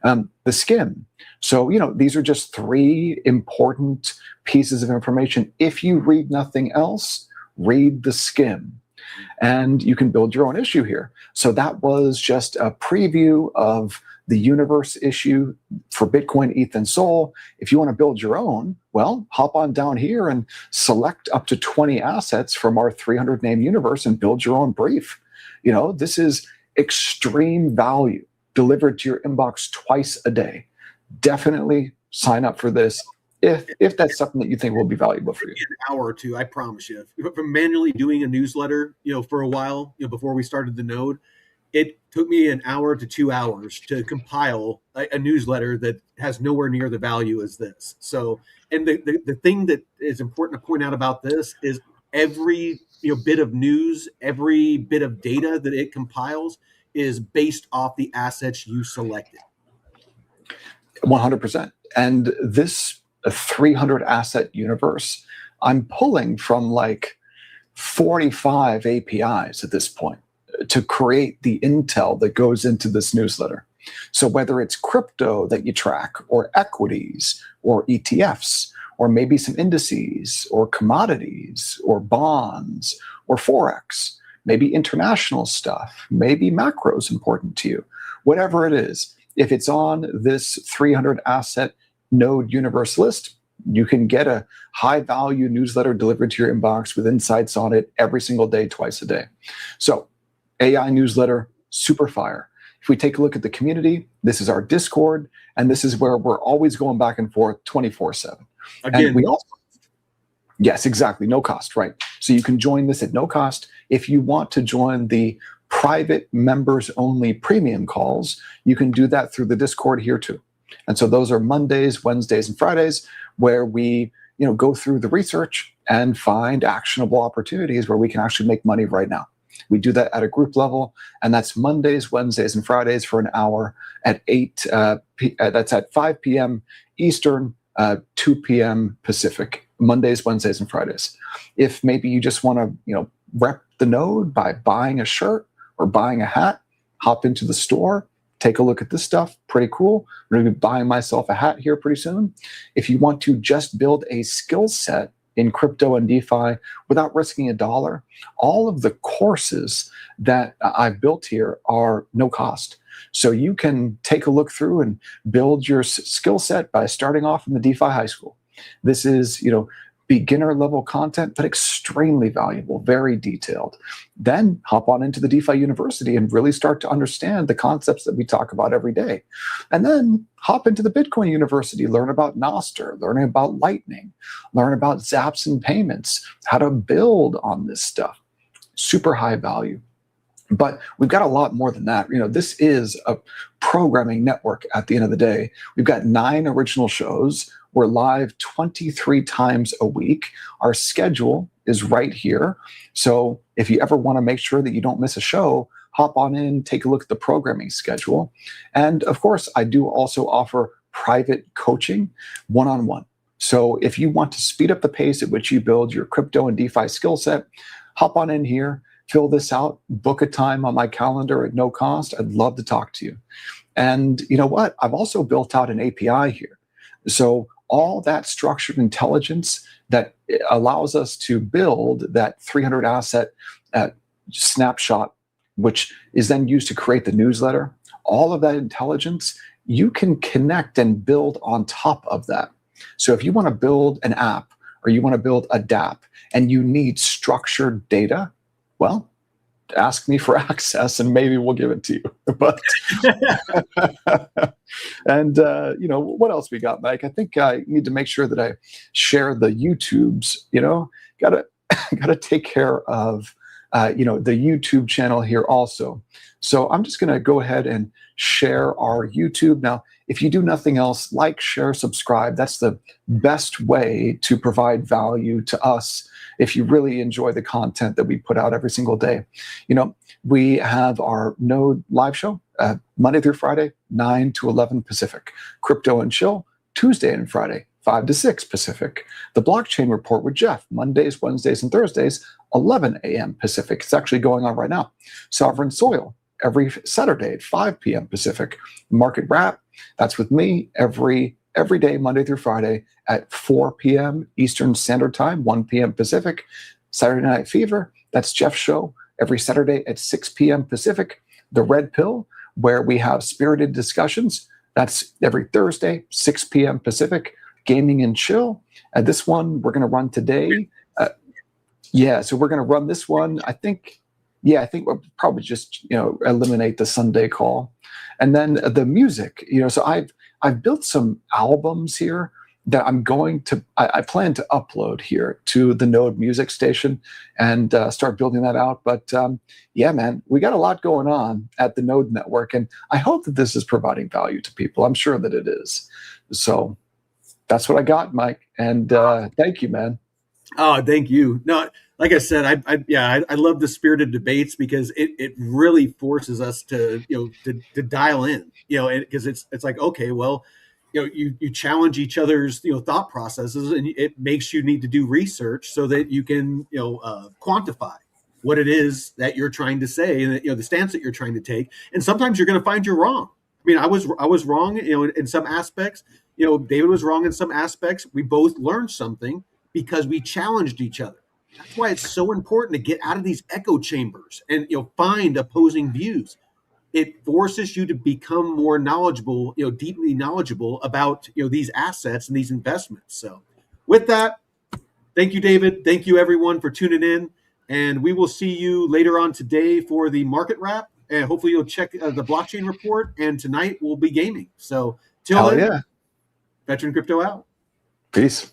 The skim. So, these are just three important pieces of information. If you read nothing else, read the skim. And you can build your own issue here. So that was just a preview of the universe issue for Bitcoin, ETH, and Sol. If you want to build your own, well, hop on down here and select up to 20 assets from our 300 name universe and build your own brief. This is extreme value delivered to your inbox twice a day. Definitely sign up for this if that's something that you think will be valuable for you. An hour or two, I promise you. From manually doing a newsletter, for a while, before we started the node, it took me an hour to 2 hours to compile a newsletter that has nowhere near the value as this. So, and the thing that is important to point out about this is every bit of news, every bit of data that it compiles is based off the assets you selected. 100%. And this 300 asset universe, I'm pulling from like 45 APIs at this point to create the intel that goes into this newsletter. So whether it's crypto that you track, or equities, or ETFs, or maybe some indices, or commodities, or bonds, or Forex, maybe international stuff, maybe macros important to you, whatever it is, if it's on this 300 asset node universe list, you can get a high value newsletter delivered to your inbox with insights on it every single day, twice a day. So AI newsletter, super fire. If we take a look at the community, this is our Discord, and this is where we're always going back and forth 24/7. Again, and we also, yes, exactly, no cost, right? So you can join this at no cost. If you want to join the private members only premium calls, you can do that through the Discord here too. And so those are Mondays, Wednesdays, and Fridays, where we go through the research and find actionable opportunities where we can actually make money right now. We do that at a group level, and that's Mondays, Wednesdays, and Fridays for an hour at that's at 5 p.m. Eastern, 2 p.m. Pacific. Mondays, Wednesdays, and Fridays. If maybe you just want to rep the node by buying a shirt or buying a hat, hop into the store, take a look at this stuff. Pretty cool. I'm going to be buying myself a hat here pretty soon. If you want to just build a skill set in crypto and DeFi without risking a dollar, all of the courses that I've built here are no cost. So you can take a look through and build your skill set by starting off in the DeFi high school. This is, beginner level content, but extremely valuable, very detailed. Then hop on into the DeFi University and really start to understand the concepts that we talk about every day. And then hop into the Bitcoin University, learn about Nostr, learn about Lightning, learn about Zaps and payments, how to build on this stuff. Super high value. But we've got a lot more than that. This is a programming network at the end of the day. We've got 9 original shows. We're live 23 times a week. Our schedule is right here. So if you ever want to make sure that you don't miss a show, hop on in, take a look at the programming schedule. And of course, I do also offer private coaching one-on-one. So if you want to speed up the pace at which you build your crypto and DeFi skill set, hop on in here, fill this out, book a time on my calendar at no cost. I'd love to talk to you. And you know what? I've also built out an API here. So all that structured intelligence that allows us to build that 300 asset snapshot, which is then used to create the newsletter, all of that intelligence, you can connect and build on top of that. So if you want to build an app or you want to build a DApp and you need structured data, well, ask me for access and maybe we'll give it to you. But and what else we got, Mike? I think I need to make sure that I share the YouTubes. Gotta take care of the YouTube channel here also. So I'm just going to go ahead and share our YouTube. Now, if you do nothing else, like, share, subscribe. That's the best way to provide value to us if you really enjoy the content that we put out every single day. We have our Node live show Monday through Friday, 9 to 11 Pacific. Crypto and Chill, Tuesday and Friday, 5 to 6 Pacific. The Blockchain Report with Jeff, Mondays, Wednesdays, and Thursdays, 11 a.m. Pacific. It's actually going on right now. Sovereign Soil, every Saturday at 5 p.m. Pacific. Market Wrap, that's with me every day, Monday through Friday at 4 p.m. Eastern Standard Time, 1 p.m. Pacific. Saturday Night Fever, That's Jeff's show every Saturday at 6 p.m. Pacific. The Red Pill, where we have spirited discussions. That's every Thursday, 6 p.m. Pacific. Gaming and Chill. This one we're going to run today. So we're going to run this one. I think we'll probably just eliminate the Sunday call, and then the music. So I've built some albums here that I plan to upload here to the Node Music Station and start building that out. But man, we got a lot going on at the Node Network, and I hope that this is providing value to people. I'm sure that it is. So that's what I got, Mike. And thank you, man. Oh, thank you. No, like I said, I love the spirited debates because it really forces us to dial in, because it's like, okay, well, you challenge each other's thought processes, and it makes you need to do research so that you can quantify what it is that you're trying to say, and the stance that you're trying to take. And sometimes you're going to find you're wrong. I mean, I was wrong, in some aspects. David was wrong in some aspects. We both learned something because we challenged each other. That's why it's so important to get out of these echo chambers and find opposing views. It forces you to become more knowledgeable, deeply knowledgeable about these assets and these investments. So with that, thank you, David. Thank you, everyone, for tuning in. And we will see you later on today for the market wrap. And hopefully you'll check the blockchain report. And tonight we'll be gaming. So till then, Veteran Crypto out. Peace.